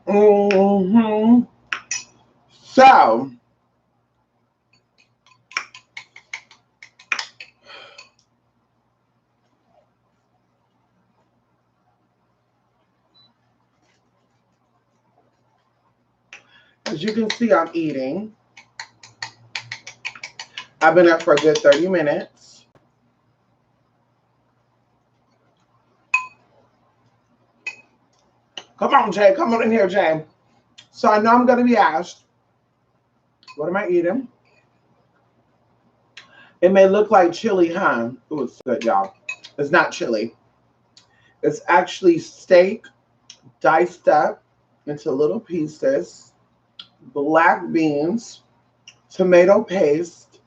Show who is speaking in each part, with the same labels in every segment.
Speaker 1: Mm-hmm. So, as you can see, I'm eating. I've been up for a good 30 minutes. Come on, Jay. Come on in here, Jay. So I know I'm going to be asked, what am I eating? It may look like chili, huh? Ooh, it's good, y'all. It's not chili. It's actually steak diced up into little pieces, black beans, tomato paste,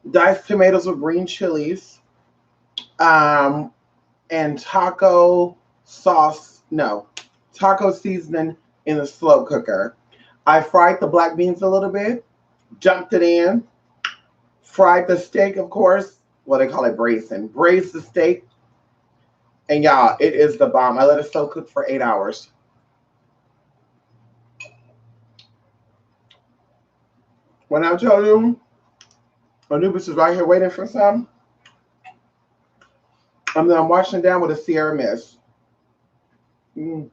Speaker 1: diced tomatoes with green chilies, um, and taco sauce. No, taco seasoning in a slow cooker. I fried the black beans a little bit, dumped it in, fried the steak, of course. What they call it, braising. Braised the steak, and y'all, it is the bomb. I let it slow cook for 8 hours. When I tell you, Anubis is right here waiting for some, and then I'm washing down with a Sierra Mist. Mm.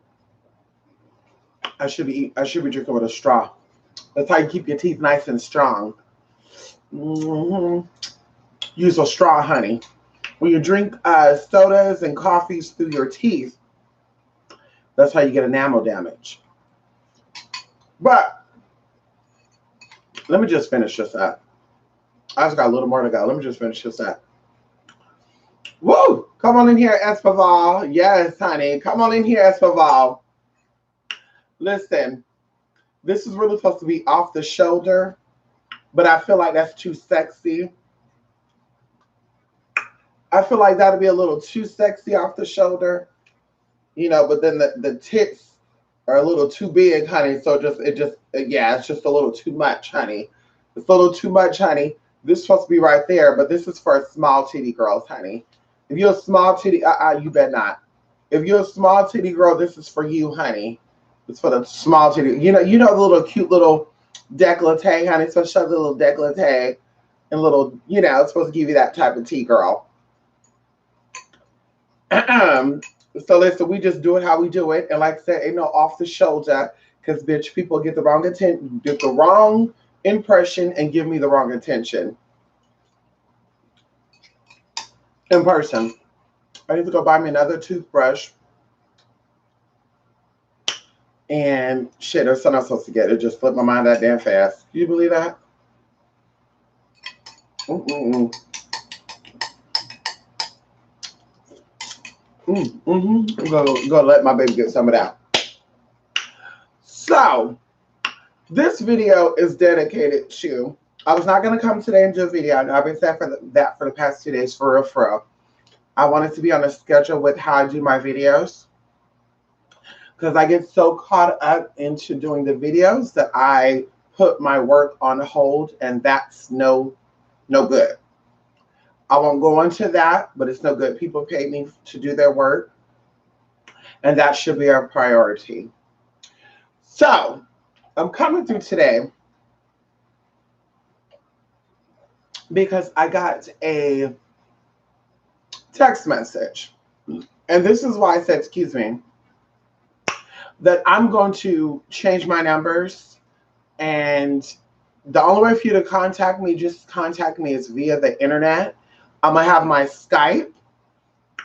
Speaker 1: I should be drinking with a straw. That's how you keep your teeth nice and strong. Hmm. Use a straw, honey. When you drink sodas and coffees through your teeth, that's how you get enamel damage. But let me just finish this up. I just got a little more to go. Let me just finish this up. Woo! Come on in here, Espaval. Yes, honey. Come on in here, Espaval. Listen, this is really supposed to be off the shoulder, but I feel like that's too sexy. I feel like that'll be a little too sexy off the shoulder, but then the tits are a little too big, honey. So it's just a little too much, honey. It's a little too much, honey. This is supposed to be right there, but this is for small titty girls, honey. If you're a small titty, you bet not. If you're a small titty girl, this is for you, honey. It's for the small titty. The little cute little décolleté, honey. So show the little décolleté and little, it's supposed to give you that type of tea, girl. So listen, we just do it how we do it, and like I said, ain't no off the shoulder, because bitch, people get the wrong impression and give me the wrong attention in person. I need to go buy me another toothbrush, and shit, there's something I'm supposed to get. It just slipped my mind that damn fast. Can you believe that? Mm-mm-mm. I'm gonna let my baby get some of that. So, this video is dedicated to. I was not gonna come today and do a video. I know I've been saying that for the past 2 days, for real. I wanted to be on a schedule with how I do my videos, because I get so caught up into doing the videos that I put my work on hold, and that's no good. I won't go into that, but it's no good. People pay me to do their work, and that should be our priority. So, I'm coming through today because I got a text message, and this is why I said, excuse me, that I'm going to change my numbers, and the only way for you to contact me, just contact me, is via the internet. I'm gonna have my Skype,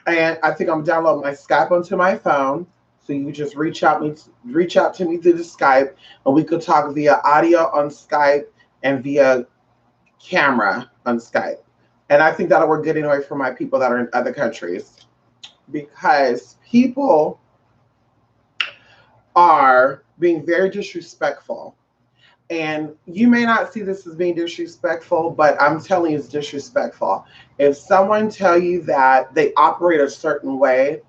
Speaker 1: and I think I'm downloading my Skype onto my phone. So you just reach out to me through the Skype, and we could talk via audio on Skype and via camera on Skype. And I think that'll work good anyway for my people that are in other countries, because people are being very disrespectful. And you may not see this as being disrespectful, but I'm telling you, it's disrespectful. If someone tell you that they operate a certain way,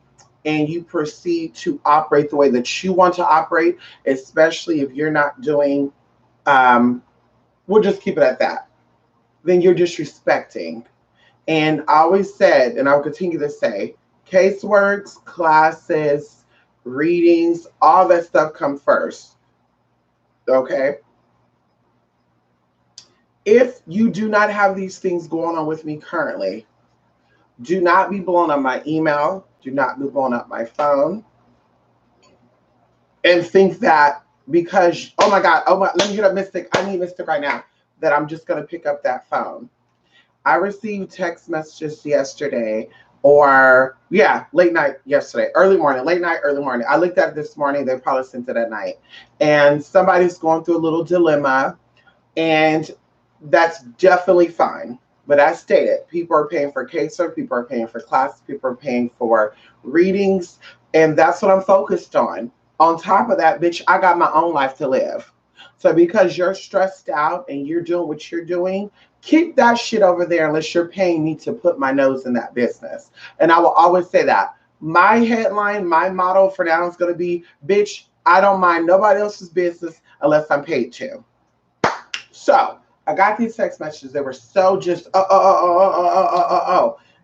Speaker 1: and you proceed to operate the way that you want to operate, especially if you're not doing, we'll just keep it at that, then you're disrespecting. And I always said, and I'll continue to say, caseworks, classes, readings, all that stuff come first. Okay. If you do not have these things going on with me currently, do not be blowing up my email. Do not be blowing up my phone. And think that because, oh my God, let me hit up Mystic. I need Mystic right now. That I'm just going to pick up that phone. I received text messages yesterday, or yeah, late night yesterday, early morning, late night, early morning. I looked at it this morning. They probably sent it at night. And somebody's going through a little dilemma, and that's definitely fine. But as stated, people are paying for casework, people are paying for classes, people are paying for readings, and that's what I'm focused on. On top of that, bitch, I got my own life to live. So because you're stressed out and you're doing what you're doing, keep that shit over there unless you're paying me to put my nose in that business. And I will always say that. My headline, my motto for now is going to be, bitch, I don't mind nobody else's business unless I'm paid to. So I got these text messages. They were so just,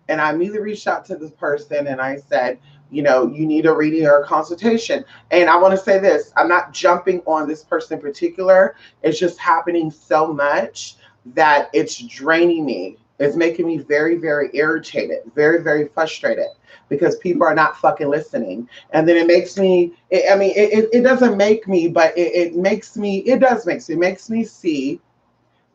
Speaker 1: And I immediately reached out to this person and I said, you know, you need a reading or a consultation. And I want to say this, I'm not jumping on this person in particular. It's just happening so much that it's draining me. It's making me very, very irritated, very, very frustrated because people are not fucking listening. And then it makes me, it doesn't make me, but it makes me see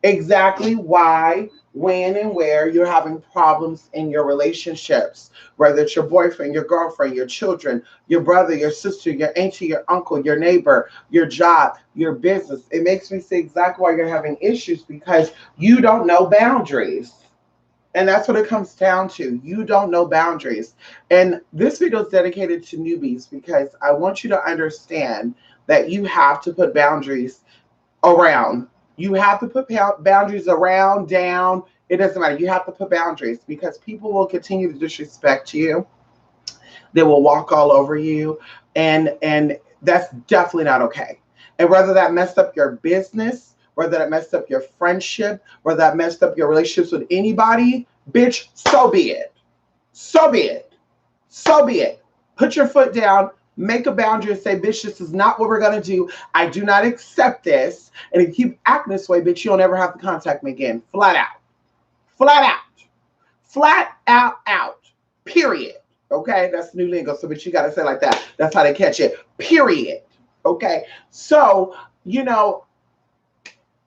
Speaker 1: exactly why, when, and where you're having problems in your relationships, whether it's your boyfriend, your girlfriend, your children, your brother, your sister, your auntie, your uncle, your neighbor, your job, your business. It makes me see exactly why you're having issues because you don't know boundaries. And that's what it comes down to. You don't know boundaries. And this video is dedicated to newbies because I want you to understand that you have to put boundaries around. You have to put boundaries around, down. It doesn't matter. You have to put boundaries because people will continue to disrespect you. They will walk all over you. And that's definitely not okay. And whether that messed up your business, whether that messed up your friendship, whether that messed up your relationships with anybody, bitch, so be it. So be it. So be it. Put your foot down. Make a boundary and say, bitch, this is not what we're going to do. I do not accept this. And if you keep acting this way, bitch, you'll never have to contact me again. Flat out. Flat out. Flat out. Period. Okay? That's new lingo. So, bitch, you got to say it like that. That's how they catch it. Period. Okay? So, you know,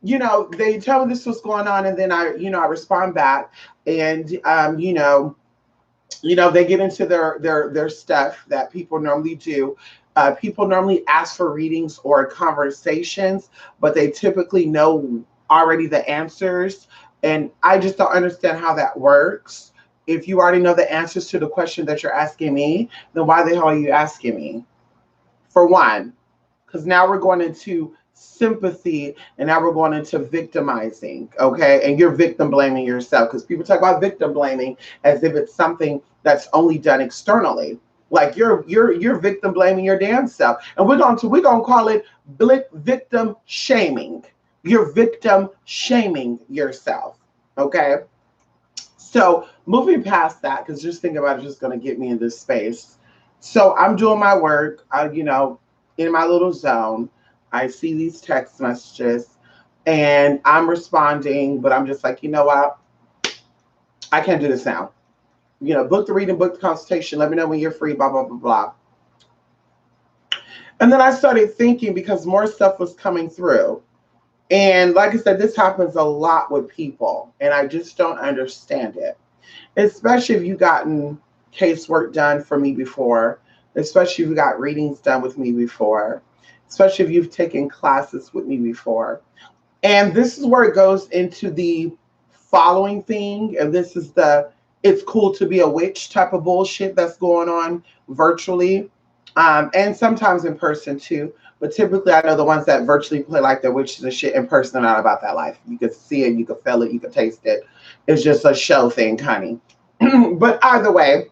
Speaker 1: they tell me this was going on, and then I respond back, and they get into their stuff that people normally do. People normally ask for readings or conversations, but they typically know already the answers. And I just don't understand how that works. If you already know the answers to the question that you're asking me, then why the hell are you asking me? For one, because now we're going into sympathy and now we're going into victimizing, okay? And you're victim blaming yourself because people talk about victim blaming as if it's something that's only done externally. Like you're victim blaming your damn self. And we're going to call it victim shaming. You're victim shaming yourself, okay? So moving past that, because just thinking about it is just going to get me in this space. So I'm doing my work, in my little zone. I see these text messages and I'm responding, but I'm just like, you know what? I can't do this now. Book the reading, book the consultation. Let me know when you're free, blah, blah, blah, blah. And then I started thinking because more stuff was coming through. And like I said, this happens a lot with people and I just don't understand it. Especially if you've gotten casework done for me before, especially if you got readings done with me before, especially if you've taken classes with me before. And this is where it goes into the following thing. And this is it's cool to be a witch type of bullshit that's going on virtually. And sometimes in person too. But typically I know the ones that virtually play like they're witches and shit in person are not about that life. You could see it, you could feel it, you could taste it. It's just a show thing, honey. But either way,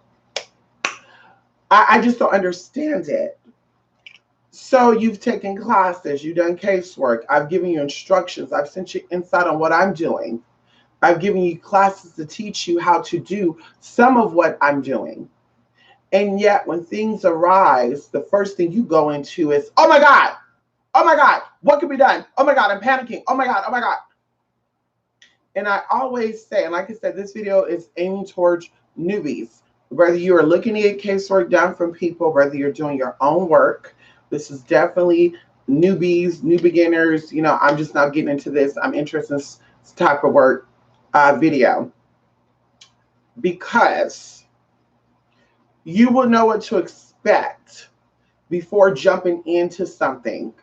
Speaker 1: I just don't understand it. So you've taken classes, you've done casework, I've given you instructions, I've sent you insight on what I'm doing. I've given you classes to teach you how to do some of what I'm doing. And yet when things arise, the first thing you go into is, oh my God, oh my God, what can be done? Oh my God, I'm panicking. Oh my God, oh my God. And I always say, and like I said, this video is aiming towards newbies. Whether you are looking to get casework done from people, whether you're doing your own work, this is definitely newbies, new beginners. You know, I'm just now getting into this. I'm interested in this type of work video because you will know what to expect before jumping into something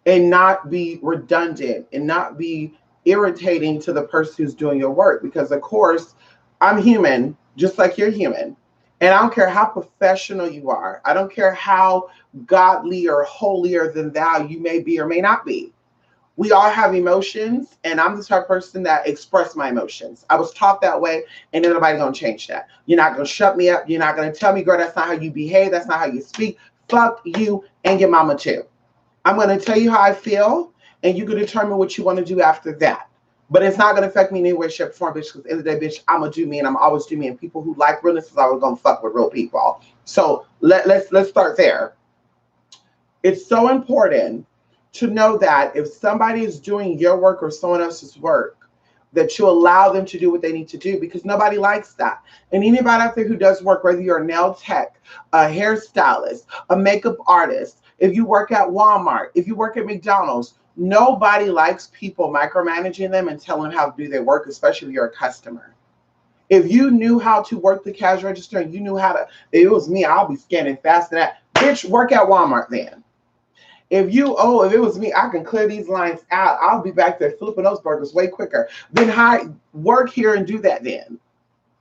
Speaker 1: and not be redundant and not be irritating to the person who's doing your work. Because, of course, I'm human, just like you're human. And I don't care how professional you are. I don't care how godly or holier than thou you may be or may not be. We all have emotions, and I'm the type of person that express my emotions. I was taught that way, and nobody's gonna change that. You're not gonna shut me up. You're not gonna tell me, girl, that's not how you behave. That's not how you speak. Fuck you and your mama too. I'm going to tell you how I feel, and you can determine what you want to do after that. But it's not going to affect me in any way, shape, or form, bitch, because at the end of the day, bitch, I'm going to do me, and I'm always do me. And people who like realness is always going to fuck with real people. So let's start there. It's so important to know that if somebody is doing your work or someone else's work, that you allow them to do what they need to do, because nobody likes that. And anybody out there who does work, whether you're a nail tech, a hairstylist, a makeup artist, if you work at Walmart, if you work at McDonald's, nobody likes people micromanaging them and telling them how to do their work, especially if you're a customer. If you knew how to work the cash register and you knew how to, if it was me, I'll be scanning fast to that. Bitch, work at Walmart then. If it was me, I can clear these lines out. I'll be back there flipping those burgers way quicker. Then work here and do that then.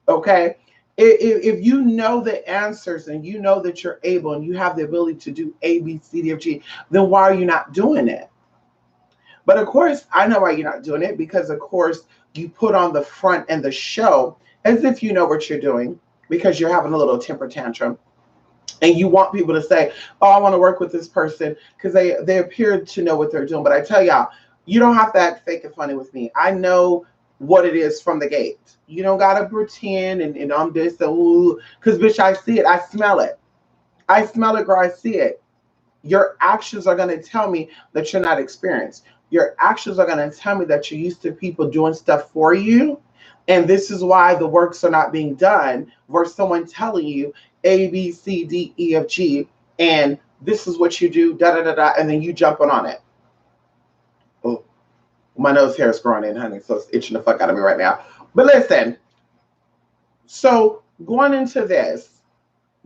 Speaker 1: Okay? If you know the answers and you know that you're able and you have the ability to do A, B, C, D, F, G, then why are you not doing it? But of course, I know why you're not doing it, because of course you put on the front and the show as if you know what you're doing, because you're having a little temper tantrum. And you want people to say, oh, I want to work with this person because they appear to know what they're doing. But I tell y'all, you don't have to act fake and funny with me. I know what it is from the gate. You don't got to pretend and I'm this, because bitch, I see it. I smell it. I smell it, girl. I see it. Your actions are going to tell me that you're not experienced. Your actions are going to tell me that you're used to people doing stuff for you. And this is why the works are not being done, versus someone telling you A, B, C, D, E, F, G, and this is what you do, da da da da, and then you jumping on it. Oh, my nose hair is growing in, honey, so it's itching the fuck out of me right now. But listen, so going into this,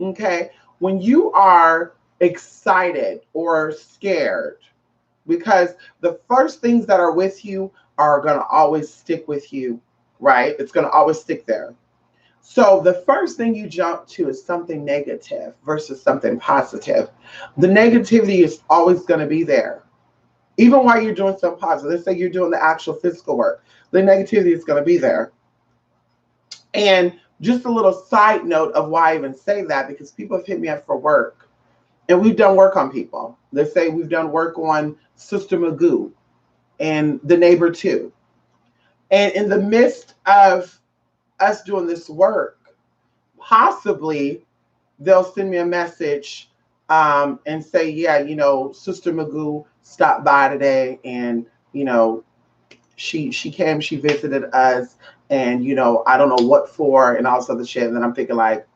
Speaker 1: okay, when you are excited or scared, because the first things that are with you are going to always stick with you, right? It's going to always stick there. So the first thing you jump to is something negative versus something positive. The negativity is always going to be there. Even while you're doing something positive, let's say you're doing the actual physical work, the negativity is going to be there. And just a little side note of why I even say that, because people have hit me up for work and we've done work on people. Let's say we've done work on Sister Magoo and the neighbor too. And in the midst of us doing this work, possibly they'll send me a message and say, yeah, Sister Magoo stopped by today, and she came, she visited us, and I don't know what for, and all this other shit. And then I'm thinking, like,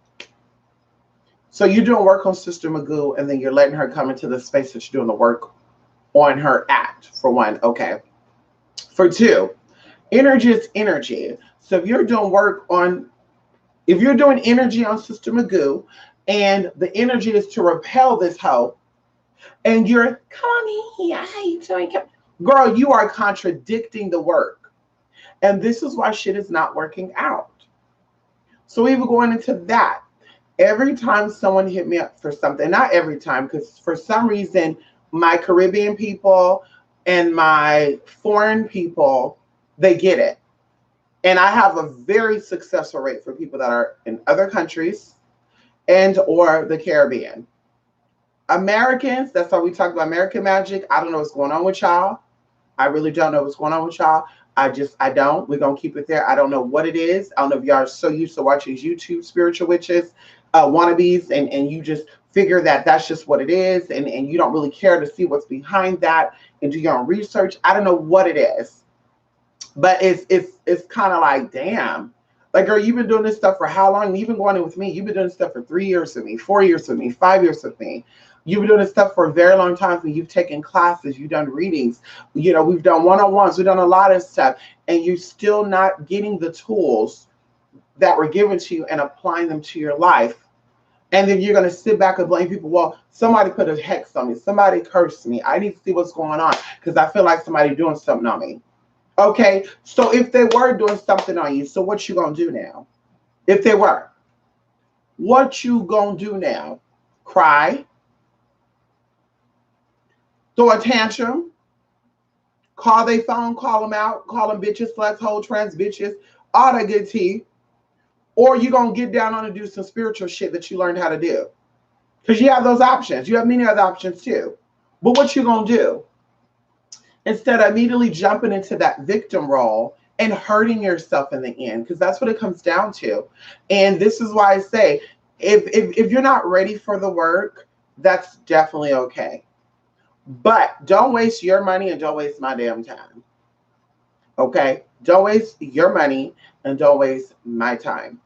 Speaker 1: so you're doing work on Sister Magoo, and then you're letting her come into the space that you're doing the work on her at, for one. Okay. For two, energy is energy. So if you're doing energy on Sister Magoo, and the energy is to repel this hoe, and you're, come on in here, how you doing? Girl, you are contradicting the work. And this is why shit is not working out. So even going into that, every time someone hit me up for something, not every time, because for some reason, my Caribbean people and my foreign people, they get it. And I have a very successful rate for people that are in other countries and or the Caribbean. Americans, that's why we talk about American magic. I don't know what's going on with y'all. I really don't know what's going on with y'all. I don't. We're going to keep it there. I don't know what it is. I don't know if y'all are so used to watching YouTube spiritual witches, wannabes, and you just figure that that's just what it is, and you don't really care to see what's behind that and do your own research. I don't know what it is, but it's kind of like, damn. Like, girl, you've been doing this stuff for how long? You've been going in with me. You've been doing this stuff for 3 years with me, 4 years with me, 5 years with me. You've been doing this stuff for a very long time. You've taken classes, you've done readings, you know, we've done one-on-ones, we've done a lot of stuff, and you're still not getting the tools that were given to you and applying them to your life. And then you're going to sit back and blame people. Well, somebody put a hex on me. Somebody cursed me. I need to see what's going on because I feel like somebody doing something on me. Okay, so if they were doing something on you, so what you going to do now? If they were, what you going to do now? Cry? Throw a tantrum? Call their phone, call them out, call them bitches, sluts, whole trans bitches, all that good tea. Or you going to get down on and do some spiritual shit that you learned how to do. Because you have those options. You have many other options too. But what you going to do? Instead of immediately jumping into that victim role and hurting yourself in the end, because that's what it comes down to. And this is why I say, if you're not ready for the work, that's definitely okay. But don't waste your money and don't waste my damn time. Okay? Don't waste your money and don't waste my time.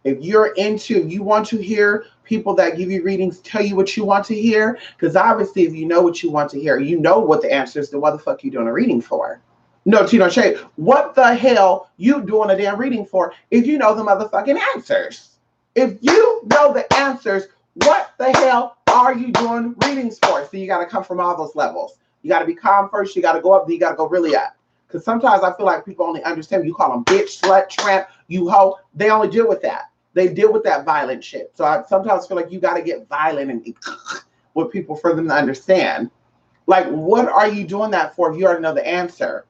Speaker 1: If you're you want to hear people that give you readings tell you what you want to hear, because obviously if you know what you want to hear, you know what the answer is, then what the fuck you doing a reading for? No tea, no shade. What the hell you doing a damn reading for if you know the motherfucking answers? If you know the answers, what the hell are you doing readings for? So you got to come from all those levels. You got to be calm first. You got to go up. Then you got to go really up. Because sometimes I feel like people only understand you call them bitch, slut, tramp, you hoe. They only deal with that. They deal with that violent shit. So I sometimes feel like you got to get violent and with people for them to understand. Like, what are you doing that for if you already know the answer?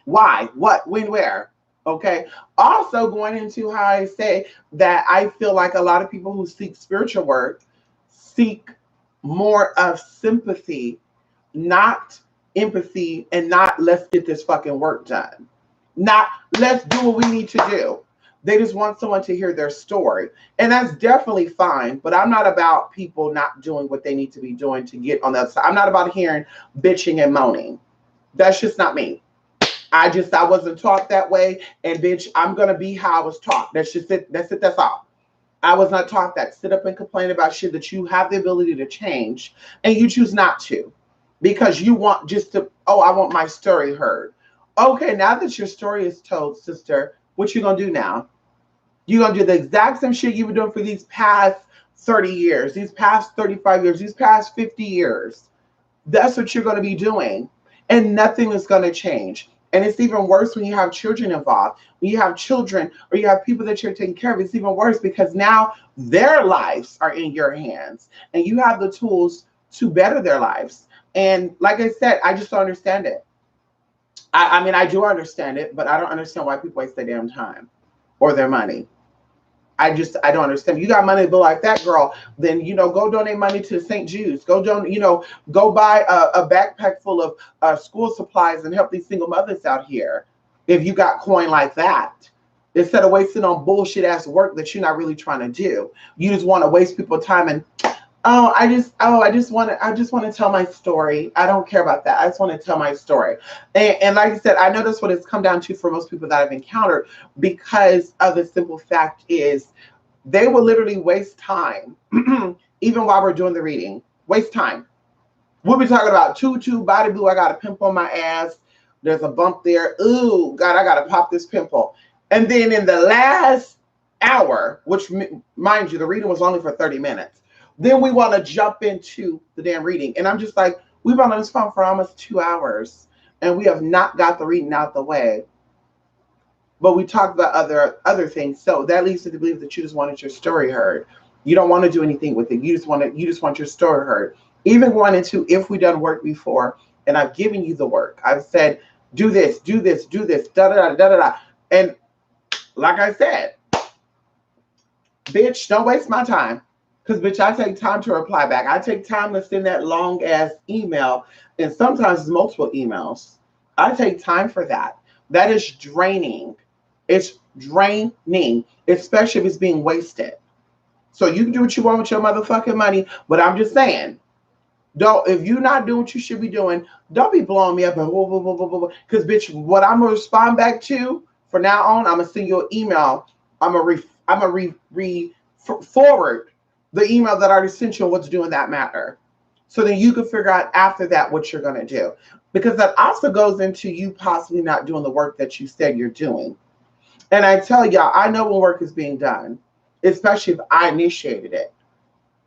Speaker 1: Why? What? When? Where? Okay. Also, going into how I say that I feel like a lot of people who seek spiritual work seek more of sympathy, not empathy, and not let's get this fucking work done. Not let's do what we need to do. They just want someone to hear their story. And that's definitely fine. But I'm not about people not doing what they need to be doing to get on the other side. I'm not about hearing bitching and moaning. That's just not me. I wasn't taught that way. And bitch, I'm going to be how I was taught. That's just it. That's it. That's all. I was not taught that. Sit up and complain about shit that you have the ability to change and you choose not to. Because you want just to, oh, I want my story heard. Okay, now that your story is told, sister, what you going to do now? You're going to do the exact same shit you've been doing for these past 30 years, these past 35 years, these past 50 years. That's what you're going to be doing. And nothing is going to change. And it's even worse when you have children involved. When you have children or you have people that you're taking care of, it's even worse because now their lives are in your hands. And you have the tools to better their lives. And like I said, I just don't understand it. I mean, I do understand it, but I don't understand why people waste their damn time or their money. I don't understand. You got money to be like that, girl, then, go donate money to St. Jude's. Go go buy a backpack full of school supplies and help these single mothers out here. If you got coin like that, instead of wasting on bullshit ass work that you're not really trying to do, you just want to waste people's time and I just want to tell my story. I don't care about that. I just want to tell my story. And like I said, I know that's what it's come down to for most people that I've encountered because of the simple fact is they will literally waste time, even while we're doing the reading. Waste time. We'll be talking about tutu, body blue. I got a pimple on my ass. There's a bump there. Ooh, God, I got to pop this pimple. And then in the last hour, which, mind you, the reading was only for 30 minutes. Then we want to jump into the damn reading. And I'm just like, we've been on this phone for almost 2 hours and we have not got the reading out the way. But we talked about other things. So that leads me to believe that you just wanted your story heard. You don't want to do anything with it. You just want your story heard. Even going into if we done work before and I've given you the work. I've said, do this, do this, do this, da da da da da da. And like I said, bitch, don't waste my time. Because, bitch, I take time to reply back. I take time to send that long-ass email. And sometimes it's multiple emails. I take time for that. That is draining. It's draining, especially if it's being wasted. So you can do what you want with your motherfucking money, but I'm just saying, don't, if you're not doing what you should be doing, don't be blowing me up and whoa, whoa, whoa, whoa, whoa. Because bitch, what I'm gonna respond back to from now on, I'm gonna send you an email. I'm gonna forward the email that I already sent you on what to do in that matter. So then you can figure out after that what you're gonna do. Because that also goes into you possibly not doing the work that you said you're doing. And I tell y'all, I know when work is being done, especially if I initiated it.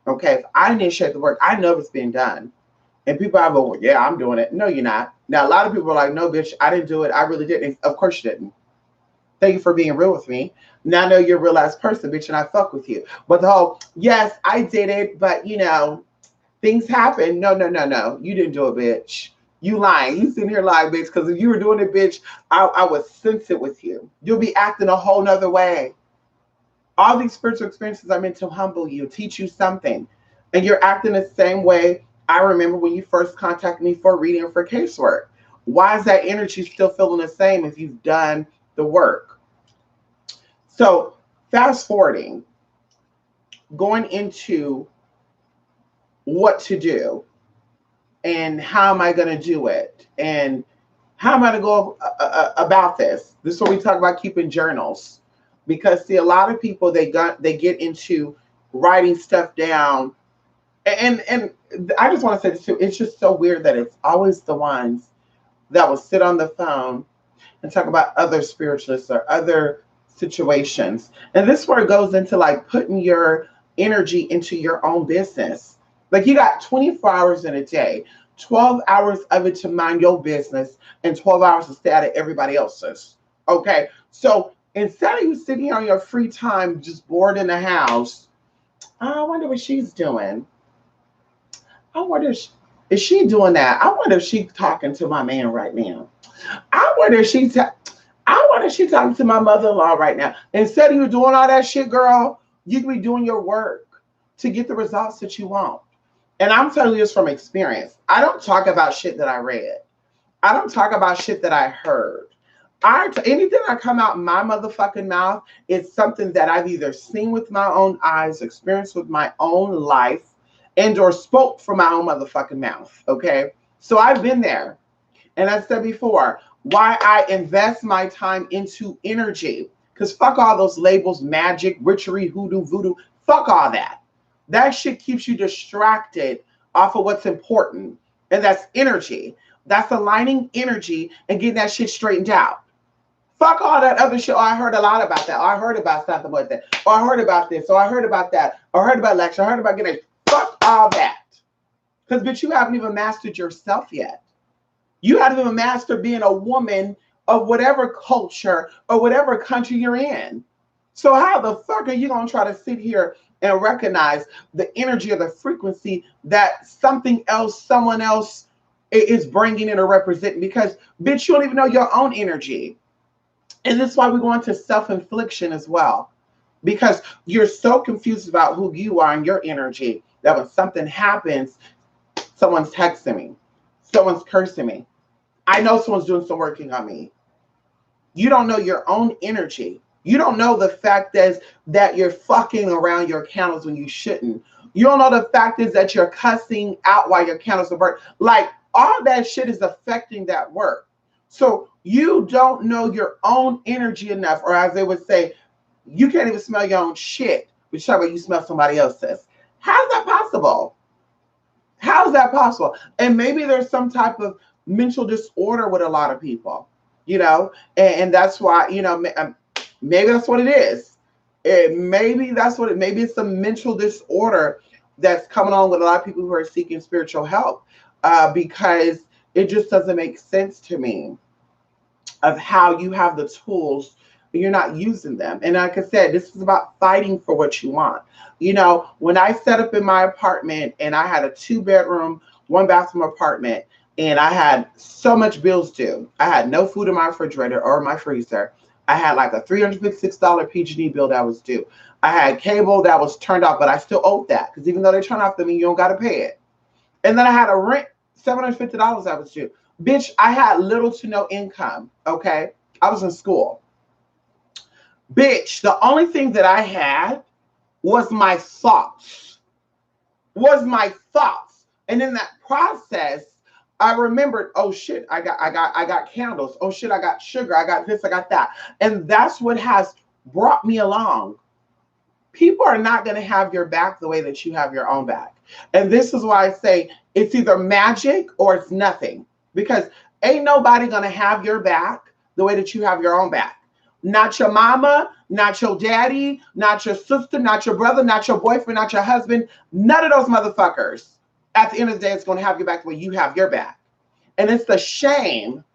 Speaker 1: Okay, if I initiate the work, I know it's being done. And people are going, well, yeah, I'm doing it. No, you're not. Now, a lot of people are like, no, bitch, I didn't do it. I really didn't. Of course you didn't. Thank you for being real with me. Now I know you're a real ass person, bitch, and I fuck with you. But the whole, yes, I did it, but things happen. No, no, no, no. You didn't do it, bitch. You lying. You sitting here lying, bitch, because if you were doing it, bitch, I would sense it with you. You'll be acting a whole nother way. All these spiritual experiences are meant to humble you, teach you something. And you're acting the same way I remember when you first contacted me for reading or for casework. Why is that energy still feeling the same if you've done the work? So fast forwarding, going into what to do and how am I going to do it and how am I going to go about this? This is what we talk about, keeping journals. Because see, a lot of people, they get into writing stuff down. And I just want to say this too, it's just so weird that it's always the ones that will sit on the phone and talk about other spiritualists or other situations. And this is where it goes into like putting your energy into your own business. Like you got 24 hours in a day, 12 hours of it to mind your business and 12 hours to stay out of everybody else's. Okay. So instead of you sitting here on your free time, just bored in the house, I wonder what she's doing. I wonder, is she doing that? I wonder if she's talking to my man right now. I wonder if she's talking to my mother-in-law right now. Instead of you doing all that shit, girl, you can be doing your work to get the results that you want. And I'm telling you this from experience. I don't talk about shit that I read. I don't talk about shit that I heard. Anything that come out my motherfucking mouth is something that I've either seen with my own eyes, experienced with my own life, and or spoke from my own motherfucking mouth. Okay. So I've been there. And I said before, why I invest my time into energy. Because fuck all those labels, magic, witchery, hoodoo, voodoo. Fuck all that. That shit keeps you distracted off of what's important. And that's energy. That's aligning energy and getting that shit straightened out. Fuck all that other shit. Oh, I heard a lot about that. Oh, I heard about something like that. Oh, I heard about this. Oh, I heard about that. Oh, I heard about lecture. I heard about getting. Fuck all that. Because, bitch, you haven't even mastered yourself yet. You haven't even mastered being a woman of whatever culture or whatever country you're in. So how the fuck are you going to try to sit here and recognize the energy or the frequency that something else, someone else is bringing in or representing? Because, bitch, you don't even know your own energy. And this is why we go into self-infliction as well. Because you're so confused about who you are and your energy that when something happens, someone's texting me, someone's cursing me. I know someone's doing some working on me. You don't know your own energy. You don't know the fact that you're fucking around your candles when you shouldn't. You don't know the fact is that you're cussing out while your candles are burnt. Like all that shit is affecting that work. So you don't know your own energy enough, or as they would say, you can't even smell your own shit, but you smell somebody else's. How's that possible? How is that possible? And maybe there's some type of mental disorder with a lot of people, and that's why, maybe that's what it is. Maybe it's some mental disorder that's coming on with a lot of people who are seeking spiritual help, because it just doesn't make sense to me of how you have the tools but you're not using them. And like I said, this is about fighting for what you want. When I set up in my apartment and I had a 2-bedroom, 1-bathroom apartment, and I had so much bills due. I had no food in my refrigerator or my freezer. I had like a $356 PG&E bill that was due. I had cable that was turned off, but I still owed that because even though they turn off, I mean, you don't got to pay it. And then I had a rent, $750 that was due. Bitch, I had little to no income, okay? I was in school. Bitch, the only thing that I had was my thoughts. And in that process, I remembered, oh shit, I got candles. Oh shit, I got sugar. I got this, I got that. And that's what has brought me along. People are not going to have your back the way that you have your own back. And this is why I say it's either magic or it's nothing. Because ain't nobody going to have your back the way that you have your own back. Not your mama, not your daddy, not your sister, not your brother, not your boyfriend, not your husband. None of those motherfuckers at the end of the day is going to have your back the way you have your back. And it's a shame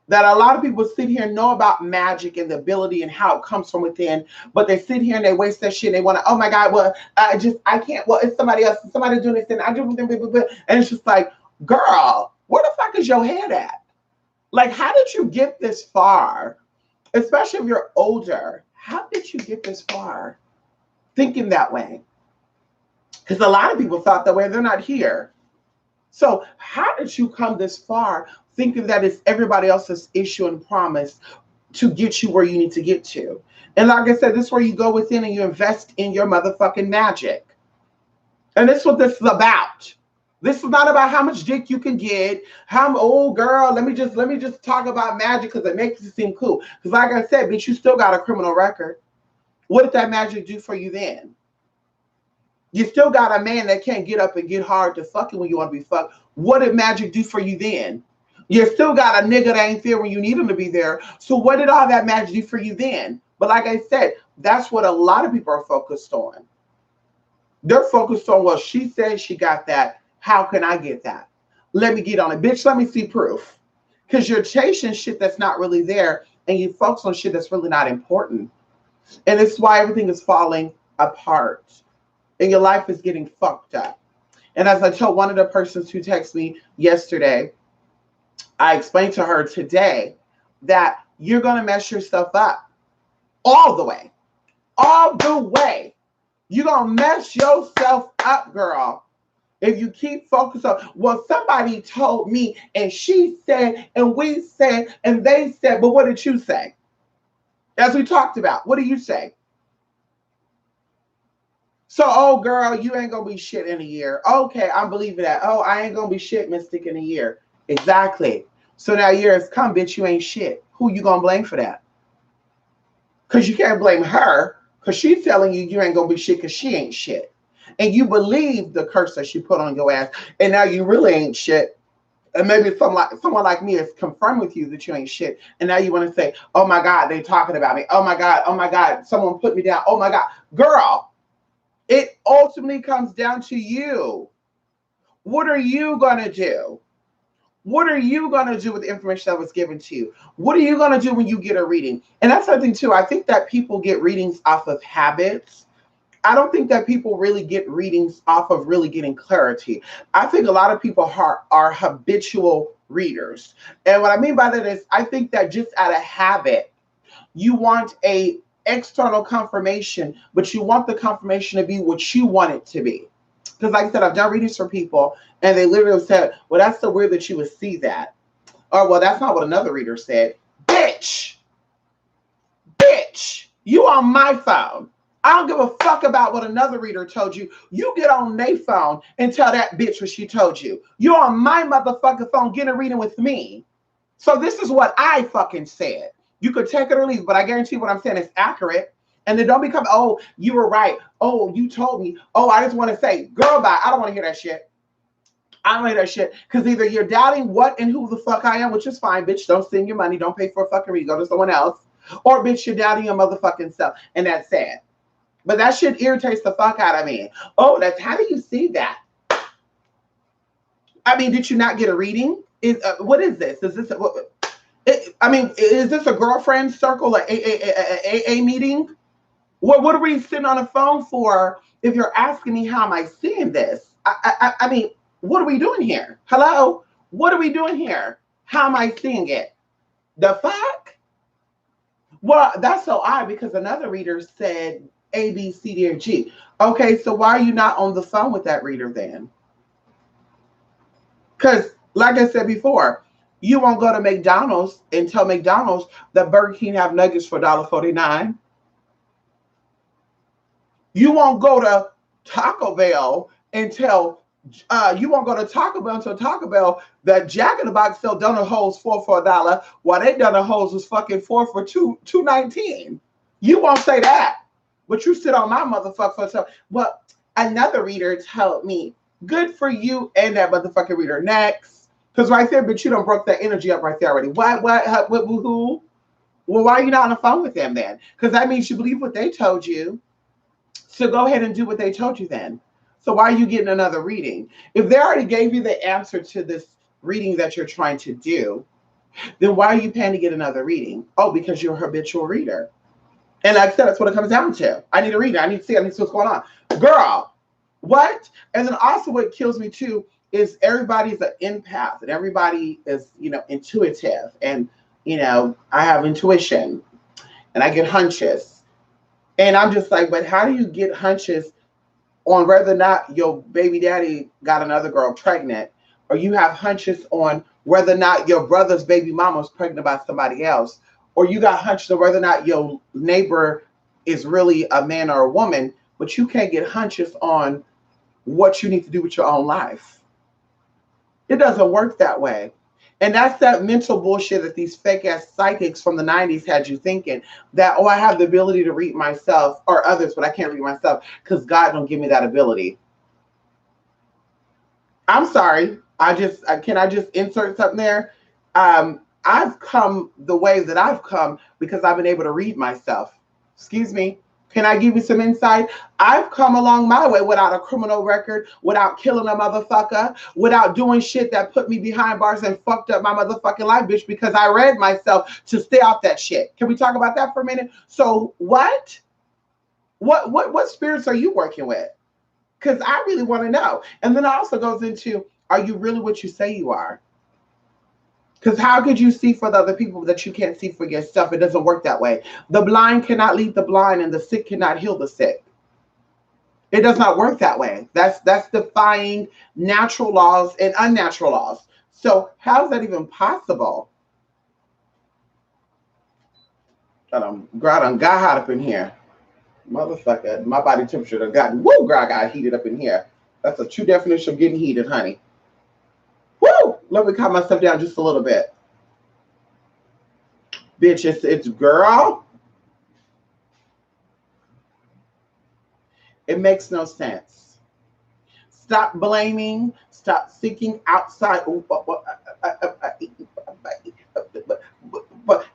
Speaker 1: that a lot of people sit here and know about magic and the ability and how it comes from within, but they sit here and they waste their shit. And they want to, oh my God, well, I can't, well, it's somebody else, somebody doing this, and I do, and it's just like, girl, where the fuck is your head at? Like, how did you get this far? Especially if you're older, how did you get this far thinking that way? Because a lot of people thought that way, they're not here. So how did you come this far thinking that it's everybody else's issue and promise to get you where you need to get to? And like I said, this is where you go within and you invest in your motherfucking magic. And this is what this is about. This is not about how much dick you can get. How, oh girl, let me just talk about magic because it makes it seem cool. Because like I said, bitch, you still got a criminal record. What did that magic do for you then? You still got a man that can't get up and get hard to fucking when you want to be fucked. What did magic do for you then? You still got a nigga that ain't there when you need him to be there. So what did all that magic do for you then? But like I said, that's what a lot of people are focused on. They're focused on, well, she said she got that. How can I get that? Let me get on it. Bitch, let me see proof. Because you're chasing shit that's not really there and you focus on shit that's really not important. And it's why everything is falling apart. And your life is getting fucked up. And as I told one of the persons who texted me yesterday, I explained to her today that you're going to mess yourself up all the way. All the way. You're going to mess yourself up, girl. If you keep focused on, well, somebody told me and she said and we said and they said, but what did you say? As we talked about, what do you say? So, oh, girl, you ain't going to be shit in a year. Okay, I'm believing that. Oh, I ain't going to be shit, Mystic, in a year. Exactly. So now year has come, bitch, you ain't shit. Who you going to blame for that? Because you can't blame her because she's telling you you ain't going to be shit because she ain't shit. And you believe the curse that she put on your ass. And now you really ain't shit. And maybe someone like me has confirmed with you that you ain't shit. And now you want to say, oh, my God, they talking about me. Oh, my God, someone put me down. Oh, my God. Girl. It ultimately comes down to you. What are you going to do? What are you going to do with the information that was given to you? What are you going to do when you get a reading? And that's something too. I think that people get readings off of habits. I don't think that people really get readings off of really getting clarity. I think a lot of people are habitual readers. And what I mean by that is I think that just out of habit, you want a external confirmation, but you want the confirmation to be what you want it to be. Because like I said, I've done readings for people and they literally said, well, that's so weird that you would see that. Or, well, that's not what another reader said. Bitch, you on my phone. I don't give a fuck about what another reader told you. You get on their phone and tell that bitch what she told you. You're on my motherfucking phone getting a reading with me. So this is what I fucking said. You could take it or leave, but I guarantee what I'm saying is accurate. And then don't become, oh, you were right. Oh, you told me. Oh, I just want to say, girl, bye. I don't want to hear that shit. I don't want to hear that shit. Because either you're doubting what and who the fuck I am, which is fine, bitch. Don't spend your money. Don't pay for a fucking read. Go to someone else. Or, bitch, you're doubting your motherfucking self. And that's sad. But that shit irritates the fuck out of me. Oh, that's, how do you see that? I mean, did you not get a reading? What is this? Is this... is this a girlfriend circle, or a meeting? What are we sitting on the phone for if you're asking me how am I seeing this? I mean, what are we doing here? Hello? What are we doing here? How am I seeing it? The fuck? Well, that's so odd because another reader said A, B, C, D, or G. Okay, so why are you not on the phone with that reader then? Because, like I said before, You won't go to McDonald's and tell McDonald's that Burger King have nuggets for $1.49. You won't go to Taco Bell and tell you won't go to Taco Bell and tell Taco Bell that Jack in the Box sell donut holes for $1, while they donut holes was fucking four for $2.19. You won't say that, but you sit on my motherfucker. So, well, another reader told me, good for you and that motherfucking reader. Next, because right there, but you done broke that energy up right there already. What, who? Well, why are you not on the phone with them then? Because that means you believe what they told you. So go ahead and do what they told you then. So why are you getting another reading? If they already gave you the answer to this reading that you're trying to do, then why are you paying to get another reading? Oh, because you're a habitual reader. And like I said, that's what it comes down to. I need a reader. I need to see what's going on. Girl, what? And then also what kills me too is everybody's an empath and everybody is, intuitive. And, I have intuition and I get hunches. And I'm just like, but how do you get hunches on whether or not your baby daddy got another girl pregnant, or you have hunches on whether or not your brother's baby mama was pregnant by somebody else, or you got hunches on whether or not your neighbor is really a man or a woman, but you can't get hunches on what you need to do with your own life. It doesn't work that way. And that's that mental bullshit that these fake ass psychics from the 90s had you thinking that, oh, I have the ability to read myself or others, but I can't read myself because God don't give me that ability. I'm sorry. Can I just insert something there? I've come the way that I've come because I've been able to read myself. Excuse me. Can I give you some insight? I've come along my way without a criminal record, without killing a motherfucker, without doing shit that put me behind bars and fucked up my motherfucking life, bitch, because I read myself to stay off that shit. Can we talk about that for a minute? So what spirits are you working with? Because I really want to know. And then it also goes into, are you really what you say you are? Because how could you see for the other people that you can't see for yourself? It doesn't work that way. The blind cannot lead the blind, and the sick cannot heal the sick. It does not work that way. That's defying natural laws and unnatural laws. So how is that even possible? I got hot up in here. Motherfucker, my body temperature done gotten, woo, girl, I got heated up in here. That's a true definition of getting heated, honey. Woo! Let me calm myself down just a little bit. Bitch, it's girl. It makes no sense. Stop blaming. Stop seeking outside.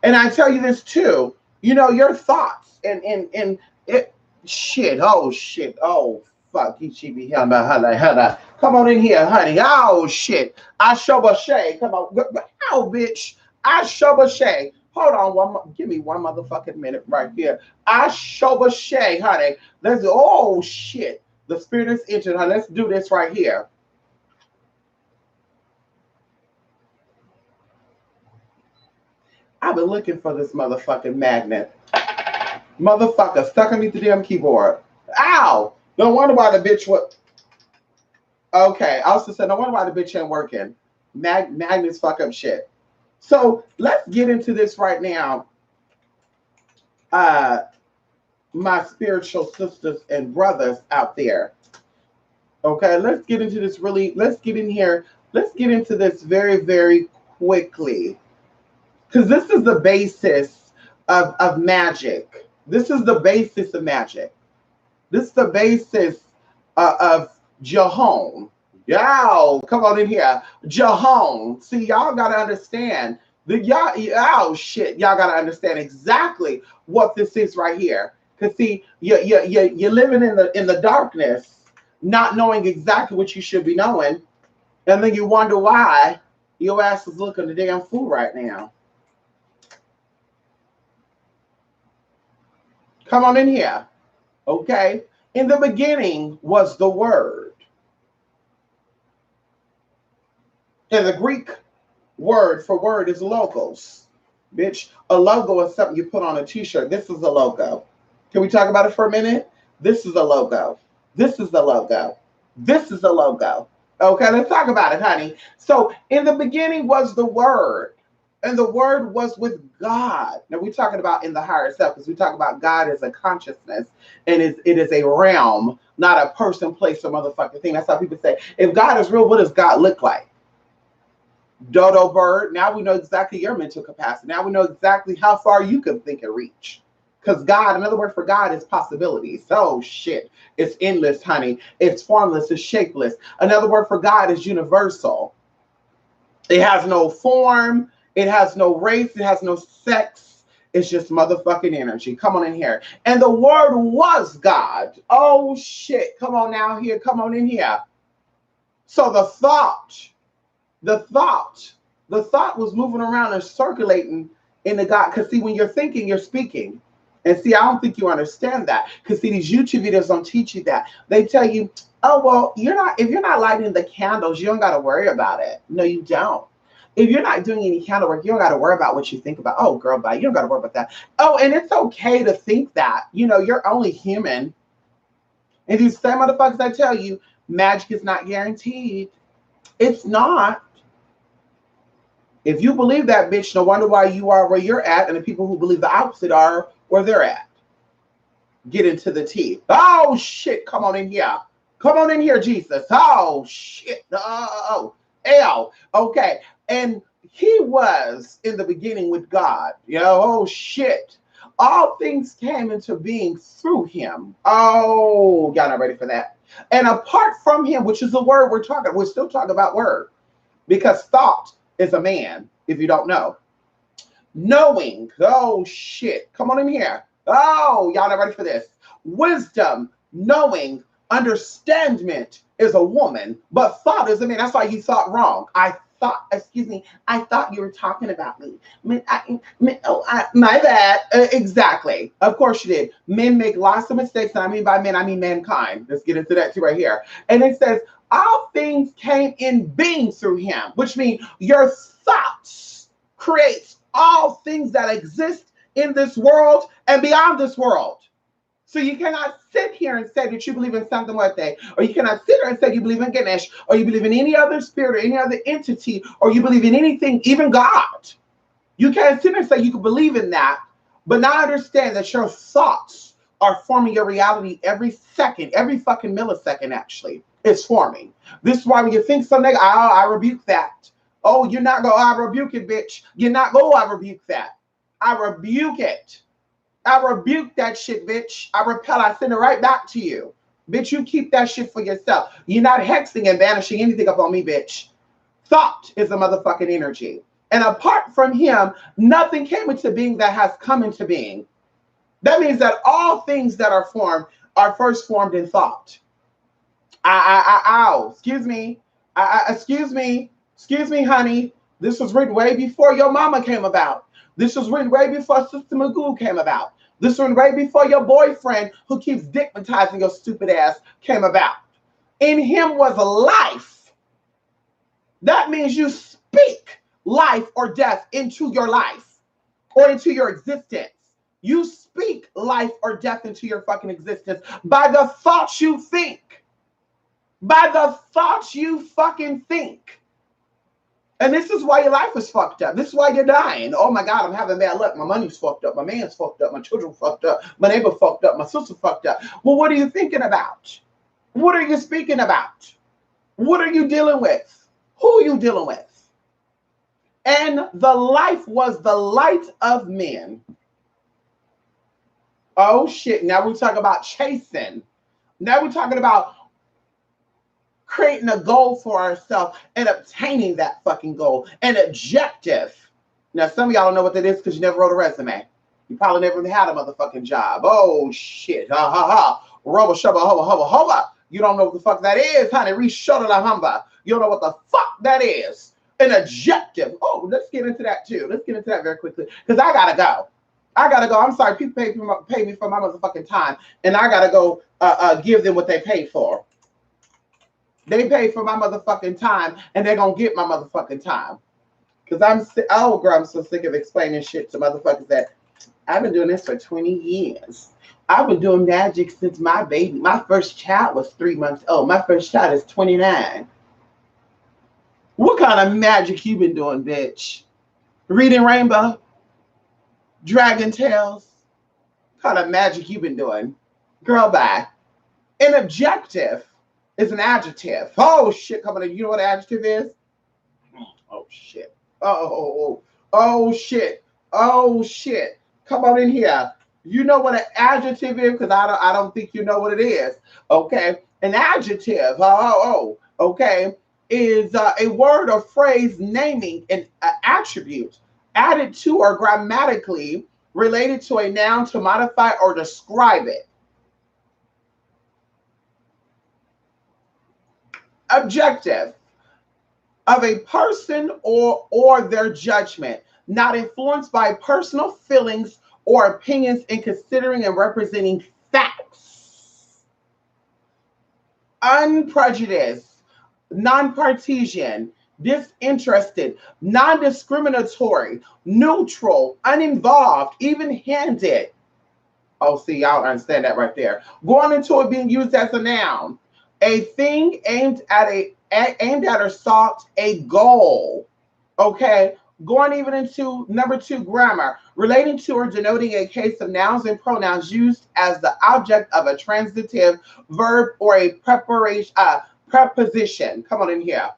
Speaker 1: And I tell you this too. Your thoughts and it shit. Oh shit. Oh fuck. She be honey. Come on in here, honey. Oh shit. I show a shay. Come on. Oh bitch. I show a shay. Hold on, give me one motherfucking minute right here. I show a shay, honey. Oh shit. The spirit is entered, honey. Let's do this right here. I've been looking for this motherfucking magnet. Motherfucker stuck underneath the damn keyboard. Ow! No wonder why the bitch was. Okay, I also said no wonder why the bitch ain't working. Magnets fuck up shit. So let's get into this right now. My spiritual sisters and brothers out there. Okay, let's get into this let's get into this very, very quickly. Because this is the basis of magic. This is the basis of magic. This is the basis of Jahon. Y'all, come on in here. Jahon. See, y'all got to understand. Oh, shit. Y'all got to understand exactly what this is right here. Because, see, you're living in the darkness, not knowing exactly what you should be knowing. And then you wonder why your ass is looking a damn fool right now. Come on in here. Okay? In the beginning was the Word. And the Greek word for word is logos. Bitch, a logo is something you put on a t-shirt. This is a logo. Can we talk about it for a minute? This is a logo. This is the logo. This is the logo. Okay, let's talk about it, honey. So in the beginning was the Word, and the Word was with God. Now we're talking about in the higher self, because we talk about God as a consciousness, and it is a realm, not a person, place, or motherfucking thing. That's how people say, if God is real, what does God look like? Dodo bird. Now we know exactly your mental capacity. Now we know exactly how far you can think and reach. Because God, another word for God is possibilities. Oh shit. It's endless, honey. It's formless, it's shapeless. Another word for God is universal. It has no form, it has no race, it has no sex. It's just motherfucking energy. Come on in here. And the word was God. Oh shit. Come on now here. Come on in here. So the thought, the thought was moving around and circulating in the God. Because see, when you're thinking, you're speaking. And see, I don't think you understand that. Because see, these YouTube videos don't teach you that. They tell you, oh, well, if you're not lighting the candles, you don't got to worry about it. No, you don't. If you're not doing any candle work, you don't got to worry about what you think about. Oh, girl, bye. You don't got to worry about that. Oh, and it's okay to think that. You're only human. And these same motherfuckers that tell you magic is not guaranteed. It's not. If you believe that, bitch, no wonder why you are where you're at, and the people who believe the opposite are where they're at. Get into the tea. Oh, shit. Come on in here. Come on in here, Jesus. Oh, shit. Oh, L. Okay. And he was in the beginning with God. Oh, shit. All things came into being through him. Oh, y'all not ready for that. And apart from him, which is the word we're still talking about word. Because thought is a man, if you don't know. Knowing, oh shit, come on in here. Oh, y'all not ready for this. Wisdom, knowing, understandment is a woman, but thought is a man. That's why you thought wrong. I thought you were talking about me. My bad. Exactly. Of course you did. Men make lots of mistakes. And I mean by men, I mean mankind. Let's get into that too right here. And it says, all things came in being through him, which means your thoughts creates all things that exist in this world and beyond this world. So you cannot sit here and say that you believe in something like that, or you cannot sit here and say you believe in Ganesh, or you believe in any other spirit or any other entity, or you believe in anything, even God. You can't sit here and say you can believe in that, but not understand that your thoughts are forming your reality every second, every fucking millisecond, actually. It's forming. This is why when you think something, I rebuke that. Oh, you're not going, I rebuke it, bitch. You're not going, I rebuke that. I rebuke it. I rebuke that shit, bitch. I repel, I send it right back to you. Bitch, you keep that shit for yourself. You're not hexing and banishing anything up on me, bitch. Thought is a motherfucking energy. And apart from him, nothing came into being that has come into being. That means that all things that are formed are first formed in thought. Excuse me. Excuse me, honey. This was written way before your mama came about. This was written way before Sister Magoo came about. This one way before your boyfriend who keeps dickmatizing your stupid ass came about. In him was life. That means you speak life or death into your life or into your existence. You speak life or death into your fucking existence by the thoughts you think. By the thoughts you fucking think. And this is why your life is fucked up. This is why you're dying. Oh my God, I'm having bad luck. My money's fucked up. My man's fucked up. My children fucked up. My neighbor fucked up. My sister fucked up. Well, what are you thinking about? What are you speaking about? What are you dealing with? Who are you dealing with? And the life was the light of men. Oh shit. Now we're talking about chasing. Now we're talking about creating a goal for ourselves and obtaining that fucking goal, an objective. Now, some of y'all don't know what that is because you never wrote a resume. You probably never even had a motherfucking job. Oh, shit. Ha, ha, ha. Rubber, shubba, hubba, hubba, hubba. You don't know what the fuck that is, honey. Re-shudder la humba. You don't know what the fuck that is. An objective. Oh, let's get into that too. Let's get into that very quickly because I got to go. I'm sorry. People pay me for my motherfucking time, and I got to go give them what they paid for. They pay for my motherfucking time, and they're going to get my motherfucking time. Because I'm so sick of explaining shit to motherfuckers that I've been doing this for 20 years. I've been doing magic since my first child was 3 months old. My first child is 29. What kind of magic you been doing, bitch? Reading Rainbow? Dragon Tales? What kind of magic you been doing? Girl, bye. An objective is an adjective. Oh, shit, coming in. You know what an adjective is? Oh, shit. Oh, shit. Oh, shit. Come on in here. You know what an adjective is? Because I don't think you know what it is. Okay. An adjective, okay, is a word or phrase naming an attribute added to or grammatically related to a noun to modify or describe it. Objective of a person or their judgment, not influenced by personal feelings or opinions in considering and representing facts. Unprejudiced, non-partisan, disinterested, non-discriminatory, neutral, uninvolved, even-handed. Oh, see, y'all understand that right there. Going into it being used as a noun. A thing aimed at or sought a goal. Okay. Going even into number 2, grammar, relating to or denoting a case of nouns and pronouns used as the object of a transitive verb or a preposition. Come on in here.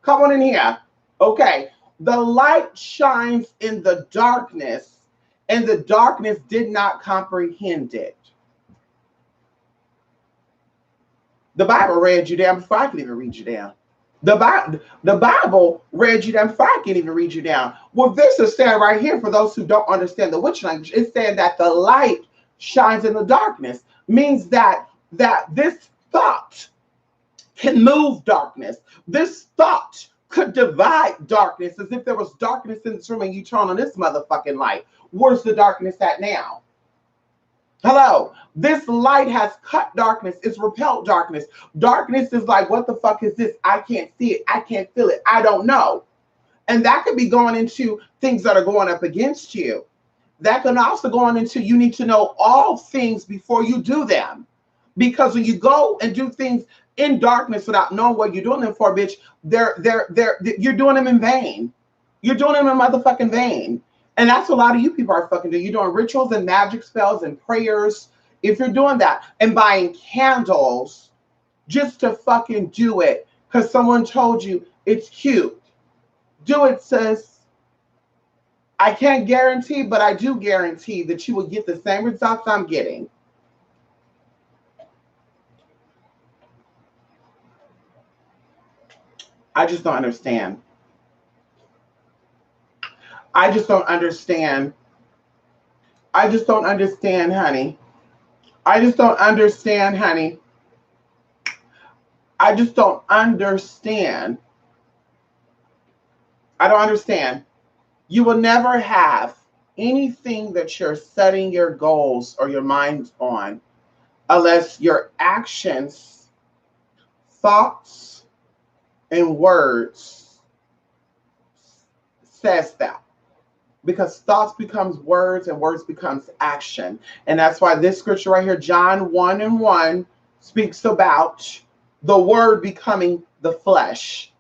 Speaker 1: Come on in here. Okay. The light shines in the darkness, and the darkness did not comprehend it. The Bible read you down before I could even read you down. The Bible read you down before I can even read you down. Well, this is saying right here, for those who don't understand the witch language, it's saying that the light shines in the darkness. Means that this thought can move darkness. This thought could divide darkness, as if there was darkness in this room and you turn on this motherfucking light. Where's the darkness at now? Hello, this light has cut darkness. It's repelled darkness. Darkness is like, what the fuck is this? I can't see it. I can't feel it. I don't know. And that could be going into things that are going up against you. That can also go on into, you need to know all things before you do them. Because when you go and do things in darkness without knowing what you're doing them for, bitch, you're doing them in vain. You're doing them in motherfucking vain. And that's what a lot of you people are fucking doing. You're doing rituals and magic spells and prayers. If you're doing that and buying candles just to fucking do it because someone told you it's cute, do it, sis. I can't guarantee, but I do guarantee that you will get the same results I'm getting. I just don't understand. I just don't understand. I just don't understand, honey. I just don't understand, honey. I just don't understand. I don't understand. You will never have anything that you're setting your goals or your mind on unless your actions, thoughts, and words says that. Because thoughts becomes words and words becomes action. And that's why this scripture right here, John 1:1, speaks about the word becoming the flesh.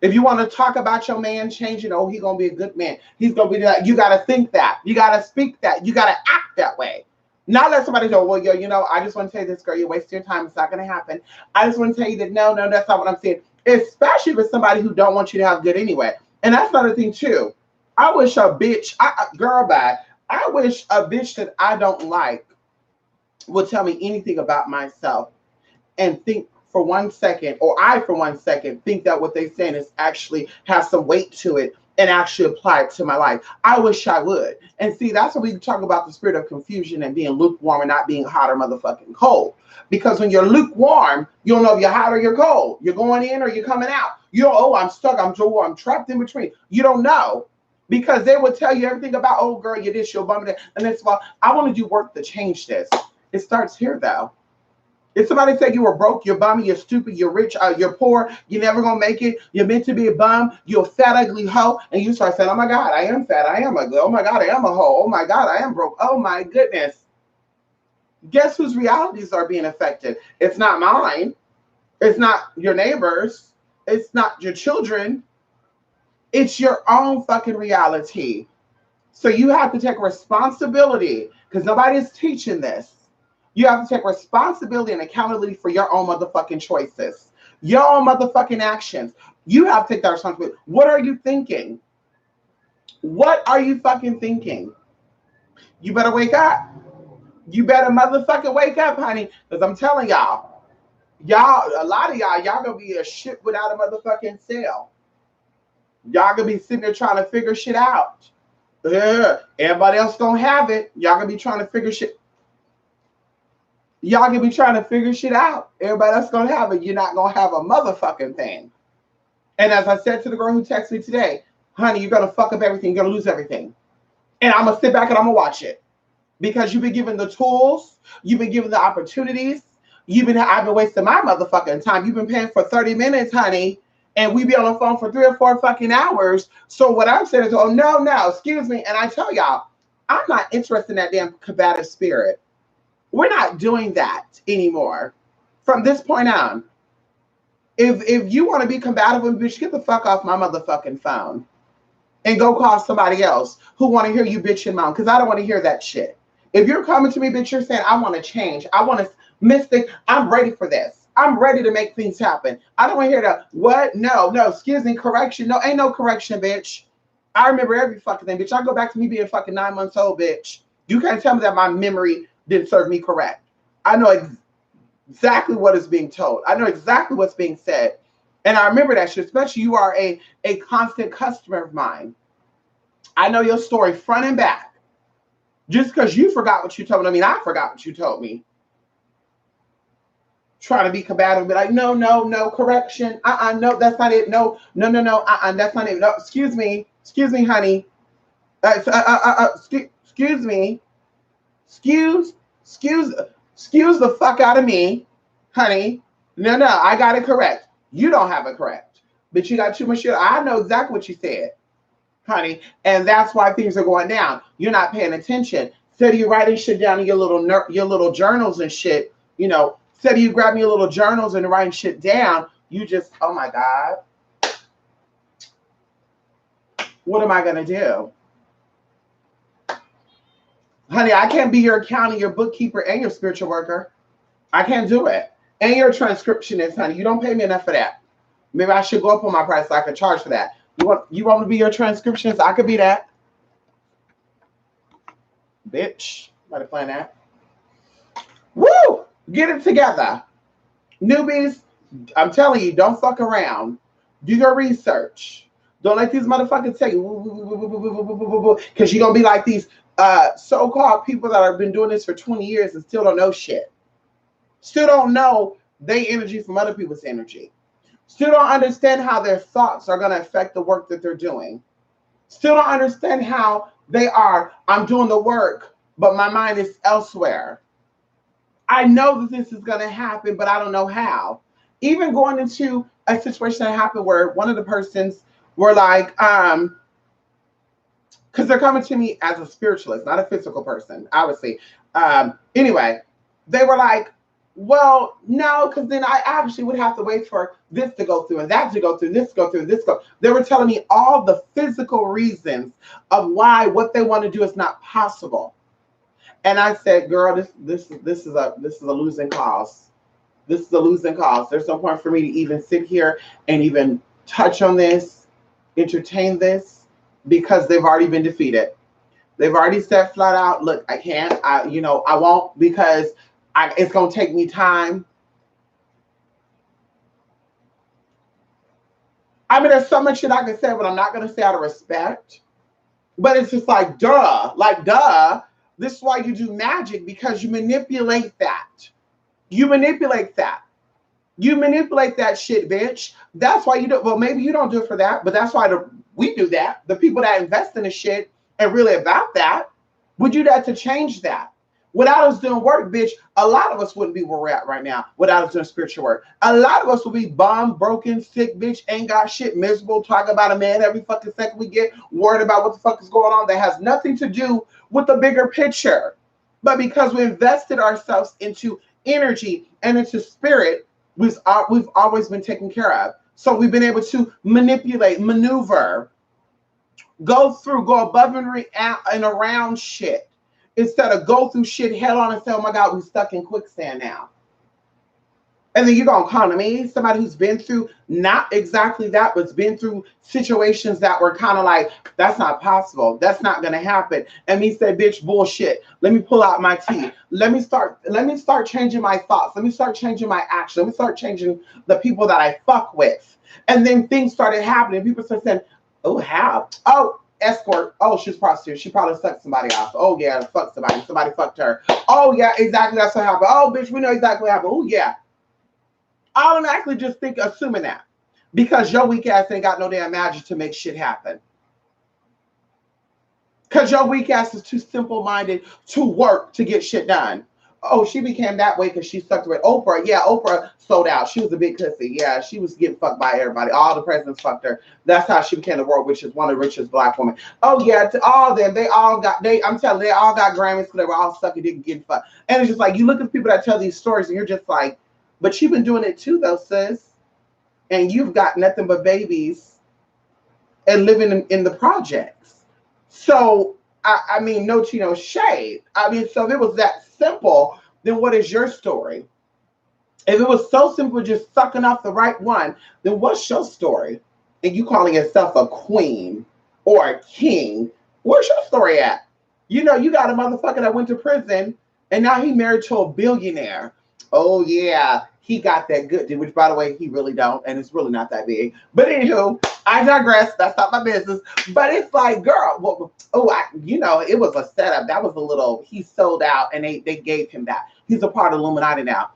Speaker 1: If you want to talk about your man changing, oh, he's going to be a good man. He's going to be that. You got to think that. You got to speak that. You got to act that way. Not let somebody go, well, yo, you know, I just want to tell you this, girl, you're wasting your time. It's not going to happen. I just want to tell you that, no, that's not what I'm saying. Especially with somebody who don't want you to have good anyway. And that's another thing, too. I wish a bitch, girl, bye. I wish a bitch that I don't like would tell me anything about myself and think for 1 second, or I for 1 second think that what they're saying is actually has some weight to it and actually apply it to my life. I wish I would. And see, that's when we talk about the spirit of confusion and being lukewarm and not being hot or motherfucking cold. Because when you're lukewarm, you don't know if you're hot or you're cold. You're going in or you're coming out. You don't, oh, I'm stuck. I'm trapped in between. You don't know. Because they will tell you everything about, oh, girl, you this, you're bumming it. And that's why I want to do work to change this. It starts here, though. If somebody said you were broke, you're bummy, you're stupid, you're rich, you're poor, you're never going to make it, you're meant to be a bum, you're a fat, ugly hoe, and you start saying, oh, my God, I am fat, I am ugly, oh, my God, I am a hoe, oh, my God, I am broke, oh, my goodness. Guess whose realities are being affected? It's not mine. It's not your neighbor's. It's not your children. It's your own fucking reality. So you have to take responsibility because nobody's teaching this. You have to take responsibility and accountability for your own motherfucking choices, your own motherfucking actions. You have to take that responsibility. What are you thinking? What are you fucking thinking? You better wake up. You better motherfucking wake up, honey. Because I'm telling y'all, a lot of y'all gonna be a ship without a motherfucking sail. Y'all gonna be sitting there trying to figure shit out. Everybody else gonna have it. Y'all gonna be trying to figure shit. Y'all gonna be trying to figure shit out. Everybody else gonna have it. You're not gonna have a motherfucking thing. And as I said to the girl who texted me today, honey, you're gonna fuck up everything. You're gonna lose everything. And I'm gonna sit back and I'm gonna watch it. Because you've been given the tools, you've been given the opportunities, I've been wasting my motherfucking time. You've been paying for 30 minutes, honey, and we be on the phone for 3 or 4 fucking hours. So what I'm saying is, oh no, excuse me. And I tell y'all, I'm not interested in that damn combative spirit. We're not doing that anymore. From this point on, if you want to be combative with me, bitch, get the fuck off my motherfucking phone and go call somebody else who want to hear you bitch and moan, because I don't want to hear that shit. If you're coming to me, bitch, you're saying, I want to change. I want to mystic. I'm ready for this. I'm ready to make things happen. I don't want to hear that. What? No, excuse me, correction. No, ain't no correction, bitch. I remember every fucking thing, bitch. I go back to me being fucking 9 months old, bitch. You can't tell me that my memory didn't serve me correct. I know exactly what is being told. I know exactly what's being said. And I remember that shit, especially you are a constant customer of mine. I know your story front and back. Just because you forgot what you told me, I forgot what you told me. Trying to be combative, be like, no, correction. No, that's not it. No, that's not it. No, excuse me, honey. Excuse me. Excuse the fuck out of me, honey. No, I got it correct. You don't have it correct. But you got too much shit. I know exactly what you said, honey. And that's why things are going down. You're not paying attention. Instead of you writing shit down in your little journals and shit, instead of you grabbing your little journals and writing shit down, you just, oh my God. What am I going to do? Honey, I can't be your accountant, your bookkeeper, and your spiritual worker. I can't do it. And your transcriptionist, honey. You don't pay me enough for that. Maybe I should go up on my price so I can charge for that. You want me to be your transcriptionist? I could be that. Bitch. Somebody playing that. Woo! Get it together. Newbies, I'm telling you, don't fuck around. Do your research. Don't let these motherfuckers tell you, because you're going to be like these so-called people that have been doing this for 20 years and still don't know shit. Still don't know their energy from other people's energy. Still don't understand how their thoughts are going to affect the work that they're doing. Still don't understand how I'm doing the work, but my mind is elsewhere. I know that this is going to happen, but I don't know how. Even going into a situation that happened where one of the persons were like, because they're coming to me as a spiritualist, not a physical person, obviously. Anyway, they were like, well, no, because then I actually would have to wait for this to go through and that to go through, this to go through, this to go. They were telling me all the physical reasons of why what they want to do is not possible. And I said, girl, this is a losing cause. This is a losing cause. There's no point for me to even sit here and even touch on this, entertain this, because they've already been defeated. They've already said flat out, look, I can't, I won't, because it's going to take me time. I mean, there's so much shit I can say, but I'm not going to say out of respect. But it's just like, duh. This is why you do magic, because you manipulate that. You manipulate that. You manipulate that shit, bitch. That's why you do. Well, maybe you don't do it for that, but that's why we do that. The people that invest in the shit and really about that, we do that to change that. Without us doing work, bitch, a lot of us wouldn't be where we're at right now without us doing spiritual work. A lot of us would be bummed, broken, sick, bitch, ain't got shit, miserable, talking about a man every fucking second we get, worried about what the fuck is going on that has nothing to do with the bigger picture. But because we invested ourselves into energy and into spirit, we've always been taken care of. So we've been able to manipulate, maneuver, go above and around shit instead of go through shit head on and say, oh my God, we're stuck in quicksand now. And then you're going to come to me, somebody who's been through not exactly that, but's been through situations that were kind of like, that's not possible. That's not going to happen. And me say, bitch, bullshit. Let me pull out my teeth. Let me start changing my thoughts. Let me start changing my actions. Let me start changing the people that I fuck with. And then things started happening. People started saying, oh, how? Oh, escort. Oh, she's a prostitute. She probably sucked somebody off. Oh, yeah, fuck somebody. Somebody fucked her. Oh, yeah, exactly. That's what happened. Oh, bitch, we know exactly what happened. Oh, yeah. Automatically just assuming that. Because your weak ass ain't got no damn magic to make shit happen. Because your weak ass is too simple-minded to work to get shit done. Oh, she became that way because she sucked with Oprah. Yeah, Oprah sold out. She was a big pussy. Yeah, she was getting fucked by everybody. All the presidents fucked her. That's how she became the world richest, one of the richest black women. Oh, yeah, to all them, I'm telling you, they all got Grammys because they were all sucking dick and getting fucked. And it's just like, you look at people that tell these stories and you're just like, but you've been doing it too, though, sis. And you've got nothing but babies and living in the projects. So, I mean, no tea, no shade. I mean, so if it was that simple, then what is your story? If it was so simple, just sucking off the right one, then what's your story? And you calling yourself a queen or a king, where's your story at? You know, you got a motherfucker that went to prison and now he married to a billionaire. Oh, yeah, he got that good dude, which, by the way, he really don't, and it's really not that big. But anywho, I digress. That's not my business. But it's like, girl, it was a setup. That was a little, he sold out, and they gave him that. He's a part of Illuminati now.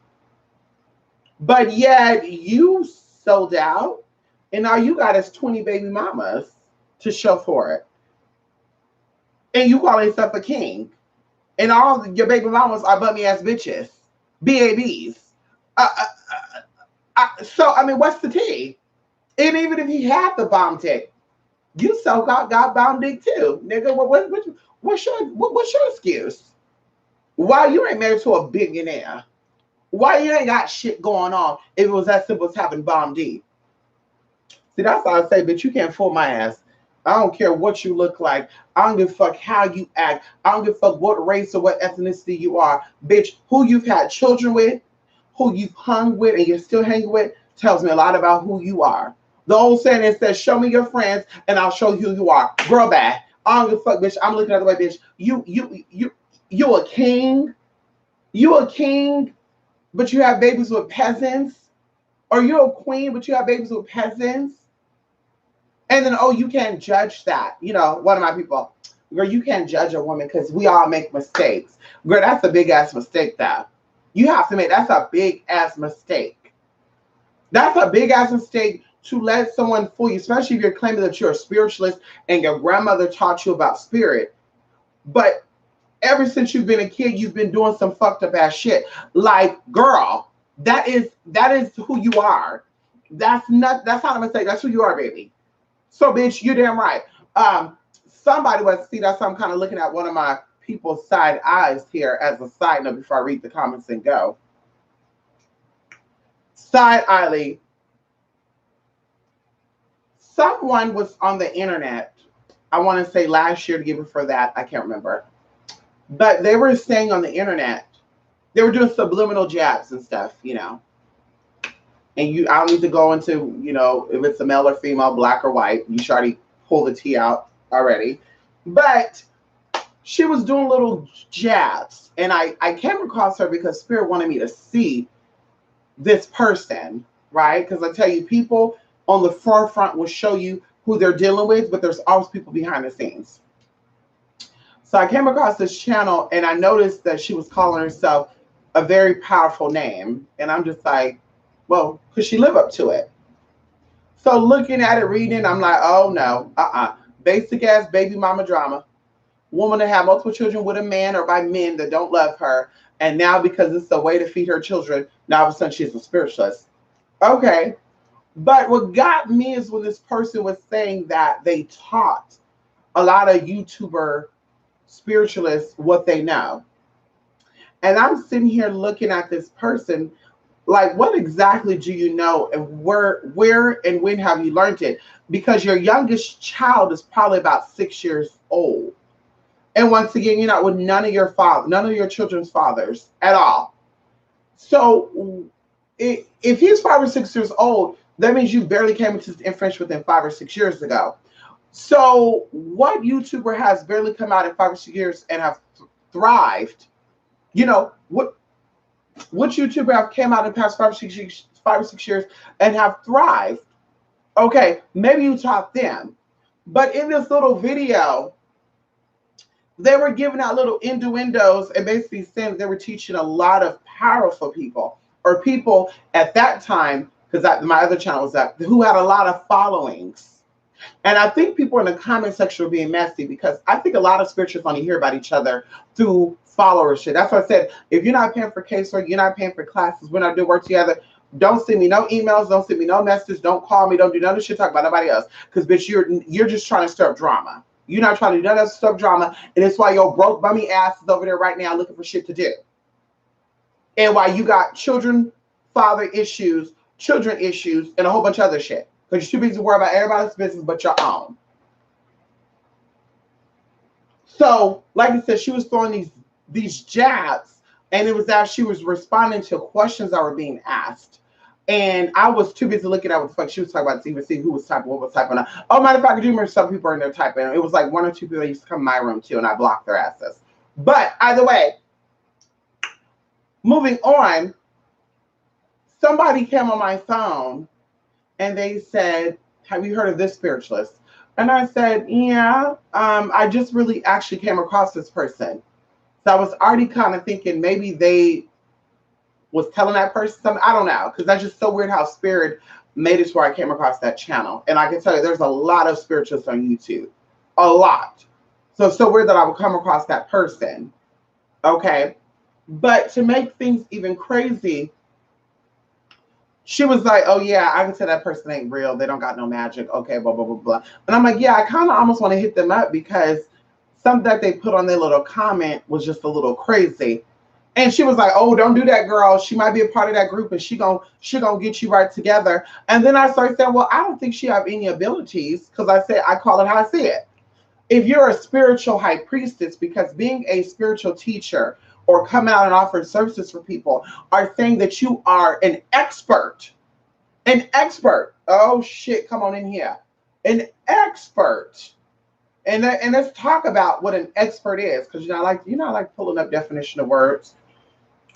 Speaker 1: But yet, you sold out, and all you got is 20 baby mamas to show for it. And you call yourself a king. And all your baby mamas are bummy-ass bitches. BABs. So, I mean, what's the tea? And even if he had the bomb dick, you so got bomb dick too. Nigga, what's your excuse? Why you ain't married to a billionaire? Why you ain't got shit going on if it was that simple as having bomb D? See, that's all I say, bitch, you can't fool my ass. I don't care what you look like. I don't give a fuck how you act. I don't give a fuck what race or what ethnicity you are. Bitch, who you've had children with, who you've hung with and you're still hanging with, tells me a lot about who you are. The old saying is says, show me your friends and I'll show you who you are. Girl, bad. I don't give a fuck, bitch. I'm looking at the way, bitch. You a king. You a king, but you have babies with peasants. Or you're a queen, but you have babies with peasants. And then, oh, you can't judge that. You know, one of my people, girl, you can't judge a woman because we all make mistakes. Girl, that's a big ass mistake, though. You have to that's a big ass mistake. That's a big ass mistake to let someone fool you, especially if you're claiming that you're a spiritualist and your grandmother taught you about spirit. But ever since you've been a kid, you've been doing some fucked up ass shit. Like, girl, that is who you are. That's not a mistake. That's who you are, baby. So, bitch, you're damn right. Somebody was, see, that's why I'm kind of looking at one of my people's side eyes here as a side note before I read the comments and go. Side eyely. Someone was on the internet, I want to say last year to give it for that, I can't remember. But they were saying on the internet, they were doing subliminal jabs and stuff, you know. And I don't need to go into, you know, if it's a male or female, black or white. You should already pull the tea out already. But she was doing little jabs. And I came across her because Spirit wanted me to see this person, right? Because I tell you, people on the forefront will show you who they're dealing with, but there's always people behind the scenes. So I came across this channel and I noticed that she was calling herself a very powerful name. And I'm just like, well, could she live up to it? So looking at it, reading, I'm like, oh no, basic ass baby mama drama. Woman that had multiple children with a man or by men that don't love her. And now because it's a way to feed her children, now all of a sudden she's a spiritualist. Okay. But what got me is when this person was saying that they taught a lot of YouTuber spiritualists what they know. And I'm sitting here looking at this person Like, what exactly do you know, and where and when have you learned it? Because your youngest child is probably about 6 years old. And once again, you're not with none of your children's fathers at all. So if he's 5 or 6 years old, that means you barely came into information within 5 or 6 years ago. So what YouTuber has barely come out in 5 or 6 years and have thrived? You know, what YouTuber have came out in the past 5 or 6 years and have thrived? Okay, maybe you taught them. But in this little video, they were giving out little innuendos and basically saying they were teaching a lot of powerful people, or people at that time, because my other channel was that, who had a lot of followings. And I think people in the comment section were being messy, because I think a lot of spiritualists only hear about each other through followership. That's why I said, if you're not paying for casework, you're not paying for classes, we're not doing work together, don't send me no emails, don't send me no messages, don't call me, don't do none of this shit, talk about nobody else. Because bitch, you're just trying to stir up drama. You're not trying to do none of that stuff drama, and it's why your broke bummy ass is over there right now looking for shit to do. And why you got father issues, children issues, and a whole bunch of other shit. Because you're too busy to worry about everybody's business but your own. So, like I said, she was throwing these jabs, and it was as she was responding to questions that were being asked. And I was too busy looking at what the fuck she was talking about to even see who was typing, what was typing. Oh, matter of fact, I do remember some people are in there typing. It was like 1 or 2 people that used to come in my room too, and I blocked their asses. But either way, moving on, somebody came on my phone and they said, have you heard of this spiritualist? And I said, yeah, I just really actually came across this person. So I was already kind of thinking maybe they was telling that person something. I don't know, because that's just so weird how spirit made it to where I came across that channel. And I can tell you there's a lot of spiritualists on YouTube. A lot. So it's so weird that I would come across that person. Okay. But to make things even crazy, she was like, oh yeah, I can tell that person ain't real. They don't got no magic. Okay, blah, blah, blah, blah. And I'm like, yeah, I kind of almost want to hit them up, because something that they put on their little comment was just a little crazy. And she was like, oh, don't do that, girl. She might be a part of that group, and she gonna get you right together. And then I started saying, well, I don't think she have any abilities, because I said, I call it how I see it. If you're a spiritual high priestess, because being a spiritual teacher or coming out and offering services for people are saying that you are an expert. An expert. Oh shit, come on in here. An expert. And let's talk about what an expert is, because you're not like pulling up definition of words.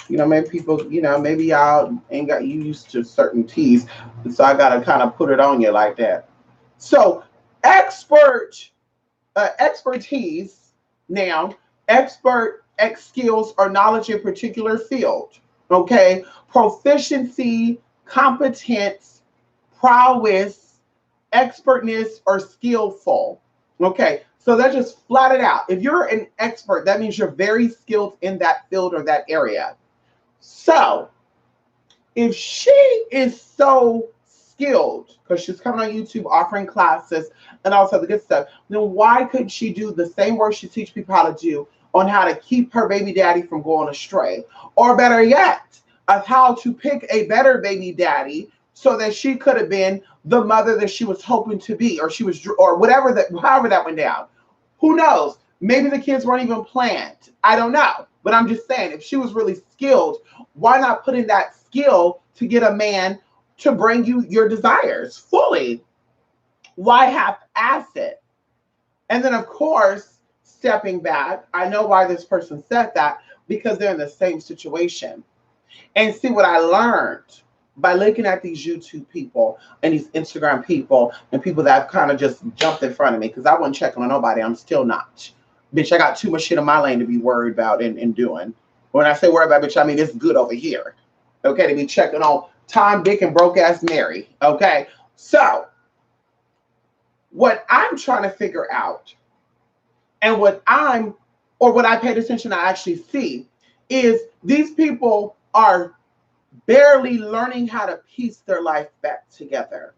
Speaker 1: Maybe people, maybe y'all ain't got used to certain T's, so I gotta kind of put it on you like that. So expertise, now, expert skills or knowledge in a particular field. Okay, proficiency, competence, prowess, expertness, or skillful. Okay, so that just flat it out. If you're an expert, that means you're very skilled in that field or that area. So if she is so skilled, because she's coming on YouTube offering classes and also the good stuff, then why couldn't she do the same work she teach people how to do on how to keep her baby daddy from going astray? Or better yet, of how to pick a better baby daddy so that she could have been the mother that she was hoping to be, or whatever however that went down. Who knows? Maybe the kids weren't even planned. I don't know. But I'm just saying, if she was really skilled, why not put in that skill to get a man to bring you your desires fully? Why half-ass it? And then, of course, stepping back, I know why this person said that, because they're in the same situation. And see, what I learned by looking at these YouTube people and these Instagram people and people that have kind of just jumped in front of me, because I wasn't checking on nobody. I'm still not. Bitch, I got too much shit in my lane to be worried about and doing. When I say worried about, bitch, I mean it's good over here. Okay, to be checking on Tom, Dick, and broke ass Mary. Okay, so what I'm trying to figure out, and what I paid attention to actually see, is these people are barely learning how to piece their life back together.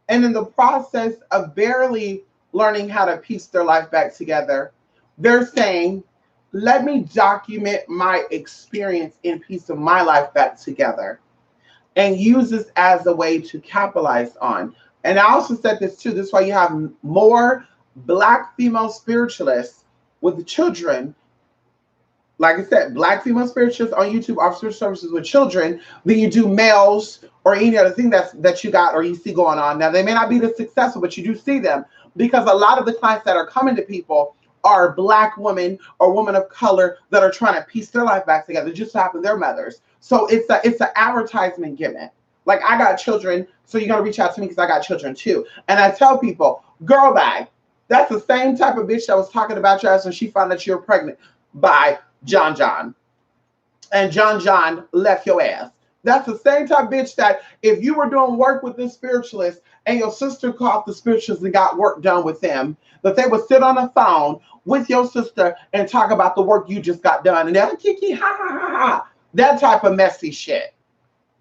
Speaker 1: And in the process of barely learning how to piece their life back together, they're saying, let me document my experience in piece of my life back together. and use this as a way to capitalize on. And I also said this too. This is why you have more Black female spiritualists with the children. Like I said, Black female spiritualists on YouTube offer spiritual services with children than you do males or any other thing that you got or you see going on. Now, they may not be as successful, but you do see them because a lot of the clients that are coming to people are Black women or women of color that are trying to piece their life back together. It just so happen they're mothers. So it's an advertisement gimmick. Like, I got children, so you're going to reach out to me because I got children too. And I tell people, girl, bye. That's the same type of bitch that was talking about your ass when she found out you were pregnant by John. And John left your ass. That's the same type of bitch that if you were doing work with this spiritualist and your sister called the spiritualist and got work done with them, that they would sit on the phone with your sister and talk about the work you just got done. And they're kiki, ha, ha, ha, ha. That type of messy shit.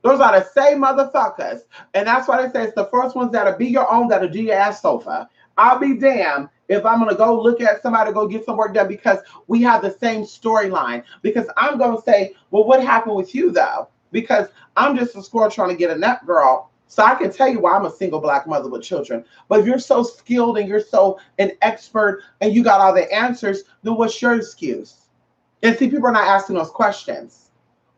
Speaker 1: Those are the same motherfuckers. And that's why they say it's the first ones that'll be your own, that'll do your ass sofa. I'll be damned if I'm going to go look at somebody to go get some work done because we have the same storyline. Because I'm going to say, well, what happened with you, though? Because I'm just a squirrel trying to get a nut, girl. So I can tell you why I'm a single Black mother with children. But if you're so skilled and you're so an expert and you got all the answers, then what's your excuse? And see, people are not asking those questions.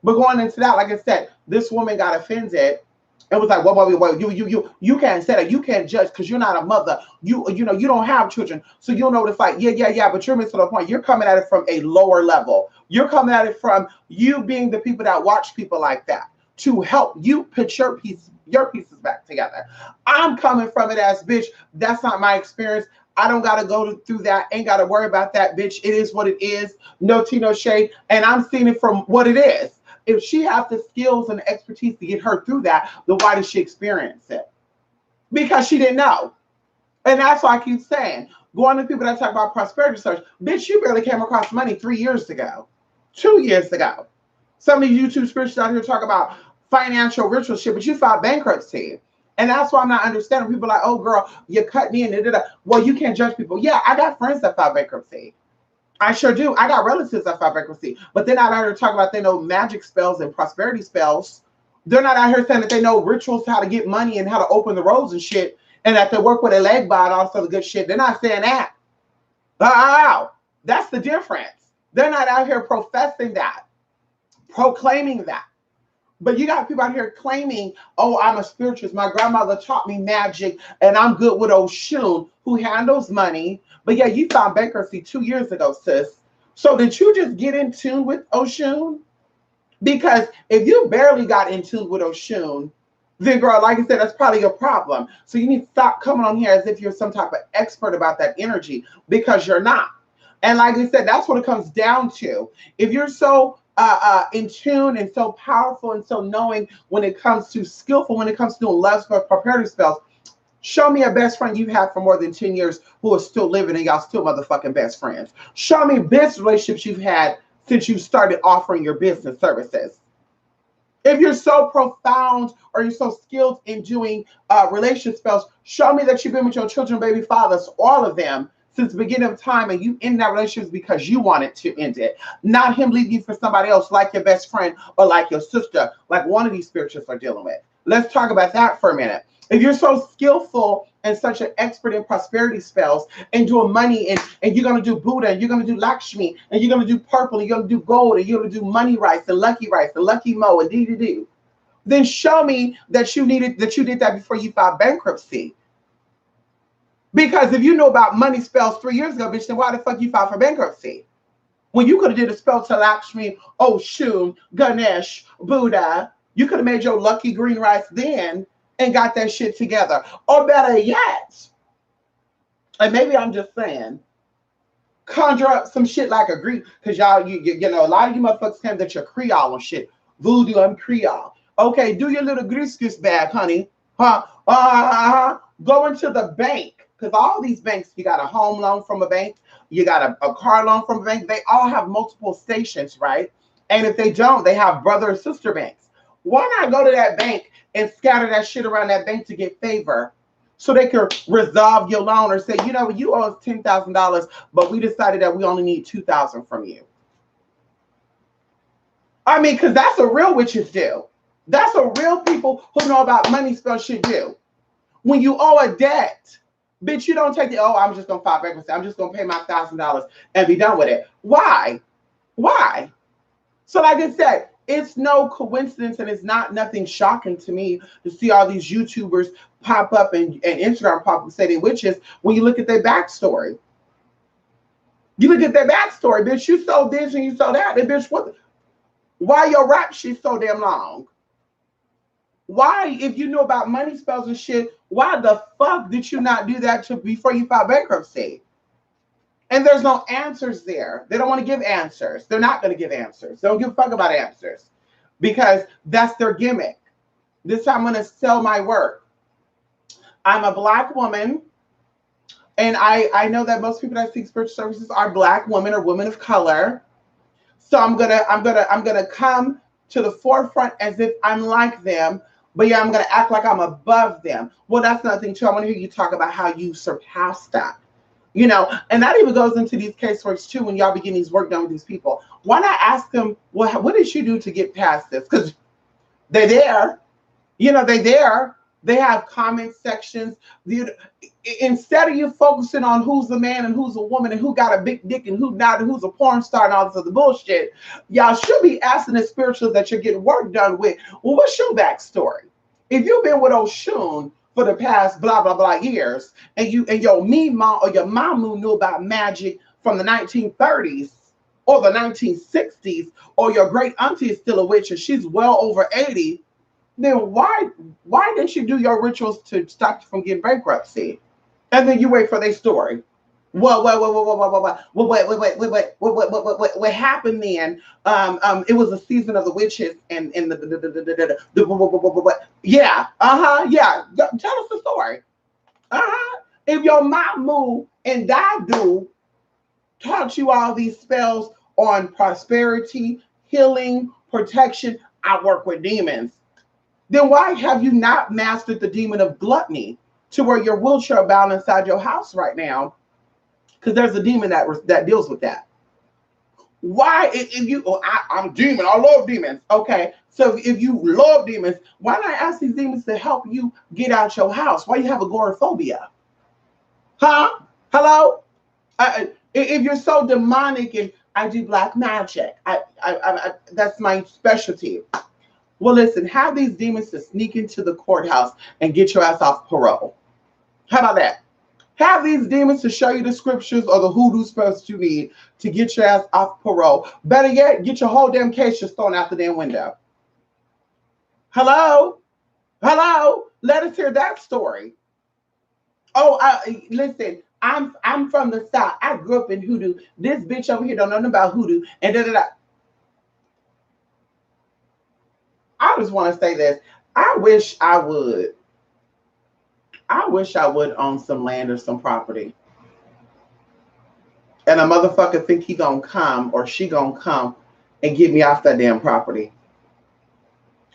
Speaker 1: But going into that, like I said, this woman got offended and was like, "Whoa, you can't say that. You can't judge because you're not a mother. You don't have children, so you don't know what it's like." Yeah. But you're missing the point. You're coming at it from a lower level. You're coming at it from you being the people that watch people like that to help you put your pieces back together. I'm coming from it as, bitch, that's not my experience. I don't got to go through that. Ain't got to worry about that, bitch. It is what it is. No tea, no shade. And I'm seeing it from what it is. If she has the skills and the expertise to get her through that, then why did she experience it? Because she didn't know. And that's why I keep saying, going to people that talk about prosperity search, bitch, you barely came across money 3 years ago, 2 years ago. Some of you YouTube spirituals out here talk about financial ritual shit, but you filed bankruptcy. And that's why I'm not understanding. People are like, oh, girl, you cut me in. Well, you can't judge people. Yeah, I got friends that filed bankruptcy. I sure do. I got relatives that filed bankruptcy, but they're not out here talking about they know magic spells and prosperity spells. They're not out here saying that they know rituals, how to get money and how to open the roads and shit, and that they work with a leg by and all sort of good shit. They're not saying that. Wow, that's the difference. They're not out here professing that, proclaiming that. But you got people out here claiming, oh, I'm a spiritualist. My grandmother taught me magic, and I'm good with Oshun, who handles money. But yeah, you filed bankruptcy 2 years ago, sis. So did you just get in tune with Oshun? Because if you barely got in tune with Oshun, then girl, like I said, that's probably your problem. So you need to stop coming on here as if you're some type of expert about that energy, because you're not. And like I said, that's what it comes down to. If you're so in tune and so powerful and so knowing when it comes to skillful, when it comes to doing love spells, prosperity spells, show me a best friend you've had for more than 10 years who is still living and y'all still motherfucking best friends. Show me business relationships you've had since you started offering your business services. If you're so profound or you're so skilled in doing relationship spells, show me that you've been with your children, baby fathers, all of them, since the beginning of time, and you end that relationship because you wanted to end it, not him leaving you for somebody else like your best friend or like your sister, like one of these spiritualists are dealing with. Let's talk about that for a minute. If you're so skillful and such an expert in prosperity spells and doing money, and you're going to do Buddha, and you're going to do Lakshmi, and you're going to do purple, and you're going to do gold, and you're going to do money rice and lucky mo and do, then show me that you did that before you filed bankruptcy. Because if you know about money spells 3 years ago, bitch, then why the fuck you filed for bankruptcy? When you could have did a spell to Lakshmi, Oshun, Ganesh, Buddha, you could have made your lucky green rice then and got that shit together. Or better yet, and maybe I'm just saying, conjure up some shit like a Greek, because y'all, you know, a lot of you motherfuckers claim that you're Creole and shit. Voodoo, I'm Creole. Okay, do your little Griskus bag, honey. Go into the bank. Because all these banks, you got a home loan from a bank, you got a car loan from a bank. They all have multiple stations, right? And if they don't, they have brother or sister banks. Why not go to that bank and scatter that shit around that bank to get favor so they can resolve your loan, or say, you know, you owe us $10,000, but we decided that we only need $2,000 from you. I mean, because that's what real witches do. That's what real people who know about money spell should do. When you owe a debt, bitch, you don't take the, oh, I'm just going to file bankruptcy. I'm just going to pay my $1,000 and be done with it. Why? Why? So like I said, it's no coincidence and it's not nothing shocking to me to see all these YouTubers pop up and Instagram pop up and say they're witches when you look at their backstory. You look at their backstory, bitch, you sold this and you sold that. And bitch, what? Why your rap shit so damn long? Why, if you knew about money spells and shit, why the fuck did you not do that before you filed bankruptcy? And there's no answers there. They don't want to give answers. They're not going to give answers. They don't give a fuck about answers because that's their gimmick. This time I'm going to sell my work. I'm a Black woman, and I know that most people that seek spiritual services are Black women or women of color. So I'm gonna come to the forefront as if I'm like them. But yeah, I'm going to act like I'm above them. Well, that's nothing too. I want to hear you talk about how you surpass that. You know, and that even goes into these caseworks too when y'all begin these work done with these people. Why not ask them, well, what did you do to get past this? Because they're there. You know, they're there. They have comment sections. Instead of you focusing on who's a man and who's a woman and who got a big dick and who not and who's a porn star and all this other bullshit, y'all should be asking the spirituals that you're getting work done with, well, what's your backstory? If you've been with Oshun for the past blah, blah, blah years and your mom or your mamu knew about magic from the 1930s or the 1960s, or your great auntie is still a witch and she's well over 80, then why didn't you do your rituals to stop you from getting bankruptcy? And then you wait for their story. What happened then? It was a season of the witches and yeah, yeah. Tell us the story. If your mamu and dadu taught you all these spells on prosperity, healing, protection, I work with demons, then why have you not mastered the demon of gluttony to where you're wheelchair bound inside your house right now? Because there's a demon that deals with that. Why, if you, I'm a demon, I love demons. Okay, so if you love demons, why not ask these demons to help you get out your house? Why you have agoraphobia? Huh? Hello? If you're so demonic and I do black magic, that's my specialty. Well, listen, have these demons to sneak into the courthouse and get your ass off parole. How about that? Have these demons to show you the scriptures or the hoodoo spells you need to get your ass off parole. Better yet, get your whole damn case just thrown out the damn window. Hello? Hello? Let us hear that story. Oh, listen, I'm from the South. I grew up in hoodoo. This bitch over here don't know nothing about hoodoo. And da-da-da. I just want to say this. I wish I would own some land or some property. And a motherfucker think he gonna come or she gonna come and get me off that damn property.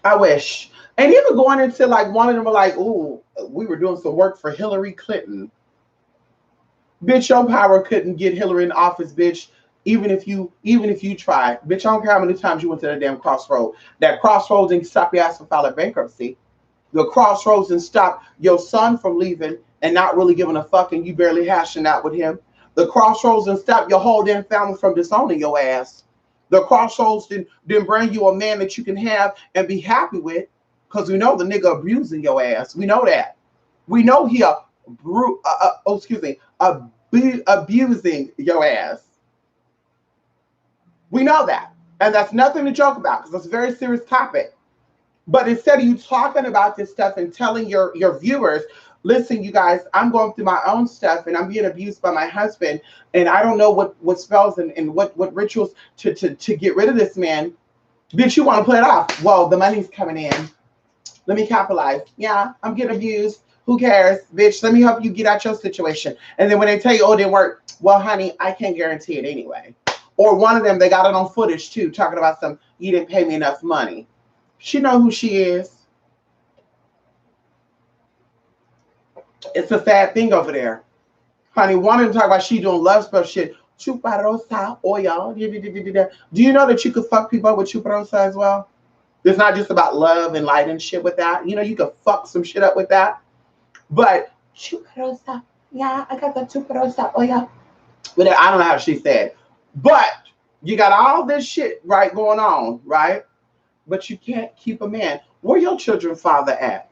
Speaker 1: I wish. And even going into like one of them were like, ooh, we were doing some work for Hillary Clinton. Bitch, your power couldn't get Hillary in office, bitch. Even if you tried. Bitch, I don't care how many times you went to that damn crossroad. That crossroads didn't stop your ass from filing bankruptcy. The crossroads didn't stop your son from leaving and not really giving a fuck and you barely hashing out with him. The crossroads didn't stop your whole damn family from disowning your ass. The crossroads didn't bring you a man that you can have and be happy with, because we know the nigga abusing your ass. We know that. We know he abusing your ass. We know that. And that's nothing to joke about because it's a very serious topic. But instead of you talking about this stuff and telling your viewers, listen, you guys, I'm going through my own stuff and I'm being abused by my husband and I don't know what spells and what rituals to get rid of this man. Bitch, you want to play it off. Well, the money's coming in. Let me capitalize. Yeah, I'm getting abused. Who cares? Bitch, let me help you get out your situation. And then when they tell you, oh, it didn't work. Well, honey, I can't guarantee it anyway. Or one of them, they got it on footage too, talking about some, you didn't pay me enough money. She know who she is. It's a sad thing over there. Honey, one of them talk about she doing love spell shit. Chuparosa oil. Do you know that you could fuck people up with chuparosa as well? It's not just about love and light and shit with that. You know, you can fuck some shit up with that. But chuparosa, yeah, I got the chuparosa. Oh yeah. But I don't know how she said. But you got all this shit right going on, right? But you can't keep a man. Where your children father at?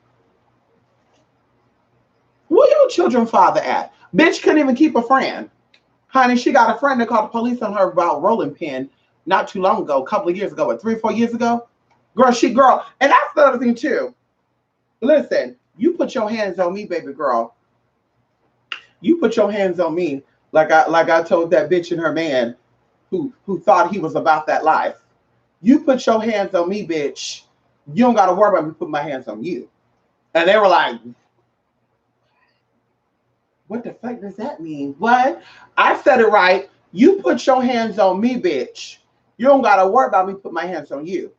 Speaker 1: Where your children father at? Bitch couldn't even keep a friend. Honey, she got a friend that called the police on her about rolling pin not too long ago, a couple of years ago, what, 3 or 4 years ago? Girl. And that's the other thing too. Listen, you put your hands on me, baby girl. You put your hands on me like I told that bitch and her man who thought he was about that life. You put your hands on me, bitch. You don't gotta worry about me putting my hands on you. And they were like, what the fuck does that mean? What? I said it right. You put your hands on me, bitch. You don't gotta worry about me putting my hands on you.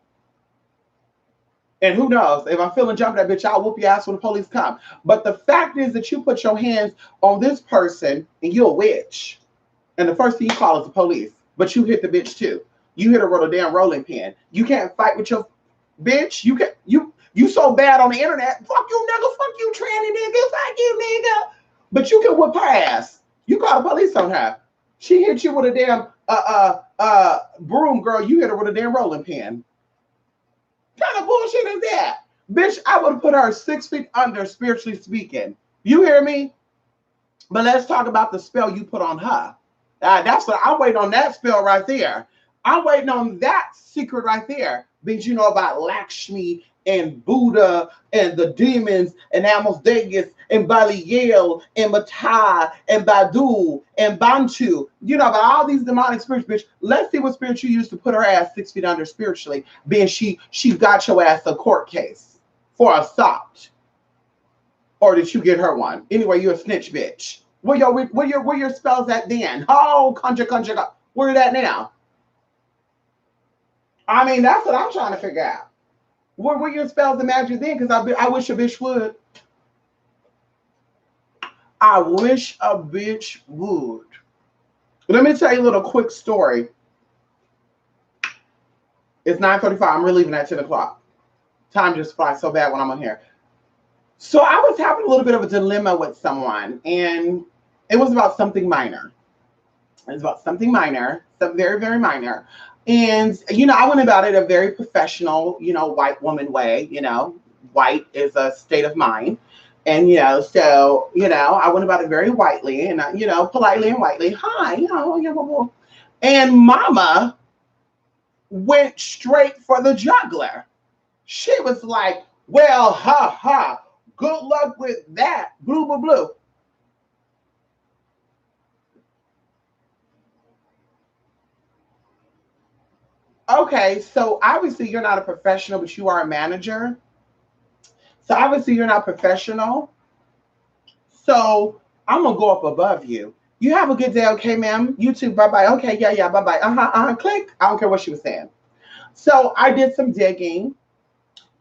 Speaker 1: And who knows? If I'm feeling jumping that bitch, I'll whoop your ass when the police come. But the fact is that you put your hands on this person and you're a witch. And the first thing you call is the police. But you hit the bitch too. You hit her with a damn rolling pin. You can't fight with your bitch. You so bad on the internet. Fuck you, nigga. Fuck you, tranny nigga. Fuck you, nigga. But you can whip her ass. You call the police on her. She hit you with a damn broom, girl. You hit her with a damn rolling pin. What kind of bullshit is that? Bitch, I would have put her 6 feet under, spiritually speaking. You hear me? But let's talk about the spell you put on her. That's what I'm waiting on, that spell right there. I'm waiting on that secret right there. Because you know about Lakshmi and Buddha and the demons and Amos and Baliel and Matai and Badu and Bantu. You know about all these demonic spirits, bitch. Let's see what spirit you used to put her ass 6 feet under spiritually. Being she got your ass a court case for assault. Or did you get her one? Anyway, you're a snitch, bitch. Where your spells at then? Oh, conjure. Where are that now? I mean, that's what I'm trying to figure out. Where your spells and magic then? Because I wish a bitch would. I wish a bitch would. Let me tell you a little quick story. It's 9:35. I'm relieving at 10 o'clock. Time just flies so bad when I'm on here. So I was having a little bit of a dilemma with someone, and it was about something minor. Something very, very minor. And, you know, I went about it a very professional, you know, white woman way. You know, white is a state of mind. And, you know, so, you know, I went about it very whitely and, you know, politely and whitely. Hi, you know, and mama went straight for the juggler. She was like, well, good luck with that. Blue. Okay, so obviously you're not a professional, but you are a manager. So obviously you're not professional. So I'm gonna go up above you. You have a good day, okay, ma'am? You too. Bye-bye. Okay, yeah, bye-bye. Click. I don't care what she was saying. So I did some digging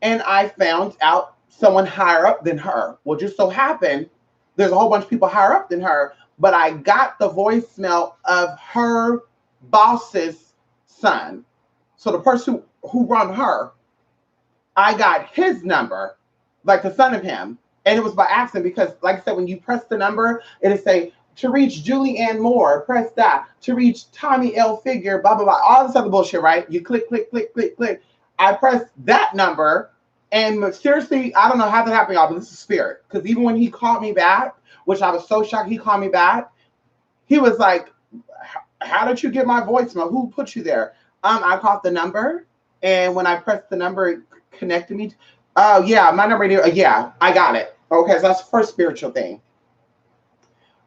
Speaker 1: and I found out someone higher up than her. Well, just so happened there's a whole bunch of people higher up than her, but I got the voicemail of her boss's son. So the person who run her, I got his number, like the son of him. And it was by accident because, like I said, when you press the number, it'll say, to reach Julie Ann Moore, press that. To reach Tommy L. Figure, blah, blah, blah. All this other bullshit, right? You click. I pressed that number. And seriously, I don't know how that happened, y'all, but this is spirit. Because even when he called me back, which I was so shocked he called me back, he was like, how did you get my voicemail? Who put you there? I called the number. And when I pressed the number, it connected me. Oh, yeah, my number. Yeah, I got it. Okay, so that's the first spiritual thing.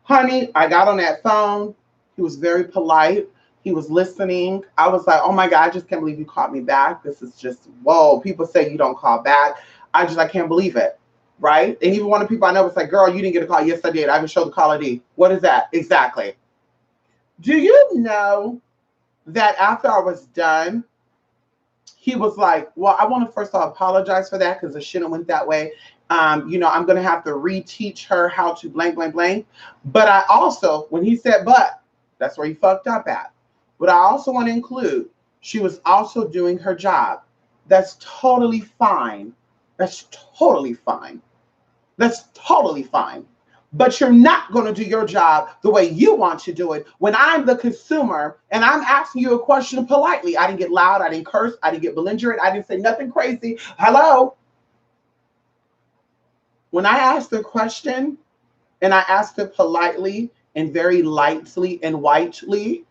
Speaker 1: Honey, I got on that phone. He was very polite. He was listening. I was like, oh my God, I just can't believe you called me back. This is just, whoa. People say you don't call back. I can't believe it. Right? And even one of the people I know was like, girl, you didn't get a call. Yes, I did. I even showed the call ID. What is that? Exactly. Do you know that after I was done, he was like, well, I want to first of all apologize for that because it shouldn't have went that way. You know, I'm going to have to reteach her how to blank. But I also, when he said, but, that's where he fucked up at. But I also want to include, she was also doing her job. That's totally fine. That's totally fine. That's totally fine. But you're not going to do your job the way you want to do it when I'm the consumer and I'm asking you a question politely. I didn't get loud. I didn't curse. I didn't get belligerent. I didn't say nothing crazy. Hello? When I asked the question and I asked it politely and very lightly and whitely,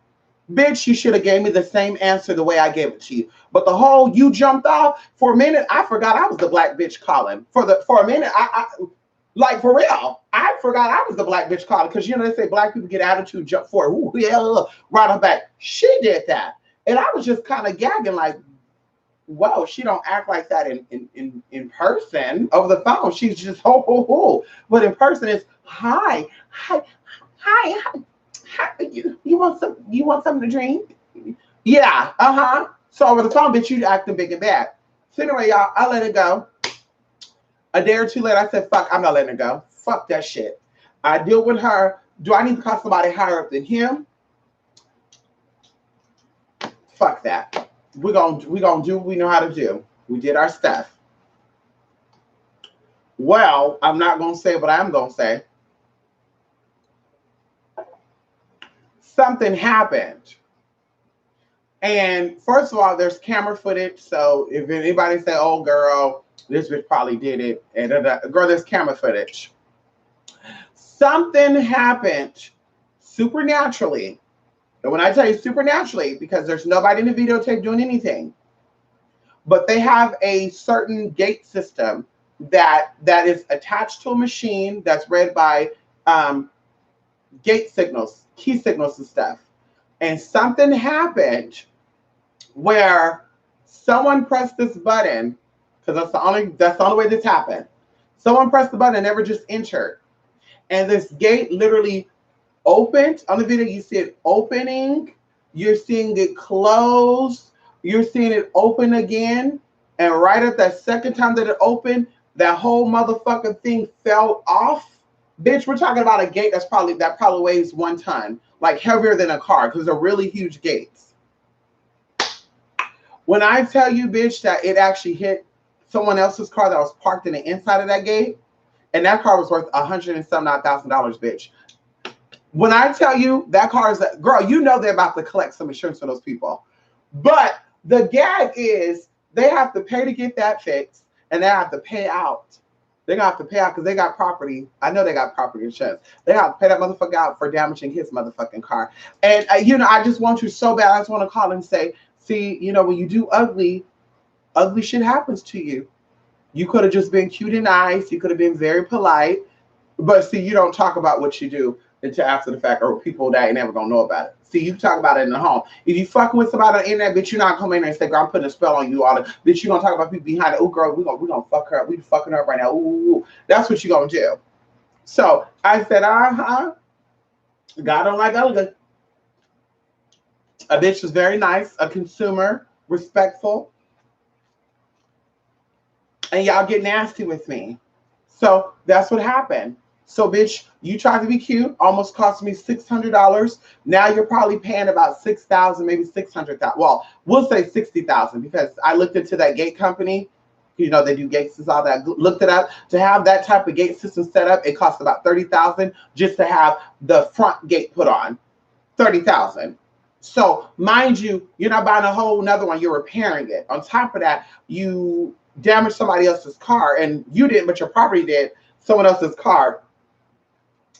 Speaker 1: bitch, you should have gave me the same answer the way I gave it to you. But the whole you jumped off for a minute, I forgot I was the black bitch calling. For a minute, I like for real, I forgot I was the black bitch calling because you know they say black people get attitude jump for ooh, yeah, right on back. She did that, and I was just kind of gagging like, whoa, she don't act like that in person. Over the phone, she's just ho ho ho. But in person, it's hi, hi, hi, hi. You want something to drink? Yeah, uh-huh. So over the phone, bitch, you acting big and bad. So anyway, y'all, I let it go. A day or two later, I said, fuck, I'm not letting it go. Fuck that shit. I deal with her. Do I need to call somebody higher up than him? Fuck that. We're gonna do what we know how to do. We did our stuff. Well, I'm not gonna say what I'm gonna say. Something happened. And first of all, there's camera footage. So if anybody say, oh girl, this bitch probably did it, and girl, there's camera footage. Something happened supernaturally. And when I tell you supernaturally, because there's nobody in the videotape doing anything, but they have a certain gate system that is attached to a machine that's read by gate signals, key signals and stuff. And something happened where someone pressed this button, because that's the only way this happened. Someone pressed the button and never just entered. And this gate literally opened. On the video, you see it opening. You're seeing it close. You're seeing it open again. And right at that second time that it opened, that whole motherfucking thing fell off. Bitch, we're talking about a gate that probably weighs 1 ton, like heavier than a car, because they're really huge gates. When I tell you, bitch, that it actually hit someone else's car that was parked in the inside of that gate, and that car was worth $100,000 and some odd thousand, bitch. When I tell you that car is girl, you know they're about to collect some insurance for those people. But the gag is they have to pay to get that fixed, and they have to pay out. They're gonna have to pay out because they got property. I know they got property insurance. They have to pay that motherfucker out for damaging his motherfucking car. And I just want you so bad. I just want to call and say, see, when you do ugly shit happens to you. You could have just been cute and nice. You could have been very polite. But see, you don't talk about what you do until after the fact, or people that ain't never gonna know about it. See, you talk about it in the home. If you fucking with somebody on the internet, bitch, you're not coming in there and say, girl, I'm putting a spell on you. All the bitch, you gonna talk about people behind it. Oh, girl, we gonna fuck her up. We fucking her up right now. Ooh. That's what you gonna do. So I said, God don't like ugly. A bitch was very nice, a consumer, respectful, and y'all get nasty with me. So that's what happened. So, bitch, you tried to be cute, almost cost me $600. Now you're probably paying about $6,000, maybe $600,000. Well, we'll say $60,000 because I looked into that gate company. They do gates and all that. Looked it up. To have that type of gate system set up, it costs about $30,000 just to have the front gate put on. $30,000. So, mind you, you're not buying a whole another one. You're repairing it. On top of that, you damaged somebody else's car, and you didn't, but your property did. Someone else's car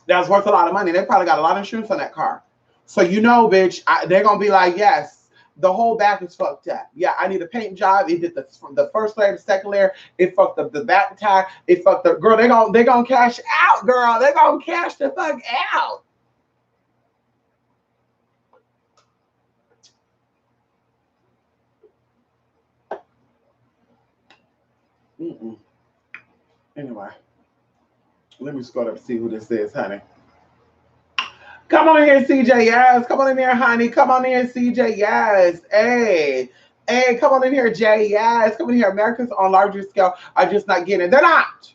Speaker 1: that was worth a lot of money. They probably got a lot of insurance on that car. So bitch, they're gonna be like, yes, the whole back is fucked up. Yeah, I need a paint job. It did the first layer, the second layer. It fucked up the back tire. It fucked up. Girl, they gonna cash out, girl. They gonna cash the fuck out. Anyway, let me scroll up and see who this is, honey. Come on here, CJ. Yes. Come on in here, honey. Come on in, CJ. Yes. Hey, come on in here, Jay. Yes. Come in here. Americans on larger scale are just not getting it. They're not.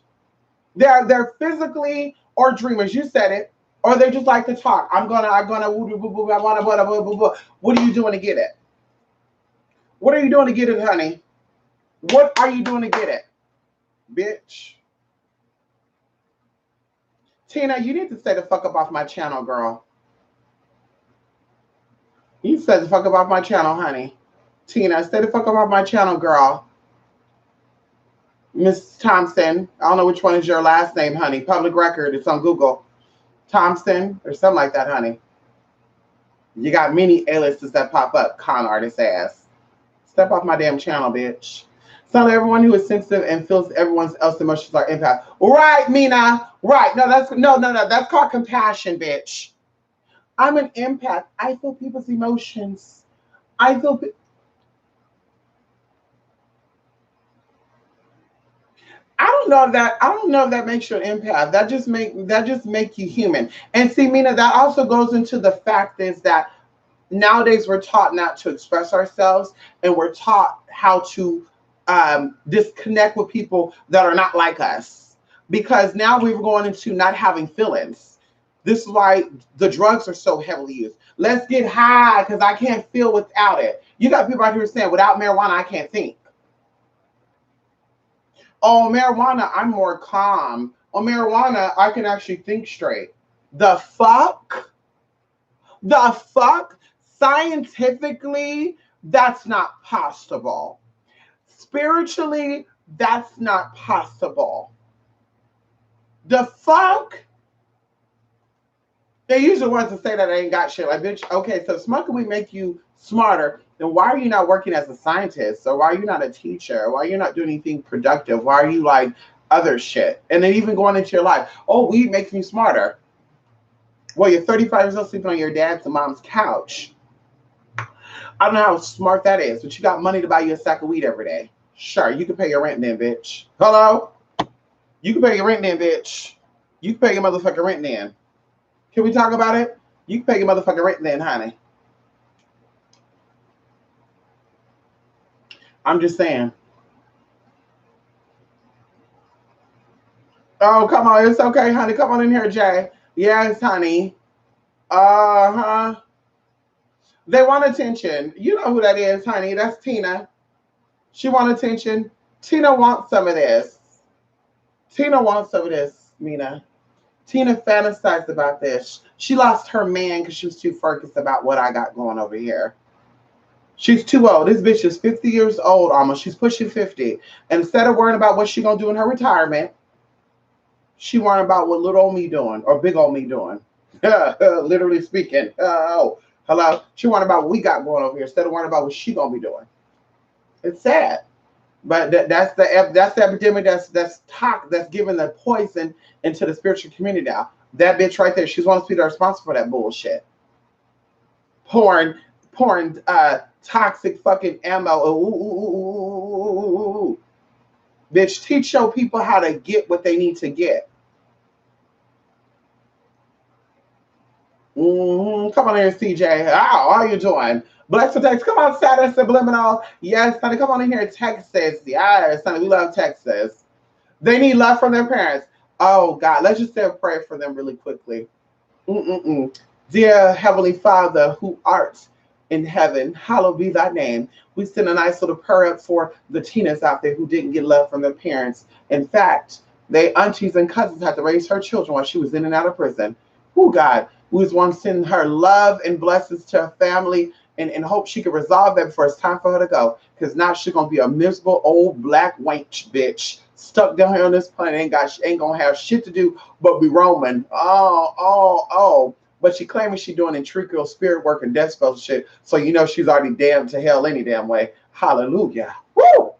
Speaker 1: They're physically or dreamers. You said it. Or they just like to talk. I wanna, what are you doing to get it? What are you doing to get it, honey? What are you doing to get it, bitch? Tina, you need to stay the fuck up off my channel, girl. You stay the fuck up off my channel, honey. Tina, stay the fuck up off my channel, girl. Miss Thompson, I don't know which one is your last name, honey. Public record, it's on Google. Thompson or something like that, honey. You got many A-listers that pop up, con artist ass. Step off my damn channel, bitch. So everyone who is sensitive and feels everyone else's emotions are empath. Right, Mina. Right. No, that's called compassion, bitch. I'm an empath. I feel people's emotions. I feel. I don't know if that makes you an empath. That just make you human. And see, Mina, that also goes into the fact is that nowadays we're taught not to express ourselves, and we're taught how to disconnect with people that are not like us, because now we're going into not having feelings. This is why the drugs are so heavily used. Let's get high because I can't feel without it. You got people out here saying, without marijuana, I can't think. Oh, marijuana, I'm more calm. On marijuana, I can actually think straight. The fuck? The fuck? Scientifically, that's not possible. Spiritually, that's not possible. The fuck? They usually want to say that I ain't got shit. Like, bitch, okay, so smoking will make you smarter. Then why are you not working as a scientist? Or why are you not a teacher? Why are you not doing anything productive? Why are you like other shit? And then even going into your life, oh, weed makes me smarter. Well, you're 35 years old sleeping on your dad's and mom's couch. I don't know how smart that is, but you got money to buy you a sack of weed every day. Sure, you can pay your rent then, bitch. Hello? You can pay your rent then, bitch. You can pay your motherfucking rent then. Can we talk about it? You can pay your motherfucking rent then, honey. I'm just saying. Oh, come on. It's okay, honey. Come on in here, Jay. Yes, honey. Uh-huh. They want attention. You know who that is, honey. That's Tina. She wants attention. Tina wants some of this. Tina wants some of this, Mina. Tina fantasized about this. She lost her man because she was too focused about what I got going over here. She's too old. This bitch is 50 years old almost. She's pushing 50. And instead of worrying about what she's going to do in her retirement, she worrying about what little old me doing or big old me doing. Literally speaking. Oh, hello. She worrying about what we got going over here instead of worrying about what she going to be doing. It's sad. But that's the epidemic that's giving the poison into the spiritual community now. That bitch right there, she's one of the people responsible for that bullshit. Pouring toxic fucking ammo. Ooh. Bitch, teach your people how to get what they need to get. Come on here, CJ. How are you doing? Bless for Texas. Come on, Saturday Subliminal. Yes, honey. Come on in here, Texas. Yes, honey. We love Texas. They need love from their parents. Oh, God. Let's just say a prayer for them really quickly. Dear Heavenly Father, who art in heaven, hallowed be thy name. We send a nice little prayer up for the Tinas out there who didn't get love from their parents. In fact, they aunties and cousins had to raise her children while she was in and out of prison. Who, God, we just want to send her love and blessings to her family and hope she can resolve that before it's time for her to go. Because now she's going to be a miserable old black wench bitch stuck down here on this planet. Ain't going to have shit to do but be roaming. Oh. But she claiming she doing intricate spirit work and death spell shit. So you know she's already damned to hell any damn way. Hallelujah. Woo!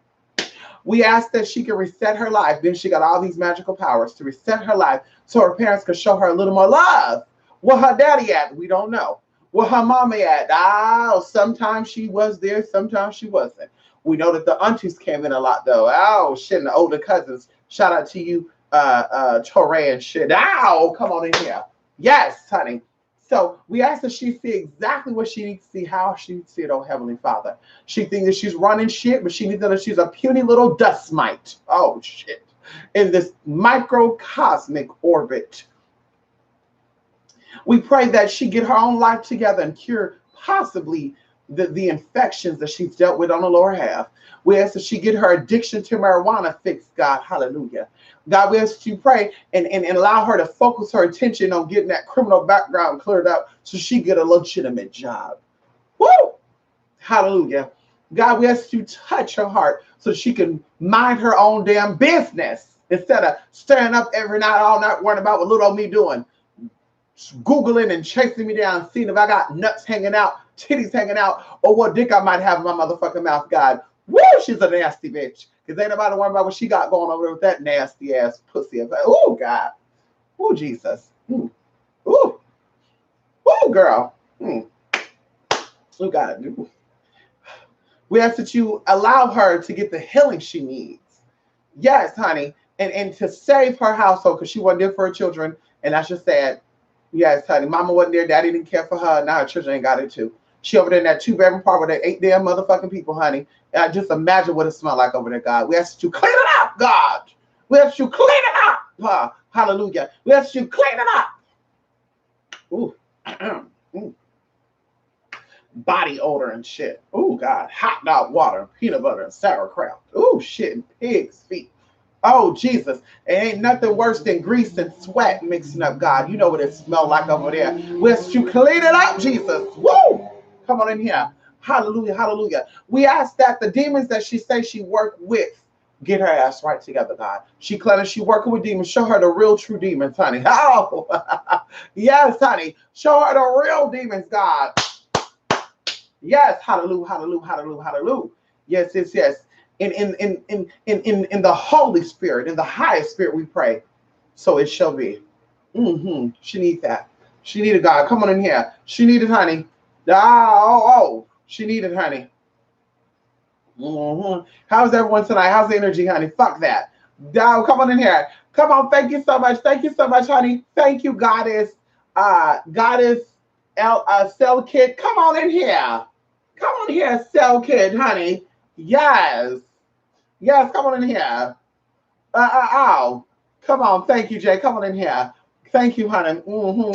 Speaker 1: We asked that she can reset her life. Then she got all these magical powers to reset her life so her parents could show her a little more love. Where her daddy at? We don't know. Where her mommy at? Sometimes she was there, sometimes she wasn't. We know that the aunties came in a lot though. Oh shit, and the older cousins. Shout out to you, Torre and shit. Come on in here. Yes, honey. So we ask that she see exactly what she needs to see, how she needs to see it, oh Heavenly Father. She thinks that she's running shit, but she needs to know she's a puny little dust mite. Oh shit. In this microcosmic orbit. We pray that she get her own life together and cure possibly the infections that she's dealt with on the lower half. We ask that she get her addiction to marijuana fixed, God. Hallelujah. God, we ask that you pray and allow her to focus her attention on getting that criminal background cleared up so she get a legitimate job. Woo! Hallelujah. God, we ask you to touch her heart so she can mind her own damn business instead of staring up every night, all night, worrying about what little old me doing. Googling and chasing me down, seeing if I got nuts hanging out, titties hanging out, or what dick I might have in my motherfucking mouth, God. Woo, she's a nasty bitch. Because ain't nobody worrying about what she got going over there with that nasty ass pussy. Like, oh, God. Oh, Jesus. Ooh. Ooh. Ooh, girl. Oh, God. Ooh. We ask that you allow her to get the healing she needs. Yes, honey. And to save her household because she wasn't there for her children. And that's just sad. Yes, honey. Mama wasn't there. Daddy didn't care for her. Now her children ain't got it too. She over there in that 2-bedroom apartment with that 8 damn motherfucking people, honey. And just imagine what it smelled like over there, God. We ask that you clean it up, God. We ask that you clean it up. Hallelujah. We ask that you clean it up. Ooh. Ooh. Body odor and shit. Ooh, God. Hot dog water, peanut butter, and sauerkraut. Ooh, shit, and pig's feet. Oh, Jesus. It ain't nothing worse than grease and sweat mixing up, God. You know what it smells like over there. We ask you clean it up, Jesus. Woo! Come on in here. Hallelujah, hallelujah. We ask that the demons that she says she worked with, get her ass right together, God. She working with demons. Show her the real true demons, honey. Oh, yes, honey. Show her the real demons, God. Yes, hallelujah, hallelujah, hallelujah, hallelujah. Yes, yes, yes. In the Holy Spirit, in the highest spirit, we pray. So it shall be. She needs that. She needed God. Come on in here. She needed honey. She needed honey. How's everyone tonight? How's the energy, honey? Fuck that. Come on in here. Come on. Thank you so much. Thank you so much, honey. Thank you, Goddess. Goddess Cell Kid. Come on in here. Come on here, Cell Kid, honey. Yes. Yes, come on in here. Come on. Thank you, Jay. Come on in here. Thank you, honey.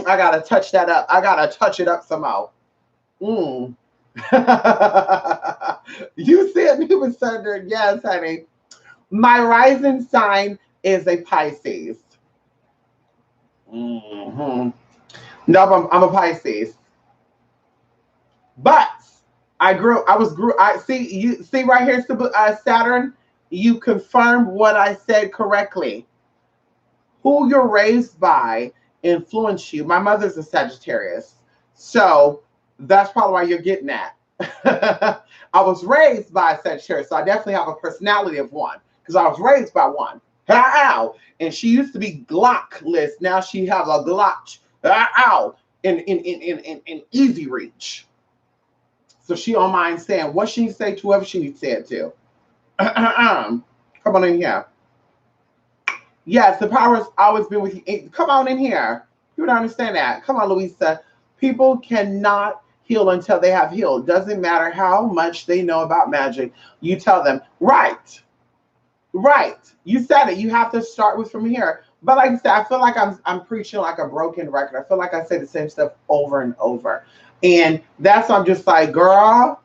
Speaker 1: I got to touch that up. I got to touch it up somehow. You see it, Newman Thunder. Yes, honey. My rising sign is a Pisces. No, I'm a Pisces. But I see right here, Saturn, you confirmed what I said correctly. Who you're raised by influence you. My mother's a Sagittarius. So that's probably why you're getting that. I was raised by a Sagittarius, so I definitely have a personality of one because I was raised by one. And she used to be Glockless. Now she has a Glock in easy reach. So she don't mind saying what she say to whoever she needs to say it to. Come on in here. Yes, the power has always been with you. Come on in here. You don't understand that. Come on, Louisa. People cannot heal until they have healed. Doesn't matter how much they know about magic. You tell them, right. You said it. You have to start with from here. But like I said, I feel like I'm preaching like a broken record. I feel like I say the same stuff over and over. And that's why I'm just like, girl.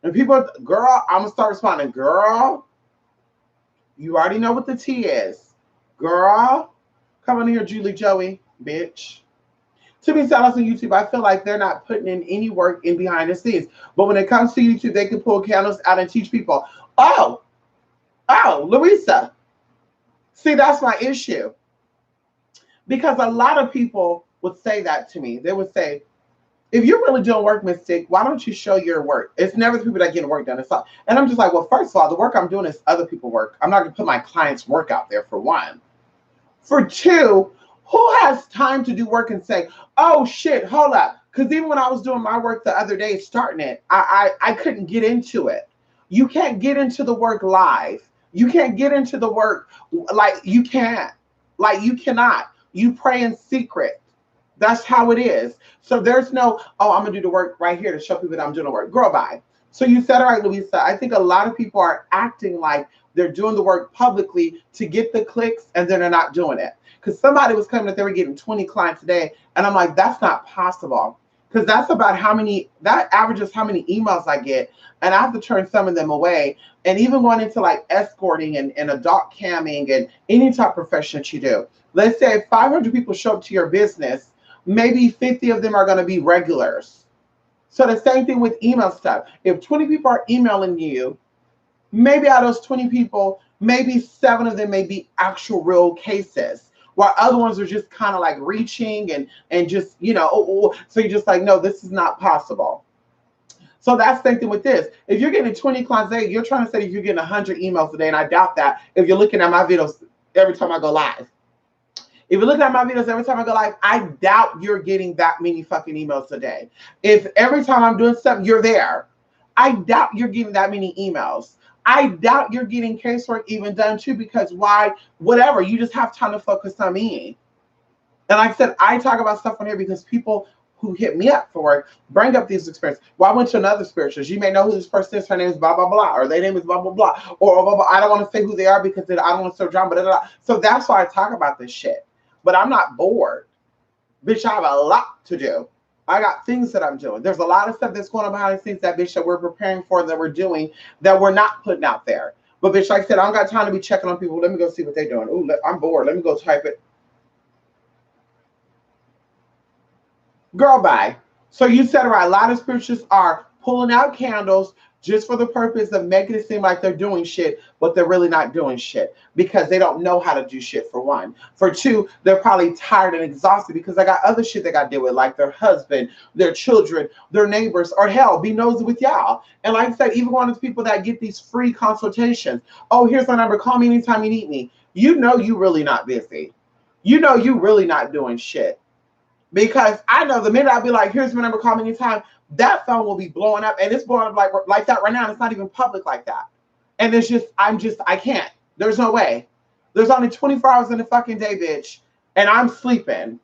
Speaker 1: And people, girl, I'm going to start responding, girl. You already know what the T is. Girl. Come on here, Julie Joey, bitch. To be honest on YouTube, I feel like they're not putting in any work in behind the scenes. But when it comes to YouTube, they can pull candles out and teach people. Oh, Louisa. See, that's my issue. Because a lot of people would say that to me. They would say, if you're really doing work, Mystic, why don't you show your work? It's never the people that get work done. It's all, and I'm just like, well, first of all, the work I'm doing is other people's work. I'm not going to put my clients' work out there, for one. For two, who has time to do work and say, oh, shit, hold up. Because even when I was doing my work the other day, starting it, I couldn't get into it. You can't get into the work live. You can't get into the work like you can't. Like you cannot. You pray in secret. That's how it is. So there's no, oh, I'm going to do the work right here to show people that I'm doing the work. Girl, bye. So you said, all right, Louisa, I think a lot of people are acting like they're doing the work publicly to get the clicks and then they're not doing it. Because somebody was coming that they were getting 20 clients a day. And I'm like, that's not possible. because that's about how many, that averages how many emails I get. And I have to turn some of them away. And even going into like escorting and adult camming and any type of profession that you do. Let's say if 500 people show up to your business, maybe 50 of them are going to be regulars. So the same thing with email stuff. If 20 people are emailing you, maybe out of those 20 people, maybe 7 of them may be actual real cases, while other ones are just kind of like reaching and just, you know, so you're just like, no, this is not possible. So that's the same thing with this. If you're getting 20 clients a day, you're trying to say if you're getting 100 emails a day, and I doubt that if you're looking at my videos every time I go live. If you're looking at my videos every time I go live, I doubt you're getting that many fucking emails a day. If every time I'm doing something, you're there, I doubt you're getting that many emails. I doubt you're getting casework even done too, because why? Whatever, you just have time to focus on me. And like I said, I talk about stuff on here because people who hit me up for work bring up these experiences. Well, I went to another spiritualist. You may know who this person is. Her name is blah, blah, blah, or their name is blah, blah, blah, or blah, blah. I don't want to say who they are because I don't want to serve drama, blah, blah, blah. So that's why I talk about this shit. But I'm not bored. Bitch, I have a lot to do. I got things that I'm doing. There's a lot of stuff that's going on behind the scenes that, bitch, that we're preparing for, that we're doing, that we're not putting out there. But, bitch, like I said, I don't got time to be checking on people. Let me go see what they're doing. Ooh, I'm bored. Let me go type it. Girl, bye. So you said it right. A lot of spiritualists are pulling out candles just for the purpose of making it seem like they're doing shit, but they're really not doing shit because they don't know how to do shit, for one. For two, they're probably tired and exhausted because they got other shit they got to deal with, like their husband, their children, their neighbors, or hell, be nosy with y'all. And like I said, even one of those people that get these free consultations. Oh, here's my number. Call me anytime you need me. You know you really not busy. You know you really not doing shit. Because I know the minute I'll be like, here's my number, call me anytime, that phone will be blowing up. And it's blowing up like that right now. And it's not even public like that. And it's just, I can't. There's no way. There's only 24 hours in the fucking day, bitch. And I'm sleeping.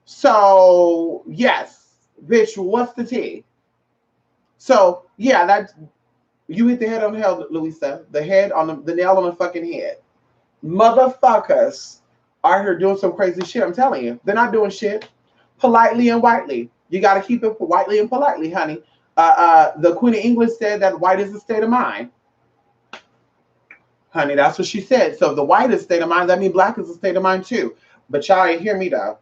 Speaker 1: So, yes, bitch, what's the tea? So, yeah, that's, you hit the head on the head, Louisa. The head on the nail on the fucking head. Motherfuckers are here doing some crazy shit. I'm telling you. They're not doing shit. Politely and whitely. You got to keep it whitely and politely, honey. The Queen of England said that white is a state of mind. Honey, that's what she said. So if the white is a state of mind, that means black is a state of mind too. But y'all ain't hear me though.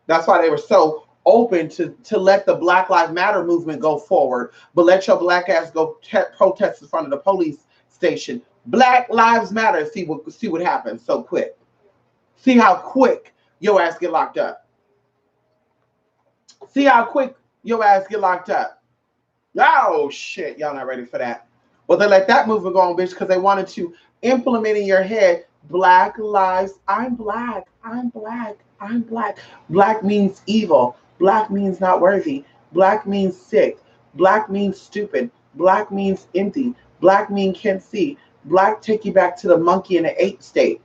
Speaker 1: That's why they were so open to let the Black Lives Matter movement go forward, but let your black ass go protest in front of the police station. Black Lives Matter. See what happens so quick. See how quick your ass get locked up. See how quick your ass get locked up. Oh, shit. Y'all not ready for that. Well, they let that movement go on, bitch, because they wanted to implement in your head, Black lives. I'm black. I'm black. I'm black. Black means evil. Black means not worthy. Black means sick. Black means stupid. Black means empty. Black means can't see. Black take you back to the monkey in the ape state.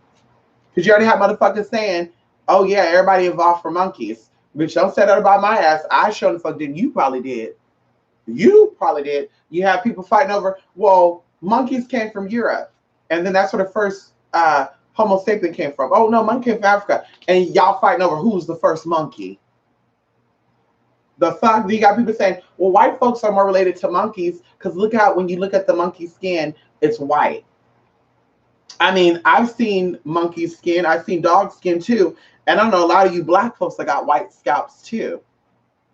Speaker 1: Because you already have motherfuckers saying, oh, yeah, everybody involved for monkeys. Bitch, don't say that about my ass. I sure the fuck didn't. You probably did. You probably did. You have people fighting over, well, monkeys came from Europe. And then that's where the first Homo sapien came from. Oh, no, monkey came from Africa. And y'all fighting over who's the first monkey. The fuck? You got people saying, well, white folks are more related to monkeys because look out, when you look at the monkey skin, it's white. I mean, I've seen monkey skin. I've seen dog skin too. And I know a lot of you black folks that got white scalps too.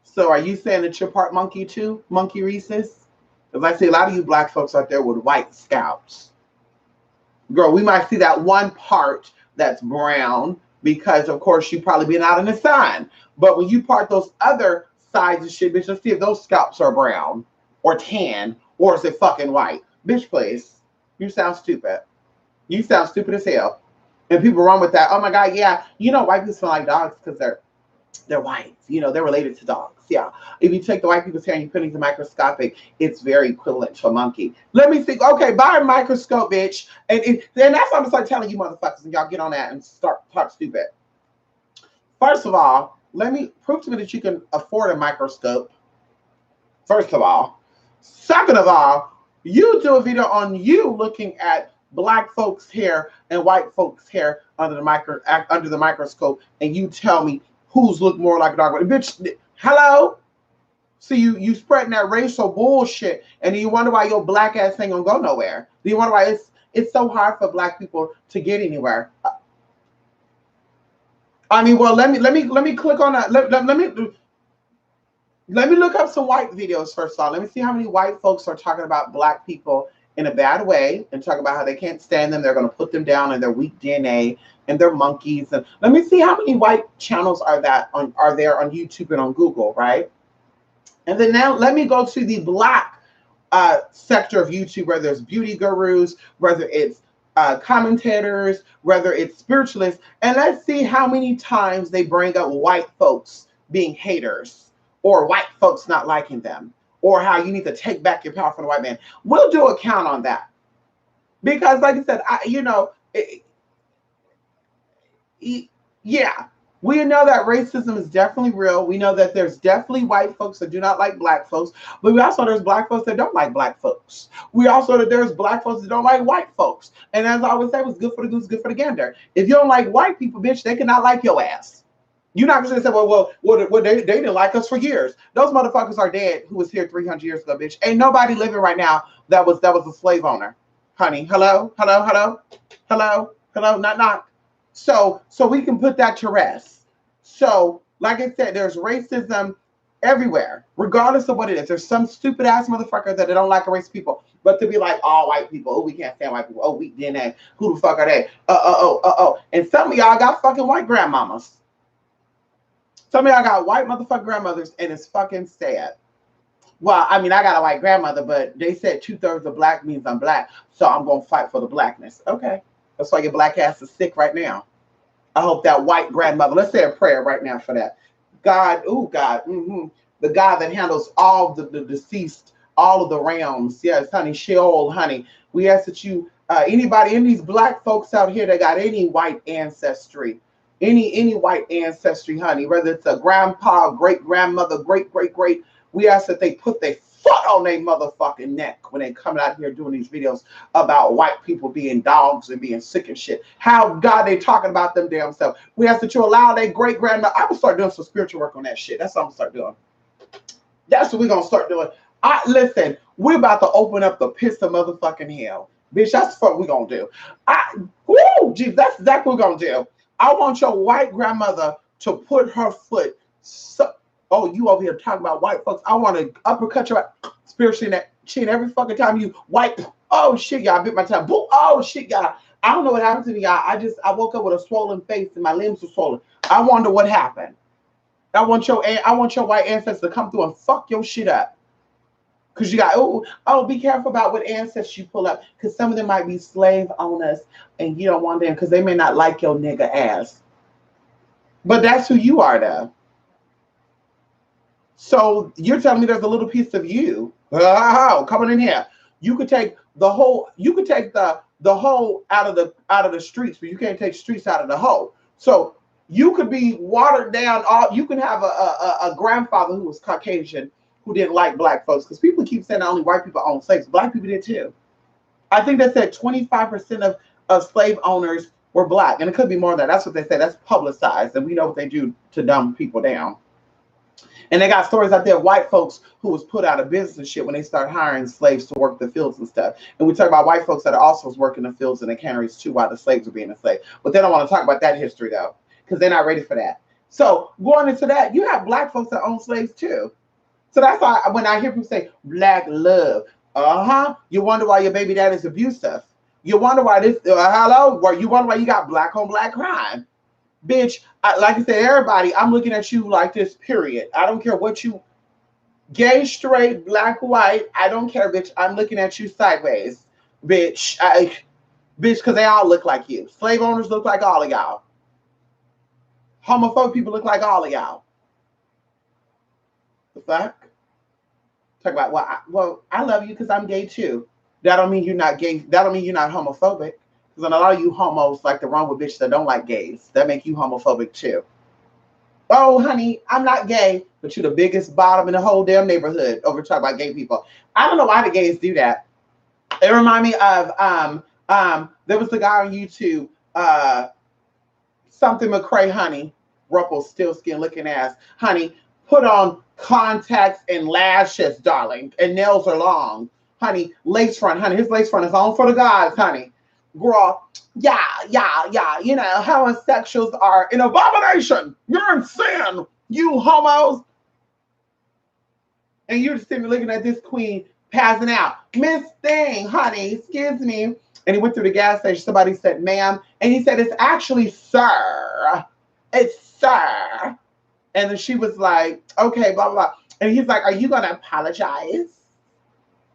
Speaker 1: So are you saying that you're part monkey too, Monkey Reese's? Because I see a lot of you black folks out there with white scalps. Girl, we might see that one part that's brown because, of course, you probably been out in the sun. But when you part those other sides of shit, bitch, let's see if those scalps are brown or tan or is it fucking white. Bitch, please. You sound stupid. You sound stupid as hell. And people run with that. Oh my God, yeah. You know, white people smell like dogs because they're white. You know, they're related to dogs. Yeah. If you take the white people's hair and you put it into microscopic, it's very equivalent to a monkey. Let me think. Okay, buy a microscope, bitch. And then that's what I'm gonna start telling you motherfuckers, and y'all get on that and start talk stupid. First of all, let me prove to me that you can afford a microscope. First of all. Second of all, you do a video on you looking at black folks' hair and white folks' hair under the microscope, and you tell me who's look more like a dog. Bitch, hello? So you spreading that racial bullshit, and you wonder why your black ass ain't gonna go nowhere. Do you wonder why it's so hard for black people to get anywhere? I mean, well, let me click on that. Let me look up some white videos first of all. Let me see how many white folks are talking about black people in a bad way and talk about how they can't stand them. They're going to put them down and their weak DNA and they're monkeys. And let me see how many white channels are there on YouTube and on Google, right? And then now let me go to the black sector of YouTube, whether it's beauty gurus, whether it's commentators, whether it's spiritualists, and let's see how many times they bring up white folks being haters or white folks not liking them or how you need to take back your power from the white man. We'll do a count on that because, like I said, yeah. We know that racism is definitely real. We know that there's definitely white folks that do not like black folks, but we also there's black folks that don't like black folks. We also that there's black folks that don't like white folks. And as I always say, what's good for the goose, good for the gander. If you don't like white people, bitch, they cannot like your ass. You're not going to say, well, they didn't like us for years. Those motherfuckers are dead who was here 300 years ago, bitch. Ain't nobody living right now that was a slave owner. Honey, hello, knock. So we can put that to rest. So, like I said, there's racism everywhere, regardless of what it is. There's some stupid ass motherfucker that they don't like a race of people, but to be like all white people, oh, we can't stand white people, oh, weak DNA, who the fuck are they? And some of y'all got fucking white grandmamas. Some of y'all got white motherfucking grandmothers, and it's fucking sad. Well, I mean, I got a white grandmother, but they said 2/3 of black means I'm black, so I'm gonna fight for the blackness. Okay, that's why your black ass is sick right now. I hope that white grandmother, let's say a prayer right now for that. God, the God that handles all the deceased, all of the realms. Yes, honey, Sheol, honey. We ask that you, anybody, in these black folks out here that got any white ancestry, any white ancestry, honey, whether it's a grandpa, great grandmother, great, we ask that they put their foot on their motherfucking neck when they come out here doing these videos about white people being dogs and being sick and shit. How God they talking about them damn self. We ask that you allow their great grandmother. I'm gonna start doing some spiritual work on that shit. That's what I'm gonna start doing. That's what we're gonna start doing. Listen, we're about to open up the pits of motherfucking hell. Bitch, that's what we're gonna do. Geez, that's exactly what we're gonna do. I want your white grandmother to put her foot oh, you over here talking about white folks. I want to uppercut your spiritually in that chin every fucking time you white. Oh shit, y'all, I bit my tongue. Oh shit, y'all. I don't know what happened to me, y'all. I woke up with a swollen face and my limbs were swollen. I wonder what happened. I want your white ancestors to come through and fuck your shit up. Cause you got be careful about what ancestors you pull up, cause some of them might be slave owners and you don't want them because they may not like your nigga ass. But that's who you are though. So you're telling me there's a little piece of you coming in here. You could take the whole. You could take the whole out of the streets, but you can't take streets out of the whole. So you could be watered down. You can have a grandfather who was Caucasian who didn't like black folks because people keep saying only white people own slaves. Black people did too. I think they said 25% of slave owners were black, and it could be more than that. That's what they said. That's publicized, and we know what they do to dumb people down. And they got stories out there of white folks who was put out of business and shit when they start hiring slaves to work the fields and stuff. And we talk about white folks that are also working the fields and the canneries too while the slaves were being enslaved. But they don't want to talk about that history though, because they're not ready for that. So going into that, you have black folks that own slaves too. So that's why when I hear people say black love, you wonder why your baby dad is abusive. You wonder why this, you wonder why you got black on black crime. Bitch, like I said, everybody, I'm looking at you like this, period. I don't care what you, gay, straight, black, white, I don't care, bitch. I'm looking at you sideways, bitch. Because they all look like you. Slave owners look like all of y'all. Homophobic people look like all of y'all. The fuck? Talk about, I love you because I'm gay too. That don't mean you're not gay. That don't mean you're not homophobic. Because a lot of you homos like to run with bitches that don't like gays. That make you homophobic too. Oh, honey, I'm not gay, but you're the biggest bottom in the whole damn neighborhood over talking about gay people. I don't know why the gays do that. It remind me of there was the guy on YouTube, something McCray, honey, Rumpelstiltskin looking ass, honey, put on contacts and lashes, darling, and nails are long, honey. Lace front, honey. His lace front is on for the guys, honey. Girl, yeah. You know, homosexuals are an abomination. You're in sin, you homos. And you're just sitting looking at this queen passing out. Miss Thing, honey, excuse me. And he went through the gas station. Somebody said, ma'am. And he said, it's actually sir. It's sir. And then she was like, okay, blah, blah, blah. And he's like, are you going to apologize?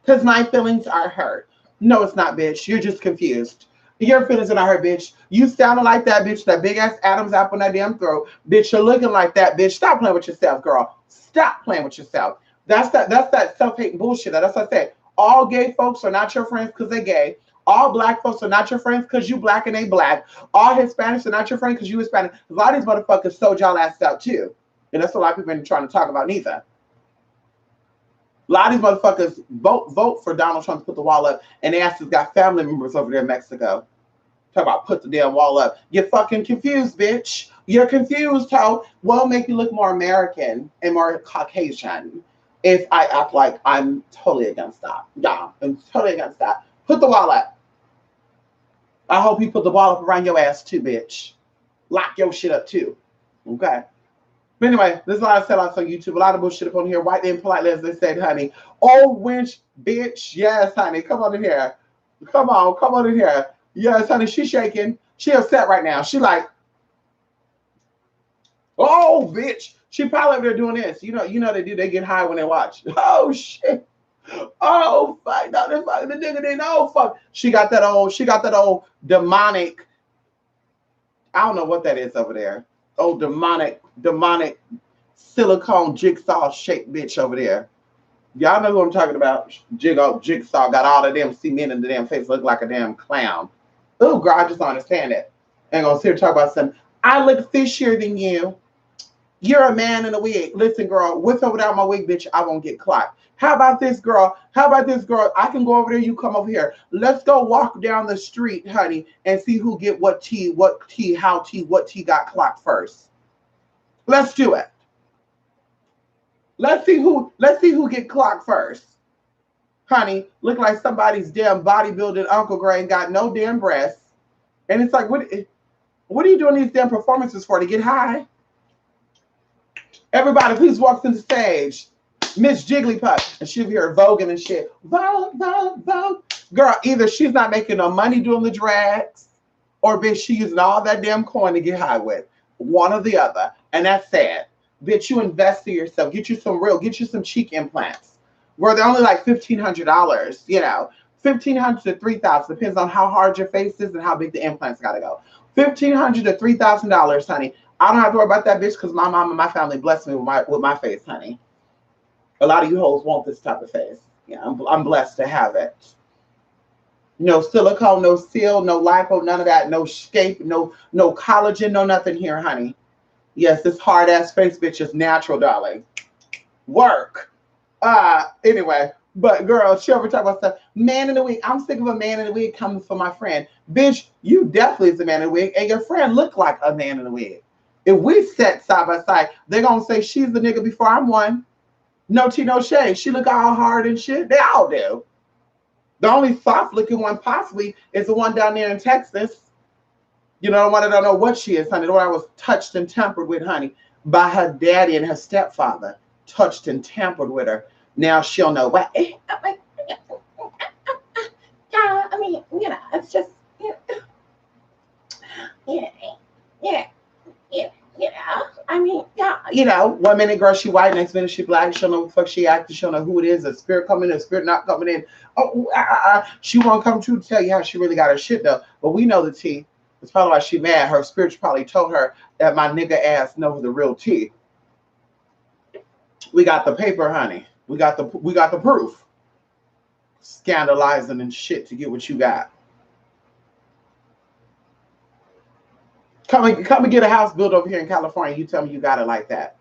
Speaker 1: Because my feelings are hurt. No, it's not, bitch. You're just confused. Your feelings are not hurt, bitch. You sounding like that, bitch. That big-ass Adam's apple in that damn throat. Bitch, you're looking like that, bitch. Stop playing with yourself, girl. Stop playing with yourself. That's that self-hating bullshit. That's what I say. All gay folks are not your friends because they're gay. All black folks are not your friends because you black and they black. All Hispanics are not your friends because you Hispanic. A lot of these motherfuckers sold y'all ass out too. And that's what a lot of people been trying to talk about neither. A lot of these motherfuckers vote for Donald Trump to put the wall up, and they asses got family members over there in Mexico. Talk about put the damn wall up. You're fucking confused, bitch. You're confused, ho. Well, make you look more American and more Caucasian if I act like I'm totally against that. Yeah, I'm totally against that. Put the wall up. I hope you put the wall up around your ass too, bitch. Lock your shit up too. Okay? But anyway, this is a lot of sellouts on YouTube. A lot of bullshit up on here. White and politely, as they said, honey. Old winch, bitch. Yes, honey. Come on in here. Come on in here. Yes, honey. She's shaking. She upset right now. She like, oh, bitch. She probably over there doing this. You know they do. They get high when they watch. Oh, shit. Oh, fuck. No, the nigga didn't. Oh, fuck. She got that old demonic. I don't know what that is over there. Oh, demonic silicone jigsaw shaped bitch over there. Y'all know who I'm talking about. Jigsaw got all of them cement in the damn face, look like a damn clown. Oh, girl, I just don't understand it. Ain't gonna sit here talk about something. I look fishier than you. You're a man in a wig. Listen, girl, with or without my wig, bitch, I won't get clocked. How about this, girl? I can go over there, you come over here. Let's go walk down the street, honey, and see who get what tea got clocked first. Let's do it. Let's see who get clocked first. Honey, look like somebody's damn bodybuilding Uncle Gray got no damn breasts. And it's like, what are you doing these damn performances for? To get high? Everybody, please walk to the stage. Miss Jigglypuff. And she'll be here voguing and shit. Vogue. Girl, either she's not making no money doing the drags, or bitch, she using all that damn coin to get high with. One or the other. And that's sad. Bitch, you invest in yourself. Get you some cheek implants. Where they're only like $1,500, you know. $1,500 to $3,000. Depends on how hard your face is and how big the implants gotta go. $1,500 to $3,000, honey. I don't have to worry about that bitch because my mom and my family blessed me with my face, honey. A lot of you hoes want this type of face. Yeah, I'm blessed to have it. No silicone, no seal, no lipo, none of that. No shape, no collagen, no nothing here, honey. Yes, this hard ass face bitch is natural, darling. Work. Anyway, but girl, she ever talk about stuff. Man in the wig. I'm sick of a man in the wig coming for my friend. Bitch, you definitely is a man in the wig, and your friend look like a man in the wig. If we sat side by side, they're gonna say she's the nigga before I'm one. No tea, no shade. She look all hard and shit. They all do. The only soft looking one possibly is the one down there in Texas. You know, the one I don't know what she is, honey. The one I was touched and tampered with, honey, by her daddy and her stepfather. Touched and tampered with her. Now she'll know what. Yeah, I mean, you know, it's just, I mean, yeah. You know, 1 minute, girl, she white, next minute she black. She'll know what the fuck she acting. She'll know who it is. A spirit coming in, a spirit not coming in. She won't come to tell you how she really got her shit, though. But we know the tea. It's probably why she mad. Her spirit probably told her that my nigga ass knows the real tea. We got the paper, honey. We got the proof. Scandalizing and shit to get what you got. Come and get a house built over here in California. You tell me you got it like that.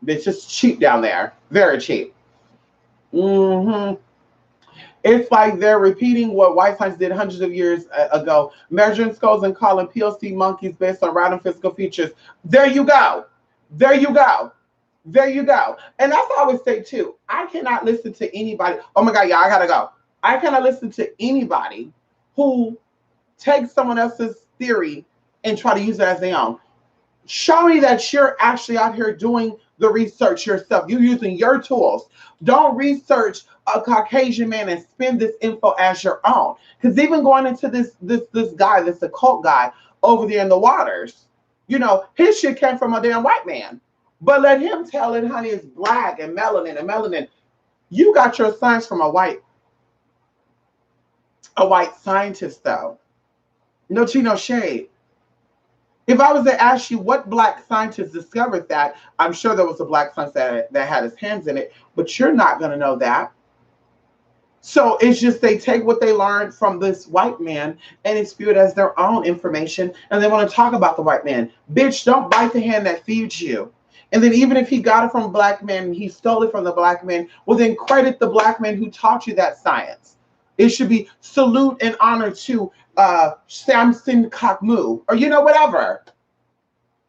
Speaker 1: It's just cheap down there. Very cheap. It's like they're repeating what white science did hundreds of years ago. Measuring skulls and calling POC monkeys based on random physical features. There you go. There you go. There you go. And that's what I always say too. I cannot listen to anybody. Oh my God, y'all, I gotta go. I cannot listen to anybody who takes someone else's theory and try to use it as their own. Show me that you're actually out here doing the research yourself. You're using your tools. Don't research a Caucasian man and spin this info as your own. Because even going into this guy, this occult guy over there in the waters, you know, his shit came from a damn white man. But let him tell it, honey, it's black and melanin and melanin. You got your science from a white scientist, though. No tea, no shade. If I was to ask you what black scientist discovered that, I'm sure there was a black scientist that had his hands in it, but you're not going to know that. So it's just they take what they learned from this white man and they spew it as their own information, and they want to talk about the white man. Bitch, don't bite the hand that feeds you. And then even if he got it from a black man and he stole it from the black man, well, then credit the black man who taught you that science. It should be salute and honor to Samson Kakmu, or, you know, whatever.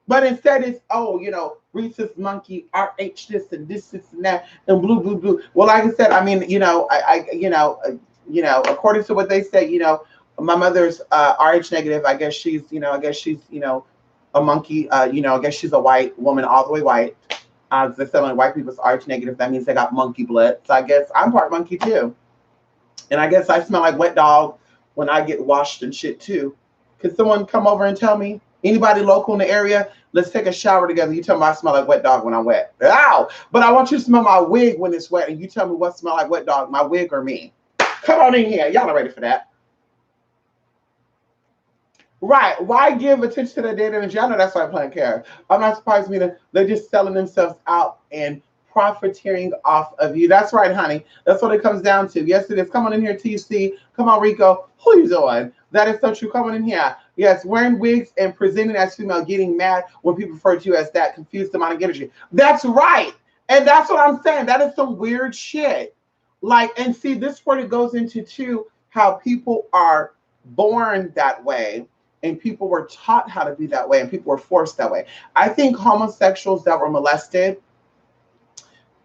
Speaker 1: But instead it's, oh, you know, rhesus monkey, RH this and this and that, and blue, blue, blue. Well, like I said, I mean, you know, according to what they say, you know, my mother's RH negative. I guess she's, you know, a monkey. You know, I guess she's a white woman, all the way white. They said only white people's RH negative. That means they got monkey blood. So I guess I'm part monkey too. And I guess I smell like wet dog when I get washed and shit too. Could someone come over and tell me? Anybody local in the area? Let's take a shower together. You tell me I smell like wet dog when I'm wet. Ow! But I want you to smell my wig when it's wet, and you tell me what smell like wet dog, my wig or me. Come on in here. Y'all are ready for that. Right. Why give attention to the data? And y'all know that's why I'm playing care. I'm not surprised me that they're just selling themselves out and profiteering off of you. That's right, honey. That's what it comes down to. Yes, it is. Come on in here, TC. Come on, Rico. Who you doing? That is so true. Come on in here. Yes, wearing wigs and presenting as female, getting mad when people refer to you as that, confused demonic energy. That's right. And that's what I'm saying. That is some weird shit. Like, and see, this is where it goes into too, how people are born that way. And people were taught how to be that way, and people were forced that way. I think homosexuals that were molested,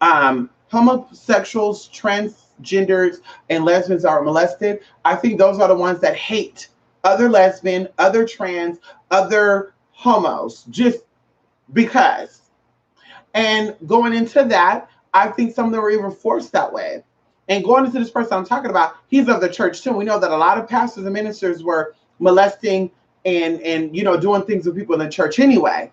Speaker 1: homosexuals, transgenders, and lesbians that are molested, I think those are the ones that hate other lesbian, other trans, other homos, just because. And going into that, I think some of them were even forced that way. And going into this person I'm talking about, he's of the church too. We know that a lot of pastors and ministers were molesting and you know, doing things with people in the church anyway.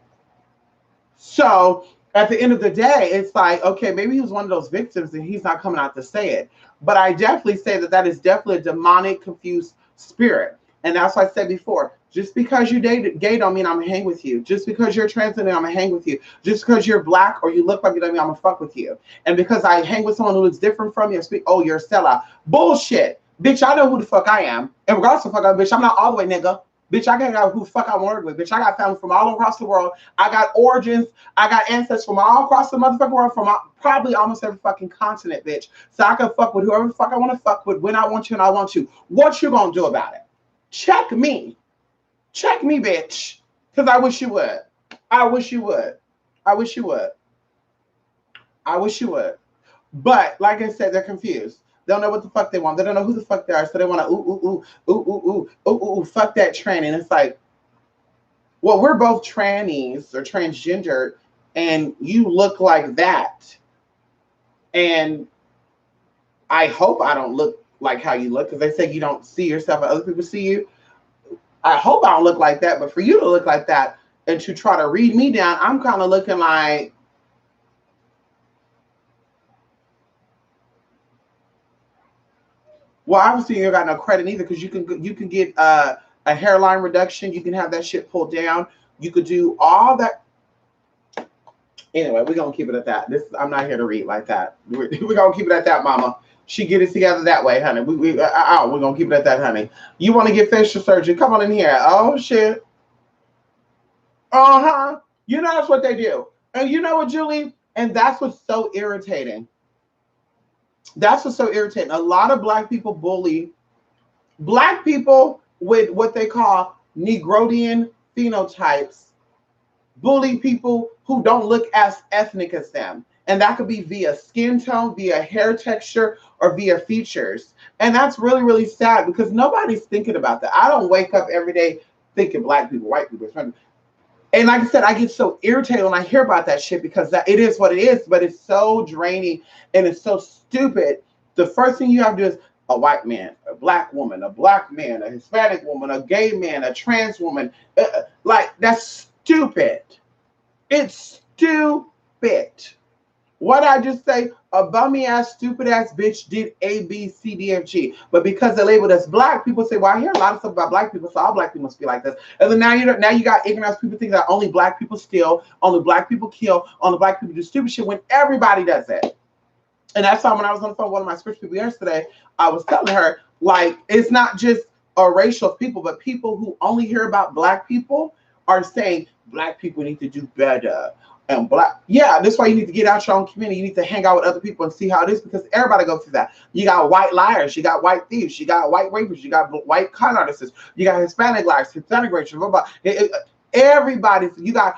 Speaker 1: So at the end of the day, it's like, okay, maybe he was one of those victims and he's not coming out to say it. But I definitely say that that is definitely a demonic, confused spirit. And that's what I said before. Just because you're gay don't mean I'm gonna hang with you. Just because you're trans, I'm gonna hang with you. Just because you're black or you look like you don't mean I'm gonna fuck with you. And because I hang with someone who looks different from you and speak, oh, you're a sellout. Bullshit. Bitch, I know who the fuck I am. And regardless of fuck I am, bitch, I'm not all the way nigga. Bitch, I got who the fuck I work with. Bitch, I got family from all across the world. I got origins. I got ancestors from all across the motherfucking world, from probably almost every fucking continent, bitch. So I can fuck with whoever the fuck I want to fuck with when I want to and I want to. What you gonna do about it? Check me. Check me, bitch. Because I wish you would. I wish you would. I wish you would. I wish you would. But like I said, they're confused. They don't know what the fuck they want. They don't know who the fuck they are. So they want to fuck that tranny. And it's like, well, we're both trannies or transgender, and you look like that. And I hope I don't look like how you look, because they say you don't see yourself and other people see you. I hope I don't look like that, but for you to look like that and to try to read me down, I'm kind of looking like, well, obviously you got no credit either, because you can get a hairline reduction. You can have that shit pulled down. You could do all that. Anyway, we're going to keep it at that. I'm not here to read like that. We're going to keep it at that, mama. She get it together that way, honey. We're going to keep it at that, honey. You want to get facial surgery? Come on in here. Oh, shit. Uh-huh. You know that's what they do. And you know what, Julie? And that's what's so irritating. That's what's so irritating. A lot of black people bully black people with what they call Negroidian phenotypes bully people who don't look as ethnic as them. And that could be via skin tone, via hair texture, or via features. And that's really, really sad because nobody's thinking about that. I don't wake up every day thinking black people, white people. And like I said, I get so irritated when I hear about that shit because that it is what it is, but it's so draining and it's so stupid. The first thing you have to do is a white man, a black woman, a black man, a Hispanic woman, a gay man, a trans woman. Like, that's stupid. It's stupid. What I just say, a bummy ass, stupid ass bitch did A, B, C, D, F, G. But because they labeled us black, people say, well, I hear a lot of stuff about black people, so all black people must be like this. And then now you got ignorant people think that only black people steal, only black people kill, only black people do stupid shit when everybody does it. And that's why when I was on the phone with one of my spiritual people yesterday, I was telling her, like, it's not just a racial people, but people who only hear about black people are saying black people need to do better. And black, yeah, that's why you need to get out your own community. You need to hang out with other people and see how it is because everybody goes through that. You got white liars, you got white thieves, you got white rapists, you got white con artists, you got Hispanic liars, Hispanic racists, blah, blah, blah. Everybody, you got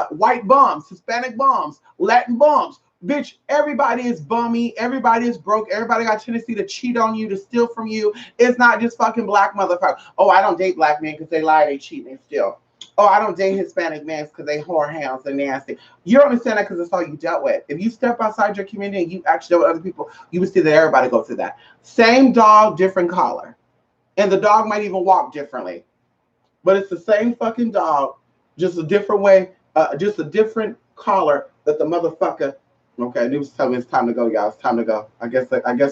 Speaker 1: white bums, Hispanic bums, Latin bums. Bitch, everybody is bummy. Everybody is broke. Everybody got a tendency to cheat on you, to steal from you. It's not just fucking black motherfuckers. Oh, I don't date black men because they lie, they cheat, and they steal. Oh, I don't date Hispanic men because they whorehounds and nasty. You don't understand that because that's all you dealt with. If you step outside your community and you actually deal with other people, you would see that everybody goes through that. Same dog, different collar. And the dog might even walk differently. But it's the same fucking dog, just a different way, just a different collar that the motherfucker. Okay, it was telling me it's time to go, y'all. It's time to go. I guess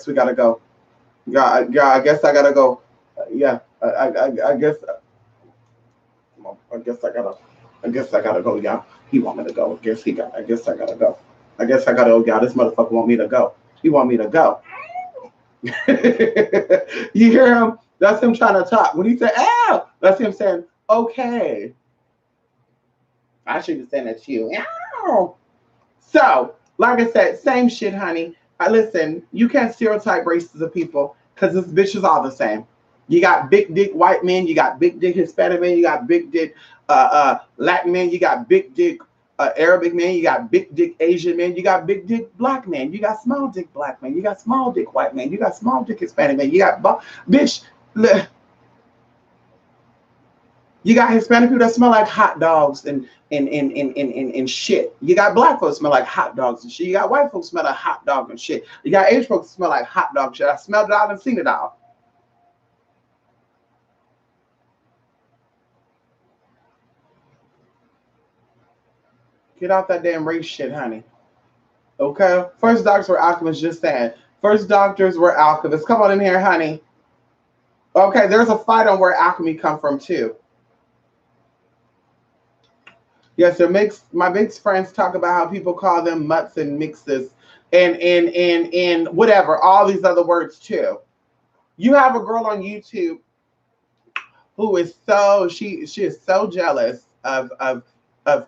Speaker 1: we gotta go. Yeah, I guess I gotta go. Yeah, I guess I gotta go, y'all. He want me to go. I guess I gotta go. I guess I gotta go, y'all. This motherfucker want me to go. He want me to go. You hear him? That's him trying to talk. When he said, "Ow," that's him saying, "Okay." I should be saying that to you. Ow. So, like I said, same shit, honey. Listen, you can't stereotype races of people because this bitch is all the same. You got big dick white men, you got big dick Hispanic men, you got big dick Latin men, you got big dick Arabic men, you got big dick Asian men, you got big dick black men, you got small dick black men, you got small dick white men, you got small dick Hispanic men, you got bitch. You got Hispanic people that smell like hot dogs and shit. You got black folks smell like hot dogs and shit. You got white folks smell like hot dog and shit. You got Asian folks smell like hot dog shit. I smelled it all and seen it all. Get out that damn race shit, honey. Okay? First doctors were alchemists, just saying. First doctors were alchemists. Come on in here, honey. Okay, there's a fight on where alchemy come from, too. Yes, my mixed friends talk about how people call them mutts and mixes and whatever, all these other words too. You have a girl on YouTube who is she is so jealous of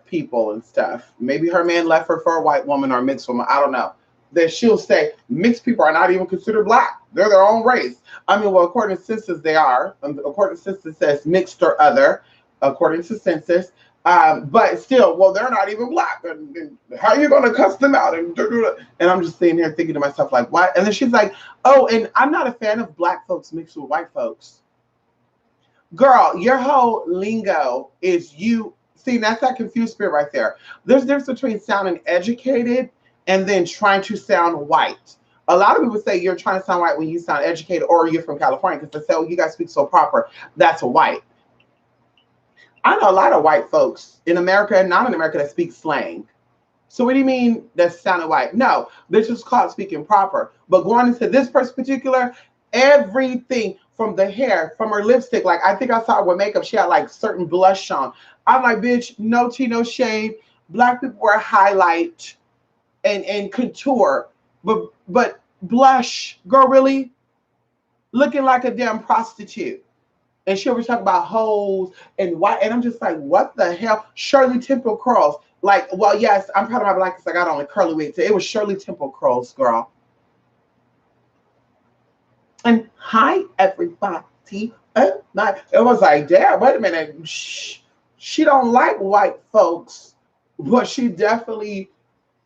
Speaker 1: people and stuff. Maybe her man left her for a white woman or a mixed woman. I don't know. That she'll say mixed people are not even considered black. They're their own race. I mean, well, according to census, they are. According to census, says mixed or other. According to census. But still, well, they're not even black. And how are you going to cuss them out? And I'm just sitting here thinking to myself, like, what? And then she's like, oh, and I'm not a fan of black folks mixed with white folks. Girl, your whole lingo is you. See, that's that confused spirit right there. There's a difference between sounding educated and then trying to sound white. A lot of people say you're trying to sound white when you sound educated or you're from California because they say, oh, you guys speak so proper. That's a white. I know a lot of white folks in America and not in America that speak slang. So what do you mean that sounded white? No, this is called speaking proper. But going into this person particular, everything from the hair, from her lipstick, like I think I saw her with makeup, she had like certain blush on. I'm like, bitch, no tea, no shade. Black people wear highlight and contour, but blush, girl, really? Looking like a damn prostitute. And she'll be talking about hoes and white. And I'm just like, what the hell? Shirley Temple curls. Like, well, yes, I'm proud of my blackness. I got on a curly wig. So it was Shirley Temple curls, girl. And hi, everybody. It was like, damn, wait a minute. She don't like white folks but she definitely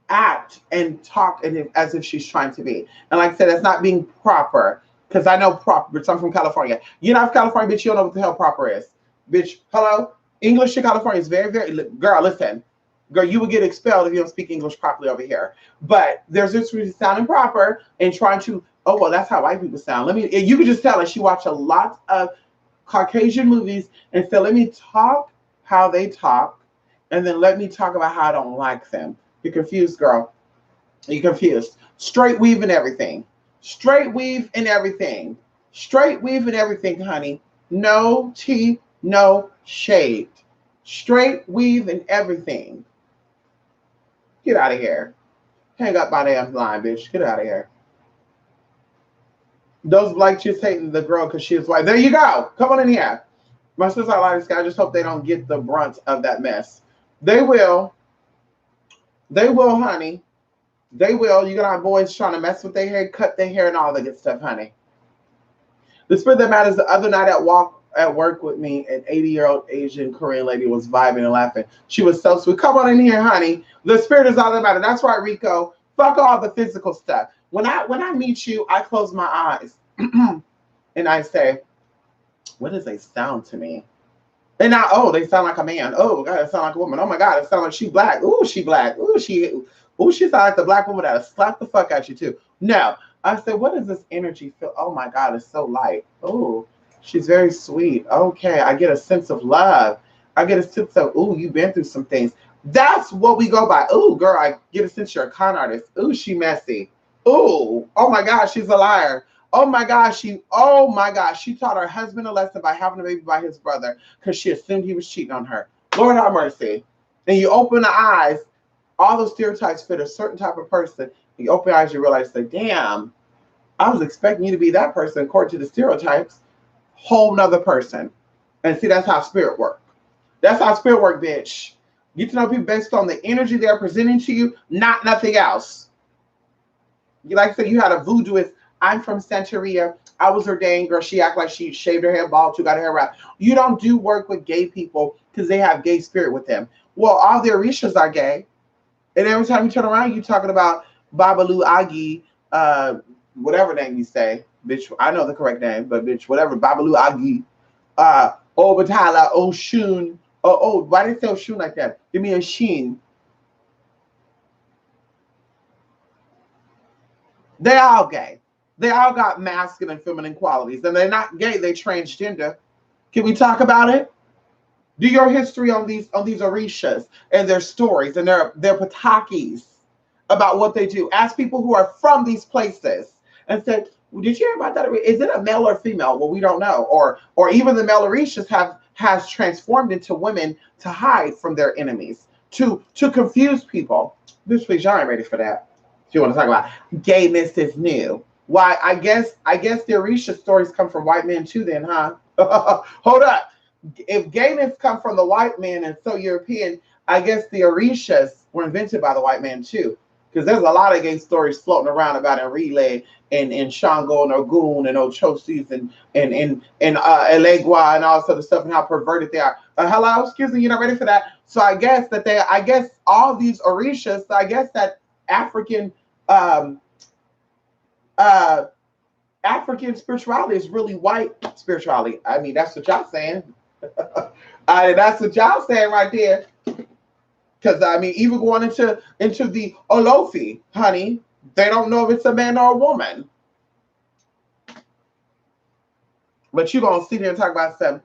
Speaker 1: act and talk and as if she's trying to be. And like I said, that's not being proper because I know proper, bitch. I'm from California. You're not from California, bitch. You don't know what the hell proper is, bitch. Hello, English in California is very, very. Girl, listen, girl, you would get expelled if you don't speak English properly over here. But there's this between sounding proper and trying to. Oh well, that's how white people sound. Let me. You can just tell that she watched a lot of Caucasian movies and said, let me talk how they talk, and then let me talk about how I don't like them. You're confused, girl. You're confused. Straight weave and everything. Straight weave and everything. Straight weave and everything, honey. No tea, no shade. Straight weave and everything. Get out of here. Hang up my damn line, bitch. Get out of here. Those black chicks hating the girl because she is white. There you go. Come on in here. My sister, I like this guy. I just hope they don't get the brunt of that mess. They will. They will, honey. They will. You're going to have boys trying to mess with their hair, cut their hair, and all that good stuff, honey. The spirit that matters, the other night at work with me, an 80-year-old Asian Korean lady was vibing and laughing. She was so sweet. Come on in here, honey. The spirit is all that matters. That's right, Rico. Fuck all the physical stuff. When I meet you, I close my eyes and I say, what does they sound to me? And now, oh, they sound like a man. Oh, God, they sound like a woman. Oh, my God, it sounds like she black. Ooh, she black. Ooh, she sounds like the black woman that'll slap the fuck out you, too. No. I said, what does this energy feel? Oh, my God, it's so light. Oh, she's very sweet. Okay, I get a sense of love. I get a sense of, ooh, you've been through some things. That's what we go by. Ooh, girl, I get a sense you're a con artist. Ooh, she messy. Ooh, oh, my God, she's a liar. Oh my gosh, she taught her husband a lesson by having a baby by his brother because she assumed he was cheating on her. Lord have mercy. And you open the eyes, all those stereotypes fit a certain type of person. You open your eyes, you realize, like, damn, I was expecting you to be that person according to the stereotypes. Whole nother person. And see, that's how spirit work. That's how spirit work, bitch. Get to know people based on the energy they're presenting to you, not nothing else. You like I said, you had a voodooist. I'm from Santeria. I was ordained, girl. She act like she shaved her hair bald, too, got her hair wrapped. You don't do work with gay people because they have gay spirit with them. Well, all their Orishas are gay. And every time you turn around, you're talking about Babalu Agi, whatever name you say. Bitch, I know the correct name, but bitch, whatever. Babalu Agi, Obatala, Oshun. Oh, why did they say Oshun like that? Give me a sheen. They all gay. They all got masculine and feminine qualities. And they're not gay, they're transgender. Can we talk about it? Do your history on these Orishas and their stories and their patakis about what they do. Ask people who are from these places and say, well, did you hear about that? Is it a male or female? Well, we don't know. Or even the male Orishas has transformed into women to hide from their enemies, to confuse people. Bitch, please, y'all ain't ready for that. If you want to talk about gayness is new. Why, I guess the Orisha stories come from white men too then, huh? Hold up. If gayness come from the white man and so European, I guess the Orishas were invented by the white man too. Because there's a lot of gay stories floating around about in Relay and Shango and Ogun and Ochosis and Elegua and all sort of stuff and how perverted they are. Hello, excuse me, you're not ready for that. So I guess all these Orishas, I guess that African African spirituality is really white spirituality. I mean, that's what y'all saying. That's what y'all saying right there. Because I mean, even going into the Olofi, honey, they don't know if it's a man or a woman. But you gonna sit there and talk about some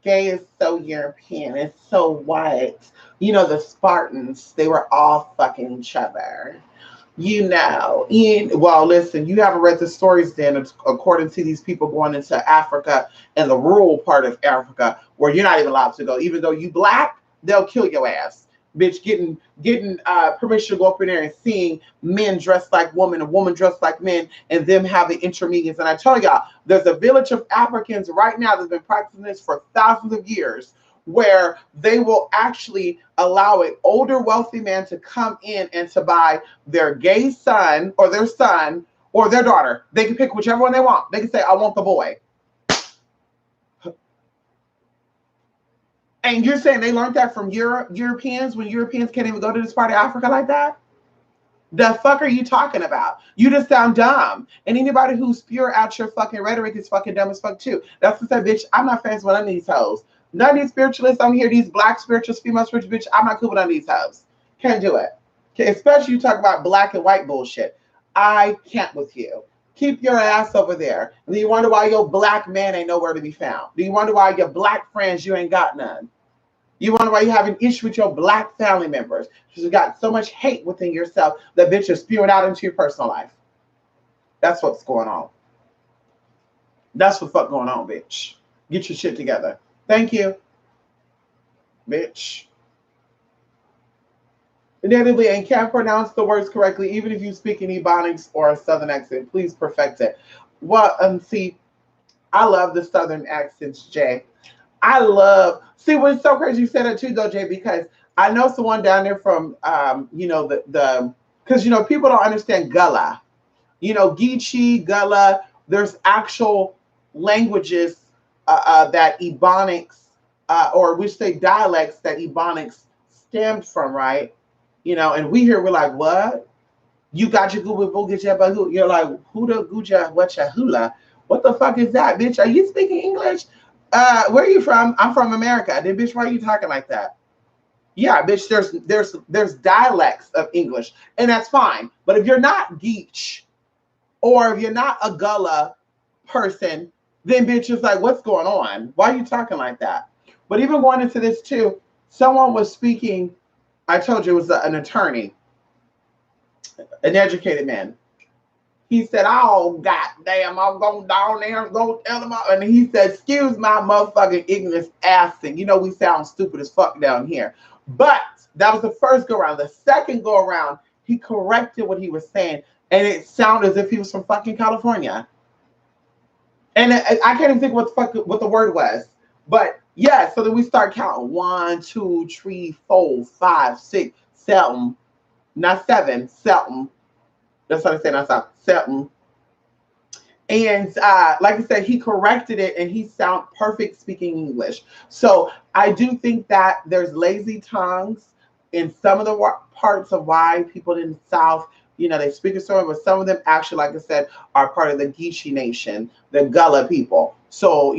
Speaker 1: gay is so European, it's so white. You know, the Spartans, they were all fucking each other. Well, listen, you haven't read the stories then, according to these people going into Africa and the rural part of Africa, where you're not even allowed to go. Even though you black, they'll kill your ass. Bitch, getting permission to go up in there and seeing men dressed like women and women dressed like men and them having intermediates. And I tell y'all, there's a village of Africans right now that's been practicing this for thousands of years, where they will actually allow an older wealthy man to come in and to buy their gay son or their daughter. They can pick whichever one they want. They can say, I want the boy. And you're saying they learned that from Europeans when Europeans can't even go to this part of Africa like that? The fuck are you talking about? You just sound dumb. And anybody who spew out your fucking rhetoric is fucking dumb as fuck too. That's to say, bitch, I'm not friends with none of these hoes. None of these spiritualists on here, these black spiritualists, female spiritualists, bitch, I'm not cool with none of these hoes. Can't do it. Okay, especially you talk about black and white bullshit. I can't with you. Keep your ass over there. And then you wonder why your black man ain't nowhere to be found. Do you wonder why your black friends, you ain't got none? You wonder why you have an issue with your black family members. Because you got so much hate within yourself that bitch is spewing out into your personal life. That's what's going on. That's what fuck going on, bitch. Get your shit together. Thank you, bitch. Inevitably, and can't pronounce the words correctly, even if you speak in Ebonics or a Southern accent. Please perfect it. Well, see, I love the Southern accents, Jay. See, what's so crazy you said it too, though, Jay, because I know someone down there from, because, people don't understand Gullah. Geechee, Gullah, there's actual languages that Ebonics, or we say dialects that Ebonics stemmed from, right? And we're like, what? You got your Google Booga Jabba. You're like, Huda Guja Wacha Hula. What the fuck is that, bitch? Are you speaking English? Where are you from? I'm from America. Then, bitch, why are you talking like that? Yeah, bitch, there's dialects of English, and that's fine. But if you're not Geech, or if you're not a Gullah person, then bitch is like, what's going on? Why are you talking like that? But even going into this too, someone was speaking. I told you it was an attorney, an educated man. He said, oh, goddamn, I'm going down there and go tell them. And he said, excuse my motherfucking ignorance accent. We sound stupid as fuck down here. But that was the first go around. The second go around, he corrected what he was saying. And it sounded as if he was from fucking California. And I can't even think what the word was. But yeah, so then we start counting 1, 2, 3, 4, 5, 6, 7, not 7, 7. That's what I said. That's 7. And like I said, he corrected it, and he sound perfect speaking English. So I do think that there's lazy tongues in some of the parts of why people in the South, they speak a story, but some of them actually, like I said, are part of the Geechee Nation, the Gullah people. So,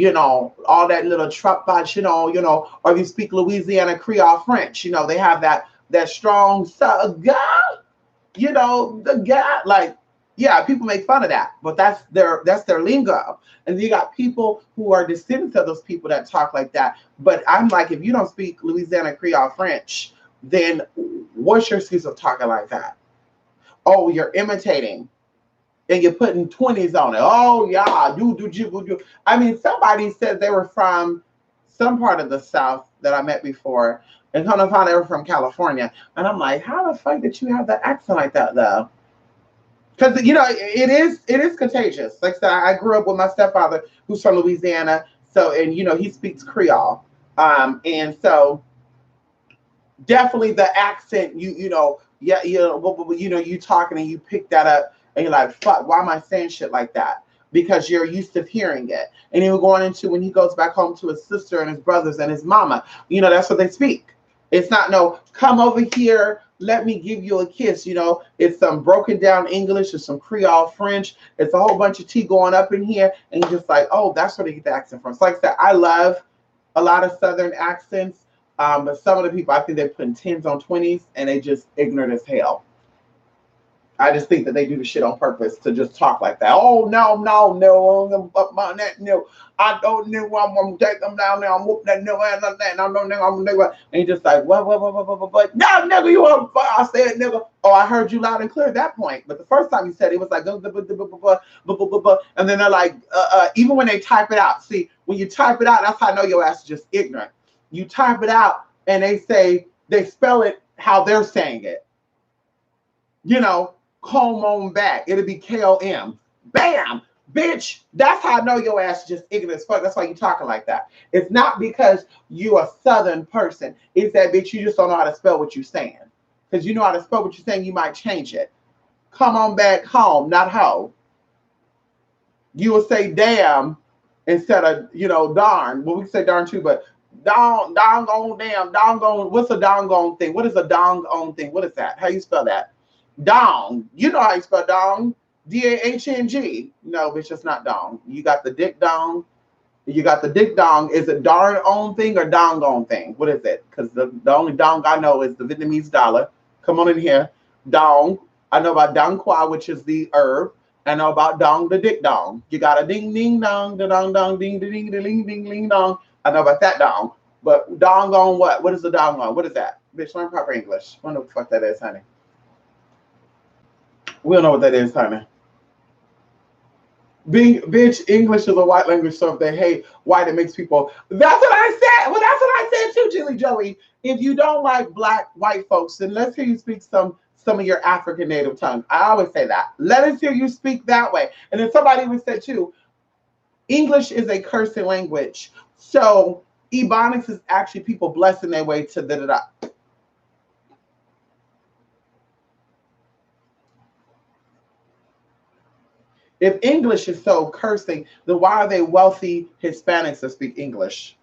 Speaker 1: all that little trapage, or if you speak Louisiana Creole French, they have that strong, the guy, like, yeah, people make fun of that, but that's their lingo. And you got people who are descendants of those people that talk like that. But I'm like, if you don't speak Louisiana Creole French, then what's your excuse of talking like that? Oh, you're imitating, and you're putting 20s on it. Oh, yeah, do. I mean, somebody said they were from some part of the South that I met before, and come to find out they were from California. And I'm like, how the fuck did you have that accent like that, though? Because, it is contagious. Like I said, I grew up with my stepfather who's from Louisiana. So, and, he speaks Creole. And so definitely the accent, you talking and you pick that up and you're like, fuck, why am I saying shit like that? Because you're used to hearing it. And then we're going into when he goes back home to his sister and his brothers and his mama, that's what they speak. It's not no, come over here, let me give you a kiss. It's some broken down English, it's some Creole French, it's a whole bunch of tea going up in here, and you're just like, oh, that's where they get the accent from. So like I said, I love a lot of Southern accents, but some of the people, I think they're putting 10s on 20s, and they just ignorant as hell. I just think that they do the shit on purpose to just talk like that. Oh, no, I don't know. I'm going to take them down there. I'm whoop that nigga and that. I'm nigga. And you're just like, what? No, nigga, you want I said, nigga. Oh, I heard you loud and clear at that point. But the first time you said it was like, and then they're like, even when they type it out. See, when you type it out, that's how I know your ass is just ignorant. You type it out and they spell it how they're saying it. Comb on back. It'll be KOM. Bam! Bitch, that's how I know your ass is just ignorant as fuck. That's why you talking like that. It's not because you a Southern person. It's that, bitch, you just don't know how to spell what you're saying. Because you know how to spell what you're saying, you might change it. Come on back home, not ho. You will say damn instead of, darn. Well, we can say darn too, but Dong. What's a dong thing? What is a dong thing? What is that? How you spell that? Dong. You know how you spell dong. Dahng. No, bitch, it's not dong. You got the dick dong. You got the dick dong. Is it darn own thing or dong on thing? What is it? Because the only dong I know is the Vietnamese dollar. Come on in here. Dong. I know about dong qua, which is the herb. I know about dong, the dick dong. You got a ding ding dong, the dong dong ding ding ding ding ding ding dong. I know about that dong. But dong on what? What is the dong on? What is that? Bitch, learn proper English. I don't know what the fuck that is, honey. We don't know what that is, honey. Being bitch, English is a white language, so if they hate white, it makes people. That's what I said. Well, that's what I said too, Jilly Joey. If you don't like black white folks, then let's hear you speak some of your African native tongue. I always say that. Let us hear you speak that way. And then somebody would say too, English is a cursing language. So Ebonics is actually people blessing their way to da. If English is so cursing, then why are they wealthy Hispanics that speak English?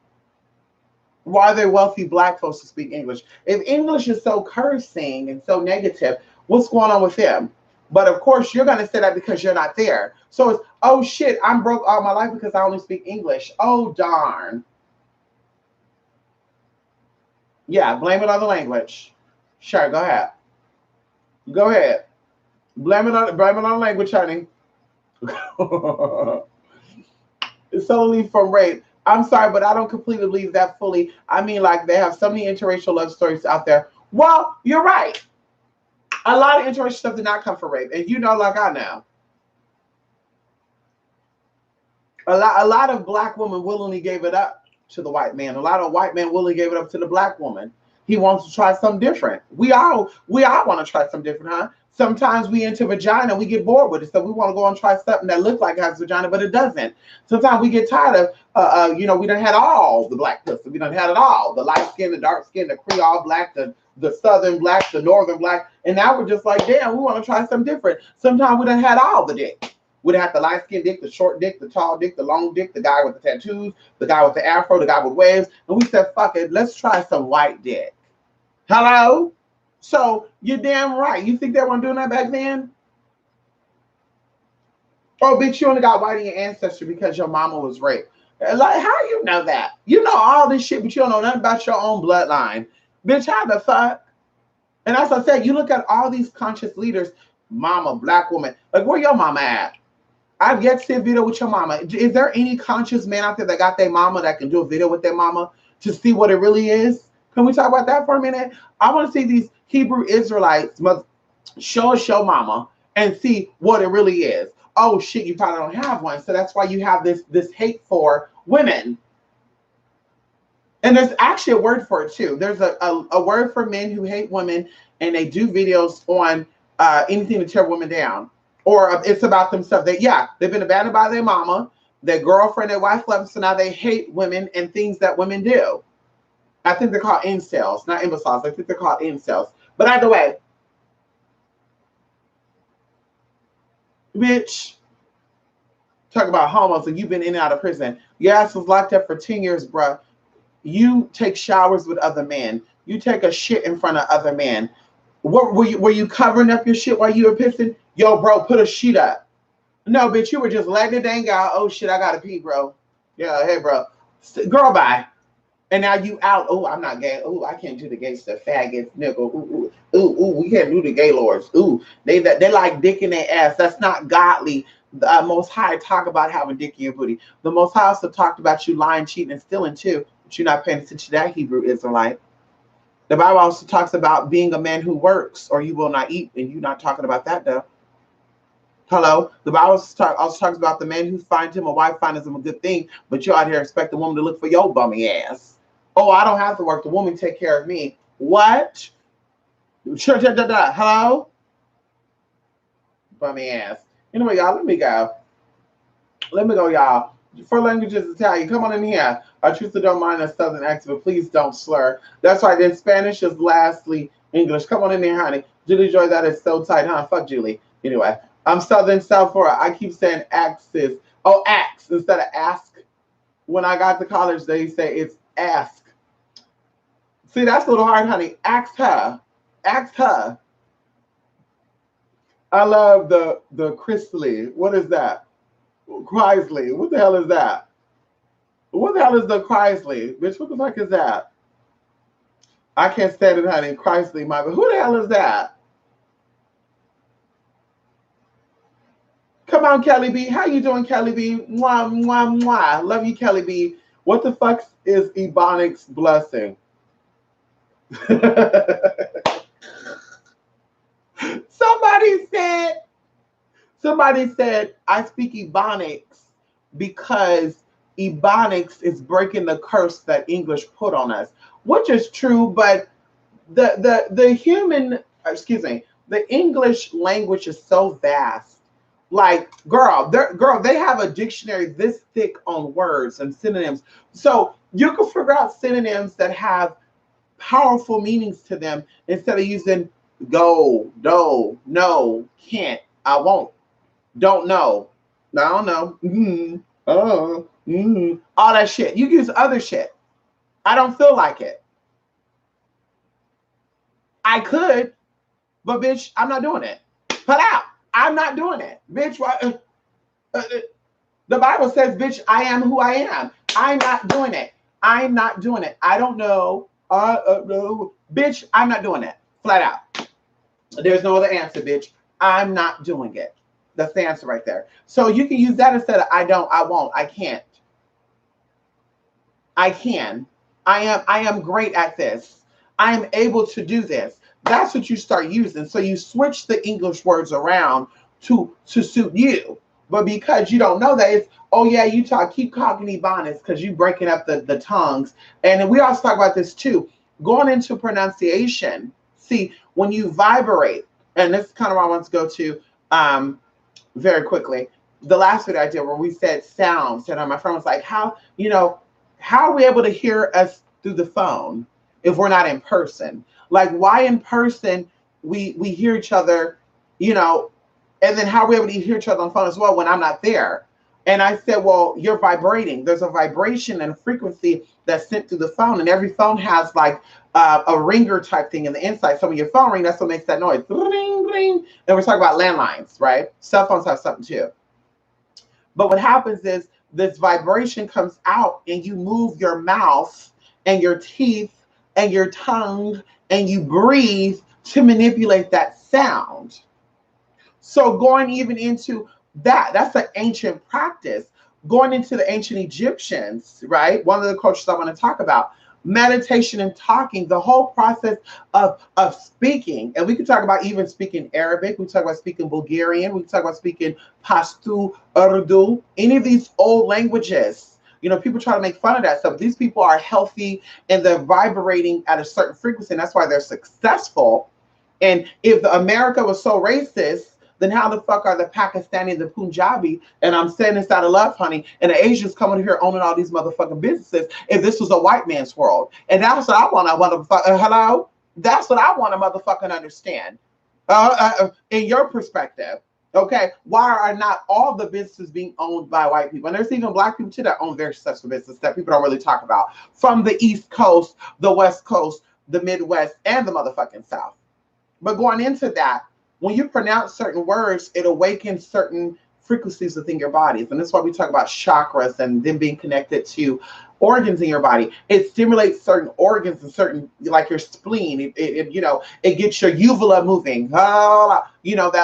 Speaker 1: Why are they wealthy black folks to speak English? If English is so cursing and so negative, what's going on with them? But of course, you're going to say that because you're not there. So it's, oh shit, I'm broke all my life because I only speak English. Oh darn. Yeah, blame it on the language. Sure, go ahead. Go ahead. Blame it on language, honey. Solely from rape. I'm sorry, but I don't completely believe that fully. I mean, like, they have so many interracial love stories out there. Well, you're right. A lot of interracial stuff did not come from rape. And you know, like I know. A lot of black women willingly gave it up to the white man. A lot of white men willingly gave it up to the black woman. He wants to try something different. We all want to try something different, huh? Sometimes we into vagina, we get bored with it, so we want to go and try something that looks like it has vagina, but it doesn't. Sometimes we get tired of, we done had all the black pussy. We done had it all. The light skin, the dark skin, the Creole black, the southern black, the northern black. And now we're just like, damn, we want to try something different. Sometimes we done had all the dick. We'd have the light skin dick, the short dick, the tall dick, the long dick, the guy with the tattoos, the guy with the afro, the guy with waves. And we said, fuck it, let's try some white dick. Hello? So you're damn right. You think they weren't doing that back then? Oh, bitch, you only got white in your ancestry because your mama was raped. Like, how you know that? You know all this shit, but you don't know nothing about your own bloodline. Bitch, how the fuck? And as I said, you look at all these conscious leaders, mama, black woman, like, where your mama at? I've yet to see a video with your mama. Is there any conscious man out there that got their mama that can do a video with their mama to see what it really is? Can we talk about that for a minute? I want to see these Hebrew Israelites show us your mama and see what it really is. Oh shit, you probably don't have one. So that's why you have this hate for women. And there's actually a word for it too. There's a word for men who hate women and they do videos on anything to tear women down. Or it's about themselves. They've been abandoned by their mama, their girlfriend, their wife left them, so now they hate women and things that women do. I think they're called incels, not imbeciles. I think they're called incels. But either way, bitch, talk about homos and you've been in and out of prison. Your ass was locked up for 10 years, bruh. You take showers with other men. You take a shit in front of other men. What were you covering up your shit while you were pissing? Yo, bro, put a sheet up. No, bitch, you were just letting it dang out. Oh shit, I gotta pee, bro. Yeah, hey, bro. Girl, bye. And now you out. Oh, I'm not gay. Oh, I can't do the gay stuff. Faggots, nigga. Ooh, we can't do the gay lords. Ooh, they like dick in their ass. That's not godly. The Most High talk about having dick in your booty. The Most High also talked about you lying, cheating, and stealing too. But you're not paying attention to that, Hebrew Israelite. The Bible also talks about being a man who works, or you will not eat, and you're not talking about that though. Hello, the Bible also talks about the man who finds him a wife finds him a good thing, but you're out here expecting a woman to look for your bummy ass. Oh, I don't have to work. The woman take care of me. What? Hello? Bummy ass. Anyway, y'all, let me go. Let me go, y'all. For languages, Italian. Come on in here. I truthfully don't mind a southern accent, but please don't slur. That's right. Then Spanish is lastly English. Come on in here, honey. Julie Joy, that is so tight, huh? Fuck Julie. Anyway, I'm Southern South Florida. I keep saying axis. Oh, axe instead of ask. When I got to college, they say it's Ask. See, that's a little hard, honey. Ask her. Ask her. I love the Chrisley. What is that? Chrysley. What the hell is that? What the hell is the Chrysley? Bitch, what the fuck is that? I can't stand it, honey. Chrysley, my. Who the hell is that? Come on, Kelly B. How you doing, Kelly B? Mwah, mwah, mwah. Love you, Kelly B. What the fuck is Ebonics blessing? Somebody said, I speak Ebonics because Ebonics is breaking the curse that English put on us, which is true, but the human, excuse me, the English language is so vast. Like, girl, they have a dictionary this thick on words and synonyms. So you can figure out synonyms that have powerful meanings to them instead of using go, do, no, can't, I won't, don't know, I don't know, all that shit. You use other shit. I don't feel like it. I could, but bitch, I'm not doing it. Put out. I'm not doing it. Bitch, the Bible says, bitch, I am who I am. I'm not doing it. I'm not doing it. I don't know. No. Bitch, I'm not doing it. Flat out. There's no other answer, bitch. I'm not doing it. That's the answer right there. So you can use that instead of I don't, I won't, I can't. I can. I am great at this. I am able to do this. That's what you start using. So you switch the English words around to suit you. But because you don't know that, it's, oh yeah, you keep talking Ebonics because you breaking up the tongues. And we also talk about this too. Going into pronunciation, see, when you vibrate, and this is kind of what I want to go to very quickly. The last video I did where we said sounds, and my friend was like, how are we able to hear us through the phone if we're not in person? Like, why in person we hear each other, and then how are we able to hear each other on the phone as well when I'm not there? And I said, well, you're vibrating. There's a vibration and a frequency that's sent through the phone, and every phone has like a ringer type thing in the inside. So when your phone rings, that's what makes that noise. Ring, ring. And we're talking about landlines, right? Cell phones have something too. But what happens is this vibration comes out and you move your mouth and your teeth and your tongue and you breathe to manipulate that sound. So going even into that's an ancient practice. Going into the ancient Egyptians, right? One of the cultures I want to talk about, meditation and talking, the whole process of speaking. And we can talk about even speaking Arabic. We talk about speaking Bulgarian. We can talk about speaking Pashto, Urdu, any of these old languages. People try to make fun of that stuff. These people are healthy and they're vibrating at a certain frequency. And that's why they're successful. And if America was so racist, then how the fuck are the Pakistani, the Punjabi, and I'm saying this out of love, honey, and the Asians coming here owning all these motherfucking businesses if this was a white man's world? And that's what I want to hello? That's what I want to motherfucking understand. In your perspective, okay, why are not all the businesses being owned by white people? And there's even black people too that own very successful business that people don't really talk about. From the East Coast, the West Coast, the Midwest, and the motherfucking South. But going into that, when you pronounce certain words, it awakens certain frequencies within your bodies. And that's why we talk about chakras and them being connected to organs in your body. It stimulates certain organs and certain, like your spleen. It gets your uvula moving. That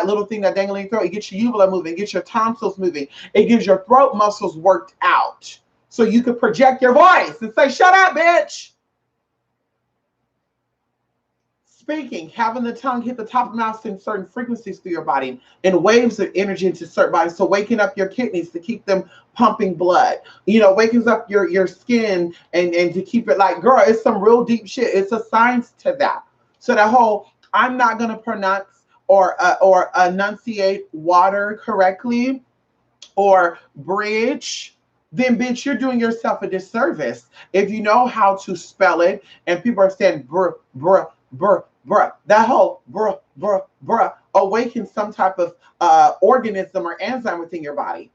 Speaker 1: little thing that dangling throat, it gets your uvula moving, it gets your tonsils moving. It gives your throat muscles worked out. So you can project your voice and say, shut up, bitch. Speaking, having the tongue hit the top of the mouth, send certain frequencies through your body and waves of energy into certain bodies. So waking up your kidneys to keep them pumping blood, wakens up your skin and to keep it like, girl, it's some real deep shit. It's a science to that. So the whole, I'm not going to pronounce or enunciate water correctly or bridge, then bitch, you're doing yourself a disservice. If you know how to spell it and people are saying bruh, bruh, bruh, bruh, that whole bruh, bruh, bruh awakens some type of organism or enzyme within your body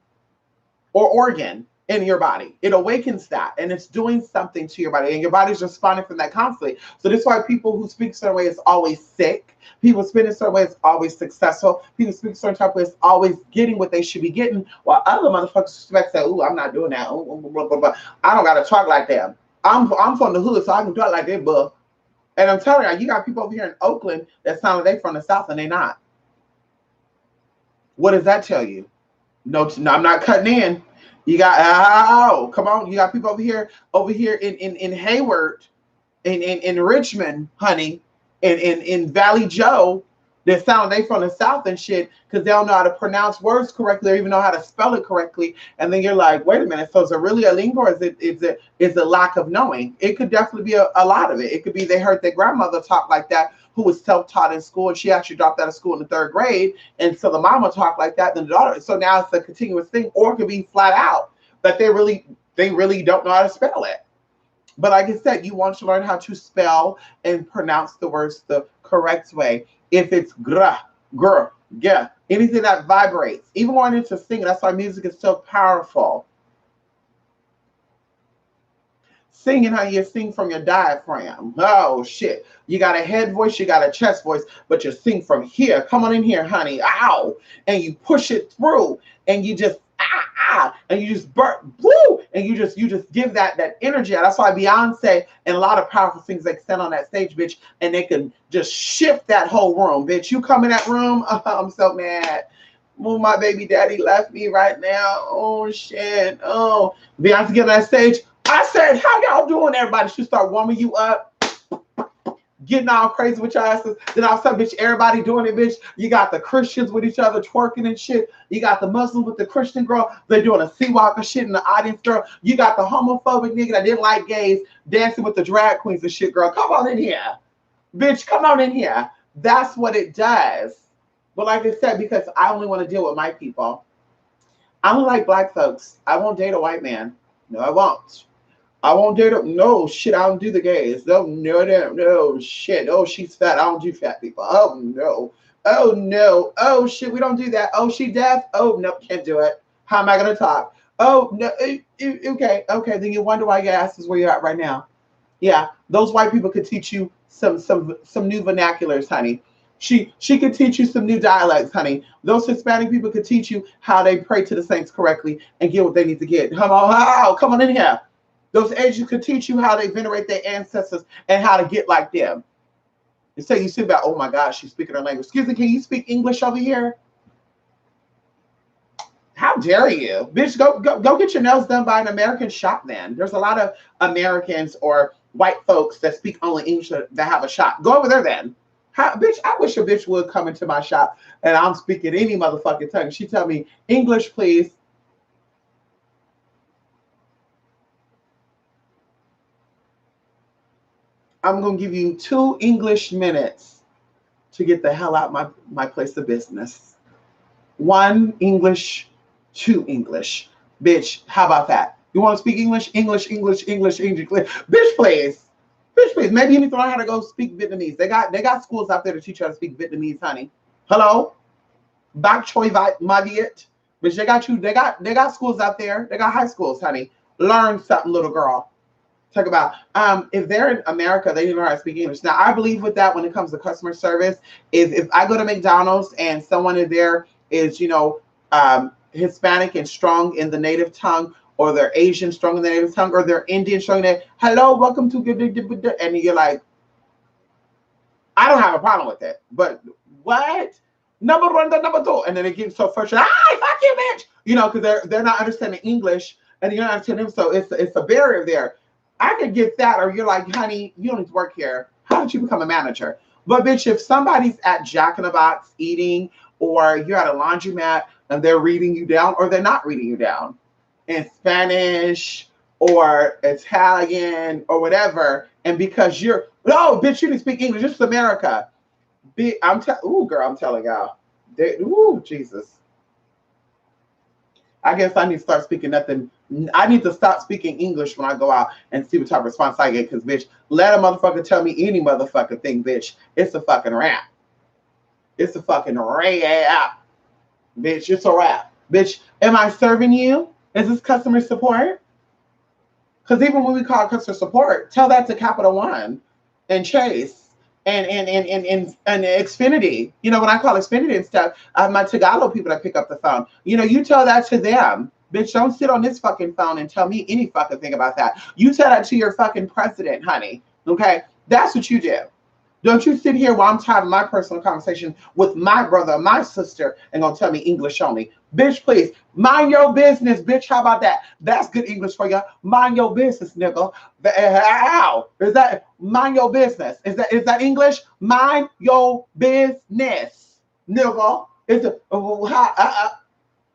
Speaker 1: or organ. in your body. It awakens that, and it's doing something to your body, and your body's responding from that constantly. So this is why people who speak a certain way is always sick. People speak a certain way is always successful. People speak a certain type of way is always getting what they should be getting, while other motherfuckers suspect say, "Ooh, I'm not doing that. Ooh, blah, blah, blah. I don't gotta talk like them. I'm from the hood, so I can talk like that, bro." And I'm telling you, you got people over here in Oakland that sound like they from the South, and they not. What does that tell you? No, I'm not cutting in. You got, oh, come on. You got people over here in Hayward, in Richmond, honey, in Valley Joe, that sound they from the South and shit, because they don't know how to pronounce words correctly or even know how to spell it correctly. And then you're like, wait a minute, so is it really a lingua, or is it lack of knowing? It could definitely be a lot of it. It could be they heard their grandmother talk like that, who was self-taught in school, and she actually dropped out of school in the 3rd grade, and so the mama talked like that, then the daughter. So now it's a continuous thing, or it could be flat out that they really don't know how to spell it. But like I said, you want to learn how to spell and pronounce the words the correct way. If it's gra, gr, yeah, anything that vibrates, even going into singing, that's why music is so powerful. Singing how you sing from your diaphragm. Oh, shit. You got a head voice, you got a chest voice, but you sing from here. Come on in here, honey. Ow. And you push it through, and you just, and you just burn, woo, and you just give that energy out. That's why Beyonce and a lot of powerful things they stand on that stage, bitch, and they can just shift that whole room, bitch. You come in that room, I'm so mad. Oh, my baby daddy left me right now. Oh, shit. Oh, Beyonce get on that stage. I said, how y'all doing, everybody? She start warming you up, getting all crazy with your asses. Then all of a sudden, bitch, everybody doing it, bitch. You got the Christians with each other twerking and shit. You got the Muslims with the Christian girl. They're doing a sea walker shit in the audience, girl. You got the homophobic nigga that didn't like gays dancing with the drag queens and shit, girl. Come on in here. Bitch, come on in here. That's what it does. But like I said, because I only want to deal with my people. I don't like black folks. I won't date a white man. No, I won't. I won't date them. No, shit, I don't do the gays. No, shit. Oh, she's fat. I don't do fat people. Oh, no. Oh, no. Oh, shit, we don't do that. Oh, she deaf? Oh, no, can't do it. How am I going to talk? Oh, no. Okay. Then you wonder why your ass is where you're at right now. Yeah, those white people could teach you some new vernaculars, honey. She could teach you some new dialects, honey. Those Hispanic people could teach you how they pray to the saints correctly and get what they need to get. Come on in here. Those Asians could teach you how they venerate their ancestors and how to get like them. You say you sit about, oh my God, she's speaking her language. Excuse me, can you speak English over here? How dare you? Bitch, go get your nails done by an American shop then. There's a lot of Americans or white folks that speak only English that have a shop. Go over there then. Bitch, I wish a bitch would come into my shop and I'm speaking any motherfucking tongue. She tell me, English, please. I'm going to give you 2 English minutes to get the hell out my place of business. 1 English, 2 English. Bitch, how about that? You want to speak English? English. Bitch, please. Bitch, please. Maybe you need to learn how to go speak Vietnamese. They got schools out there to teach you how to speak Vietnamese, honey. Hello? Bak Choi Ma Viet. Bitch, they got schools out there. They got high schools, honey. Learn something, little girl. Talk about if they're in America, they didn't learn how to speak English. Now, I believe with that when it comes to customer service, if I go to McDonald's and someone in there is, Hispanic and strong in the native tongue, or they're Asian strong in the native tongue, or they're Indian strong in the hello, welcome to and you're like, I don't have a problem with it, but what? Number 1, number 2, and then it gets so frustrated. Fuck you, bitch! Because they're not understanding English, and you're not understanding them, so it's a barrier there. I could get that, or you're like, honey, you don't need to work here. How did you become a manager? But bitch, if somebody's at Jack in the Box eating, or you're at a laundromat and they're reading you down, or they're not reading you down in Spanish or Italian or whatever, and because no, bitch, you didn't speak English. This is America. Girl, I'm telling y'all. Jesus. I guess I need to start speaking nothing. I need to stop speaking English when I go out and see what type of response I get. Because, bitch, let a motherfucker tell me any motherfucking thing, bitch. It's a fucking rap. It's a fucking rap. Bitch, it's a rap. Bitch, am I serving you? Is this customer support? Because even when we call customer support, tell that to Capital One and Chase and Xfinity. You know, when I call Xfinity and stuff, I have my Tagalog people that pick up the phone. You know, you tell that to them. Bitch, don't sit on this fucking phone and tell me any fucking thing about that. You tell that to your fucking president, honey. Okay? That's what you do. Don't you sit here while I'm having my personal conversation with my brother, my sister, and gonna tell me English only. Bitch, please. Mind your business, bitch. How about that? That's good English for you. Mind your business, nigga. How? Is that mind your business? Is that English? Mind your business, nigga. Is it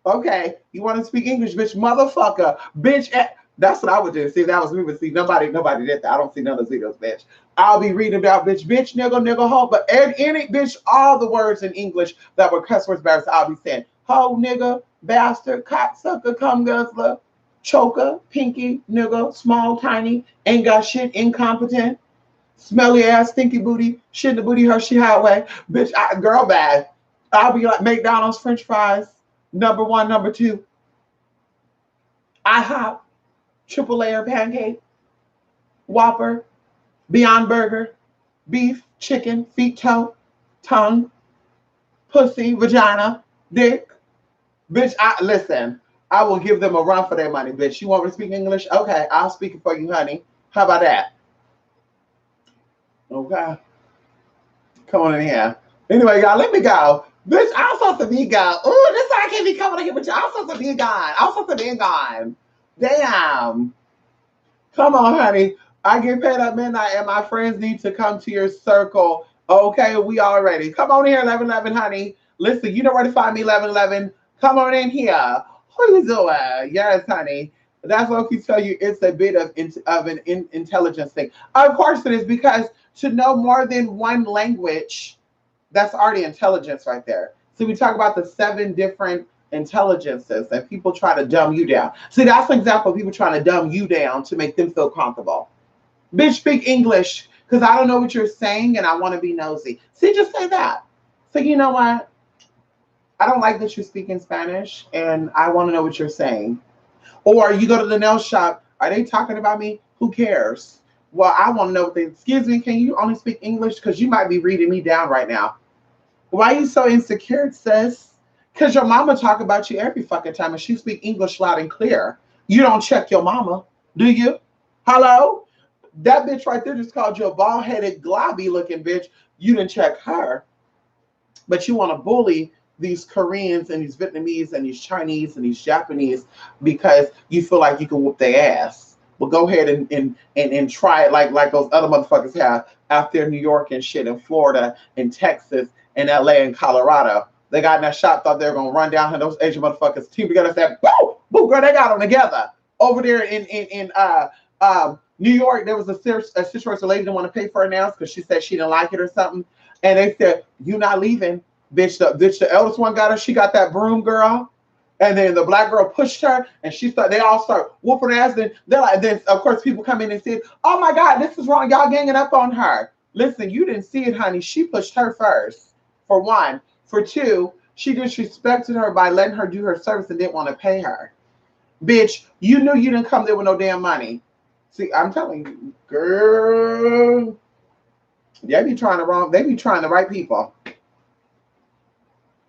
Speaker 1: okay? You want to speak English, bitch, motherfucker, bitch. That's what I would do. See, that was me, but see, nobody did that. I don't see none of those videos, bitch. I'll be reading about bitch, nigga, hoe, but any bitch, all the words in English that were cuss words, bad, I'll be saying hoe, nigga, bastard, cocksucker, cum guzzler, choker, pinky, nigga, small, tiny, ain't got shit, incompetent, smelly ass, stinky booty, shit in the booty, Hershey Highway, bitch, girl bad. I'll be like McDonald's French fries, number 1, number 2, IHOP, triple layer pancake, Whopper, Beyond Burger, beef, chicken, feet, toe, tongue, pussy, vagina, dick. Bitch, listen, I will give them a run for their money, bitch. You want me to speak English? Okay, I'll speak it for you, honey. How about that? Okay. Come on in here. Anyway, y'all, let me go. Bitch, I'm supposed to be gone. Ooh, this why I can't be coming here with you. I'm supposed to be gone. I'm supposed to be gone. Damn. Come on, honey. I get paid at midnight and my friends need to come to your circle. Okay, we all ready. Come on here, 1111, honey. Listen, you know where to find me, 1111. Come on in here. What are you doing? Yes, honey. That's what I keep telling you. It's a bit of an intelligence thing. Of course it is, because to know more than one language, that's already intelligence right there. So we talk about the 7 different intelligences and people try to dumb you down. See, that's an example of people trying to dumb you down to make them feel comfortable. Bitch, speak English, because I don't know what you're saying and I want to be nosy. See, just say that. So you know what? I don't like that you're speaking Spanish and I want to know what you're saying. Or you go to the nail shop. Are they talking about me? Who cares? Well, I want to know what they, excuse me, can you only speak English? Because you might be reading me down right now. Why are you so insecure, sis? Because your mama talk about you every fucking time and she speak English loud and clear. You don't check your mama, do you? Hello? That bitch right there just called you a bald-headed, globby looking bitch. You didn't check her. But you want to bully these Koreans and these Vietnamese and these Chinese and these Japanese because you feel like you can whoop their ass. Well, go ahead and try it like those other motherfuckers have out there in New York and shit, in Florida and Texas and LA and Colorado. They got in that shop, thought they were going to run down, and those Asian motherfuckers team together and said, boom, boom, girl, they got them together. Over there in New York, there was a situation, a lady didn't want to pay for her nails because she said she didn't like it or something. And they said, you not leaving. Bitch, the eldest one got her. She got that broom, girl. And then the black girl pushed her, and they all start whooping her ass. Then of course, people come in and say, oh my God, this is wrong. Y'all ganging up on her. Listen, you didn't see it, honey. She pushed her first, for one. For two, she disrespected her by letting her do her service and didn't want to pay her. Bitch, you knew you didn't come there with no damn money. See, I'm telling you, girl, they be trying the right people.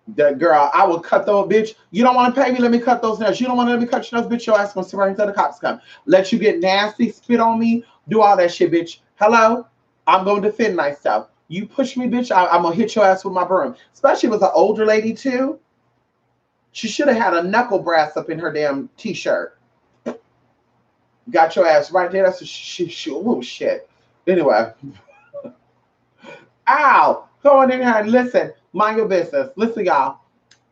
Speaker 1: That girl, I will cut those, bitch. You don't want to pay me, let me cut those nails. You don't want to let me cut your nails, bitch, your ass gonna sit right until the cops come. Let you get nasty, spit on me, do all that shit, bitch. Hello? I'm gonna defend myself. You push me, bitch, I'm gonna hit your ass with my broom. Especially if it was an older lady, too. She should have had a knuckle brass up in her damn t-shirt. Got your ass right there. That's a oh, shit. Anyway. Ow! Go in here and listen. Mind your business. Listen, y'all.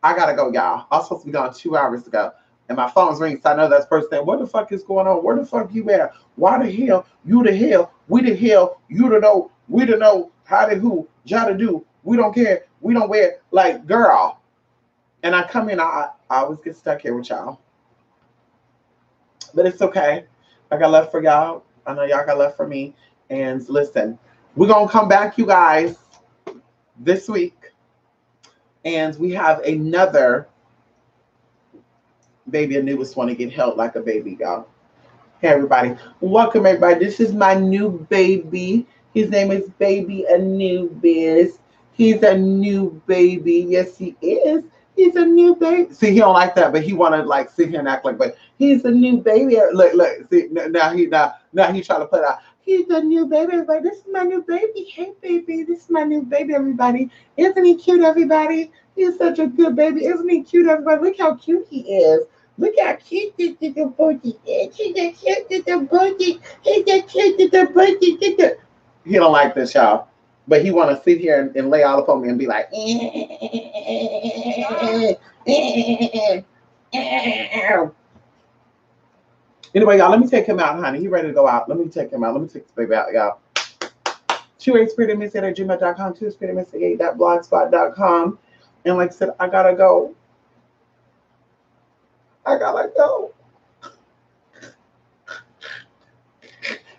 Speaker 1: I gotta go, y'all. I was supposed to be gone 2 hours ago. And my phone's ringing, so I know that's the first thing. What the fuck is going on? Where the fuck you at? Why the hell? You the hell? We the hell? You the know? We the know? How the who? Ja the do? We don't care. We don't wear. Like, girl. And I come in, I always get stuck here with y'all. But it's okay. I got love for y'all. I know y'all got love for me. And listen, we're going to come back, you guys, this week. And we have another Baby Anubis want to get held like a baby, y'all. Hey, everybody. Welcome, everybody. This is my new baby. His name is Baby Anubis. He's a new baby. Yes, he is. He's a new baby. See, he don't like that, but he want to like sit here and act like, but he's a new baby. Look. See, now he trying to put out. He's a new baby. Everybody, this is my new baby. Hey, baby, this is my new baby. Everybody, isn't he cute? Everybody, he's such a good baby. Isn't he cute? Everybody, look how cute he is. Look how cute this little booty is. He's a cute little booty. He's a cute little booty. He don't like this, y'all. But he want to sit here and lay all up on me and be like, anyway, y'all, let me take him out, honey. He ready to go out. Let me take him out. Let me take this baby out, y'all. 283miss8@gmail.com, 283miss8.blogspot.com. And like I said, I gotta go.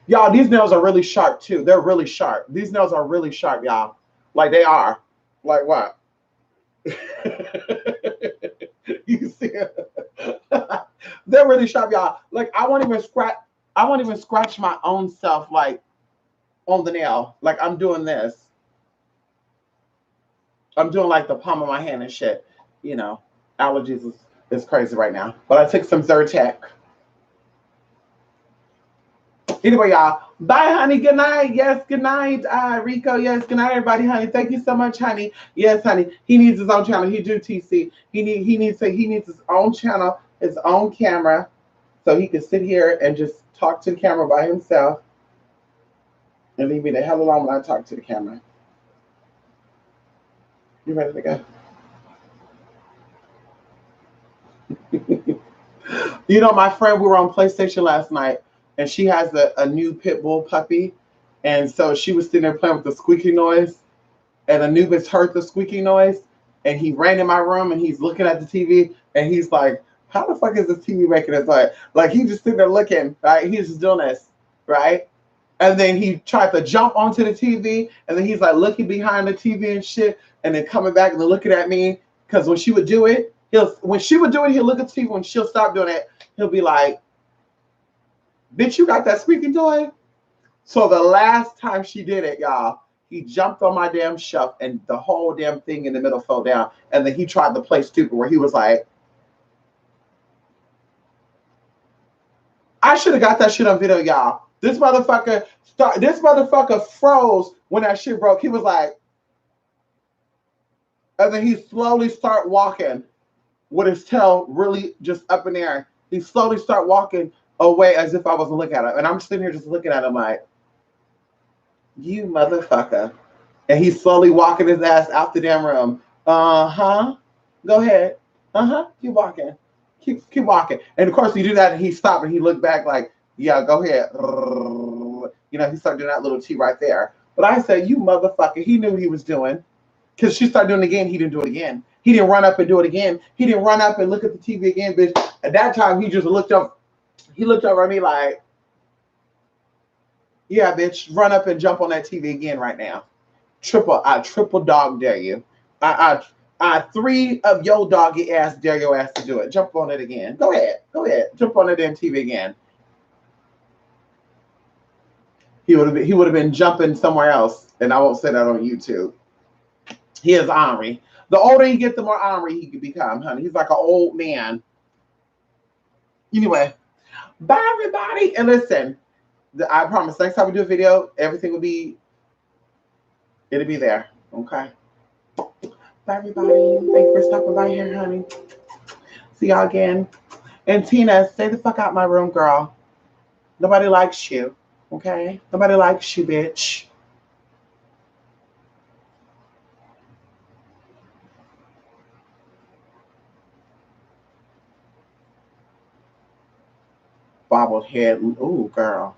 Speaker 1: Y'all, these nails are really sharp too. They're really sharp. These nails are really sharp, y'all. Like they are. Like what? You see it? They're really sharp, y'all. Like I won't even scratch my own self like on the nail. Like I'm doing this. I'm doing like the palm of my hand and shit. You know, allergies is crazy right now. But I took some Zyrtec. Anyway, y'all, bye, honey. Good night. Yes, good night, Rico. Yes, good night, everybody, honey. Thank you so much, honey. Yes, honey. He needs his own channel. He do TC. He needs his own channel, his own camera, so he can sit here and just talk to the camera by himself, and leave me the hell alone when I talk to the camera. You ready to go? You know, my friend, we were on PlayStation last night, and she has a new pit bull puppy. And so she was sitting there playing with the squeaky noise, and Anubis heard the squeaky noise, and he ran in my room, and he's looking at the TV, and he's like, how the fuck is this TV making this noise? Like, he's just sitting there looking, right? He's just doing this, right? And then he tried to jump onto the TV, and then he's like looking behind the TV and shit, and then coming back and then looking at me, because when she would do it, he'll look at the TV. When she'll stop doing it, he'll be like, bitch, you got that squeaking toy? So the last time she did it, y'all, he jumped on my damn shelf and the whole damn thing in the middle fell down. And then he tried to play stupid where he was like, I should have got that shit on video, y'all. This motherfucker froze when that shit broke. He was like, and then he slowly start walking with his tail really just up in the air. He slowly start walking away as if I wasn't looking at him. And I'm sitting here just looking at him like, you motherfucker. And he's slowly walking his ass out the damn room. Uh-huh. Go ahead. Uh-huh. Keep walking. Keep walking. And of course, you do that and he stopped and he looked back like, yeah, go ahead. You know, he started doing that little T right there. But I said, you motherfucker. He knew what he was doing. Because she started doing it again. He didn't do it again. He didn't run up and do it again. He didn't run up and look at the TV again, bitch. At that time, he just looked up. He looked over at me like, yeah, bitch, run up and jump on that TV again right now. I triple dog dare you. I 3 of your doggy ass dare your ass to do it. Jump on it again. Go ahead. Jump on that damn TV again. He would have been jumping somewhere else, and I won't say that on YouTube. He is ornery. The older he gets, the more ornery he can become, honey. He's like an old man. Anyway, bye everybody, and listen. I promise next time we do a video, everything will be, it'll be there. Okay. Bye everybody. Thanks for stopping by here, honey. See y'all again. And Tina, stay the fuck out my room, girl. Nobody likes you. Okay? Nobody likes you, bitch. Bobbled head. Ooh, girl.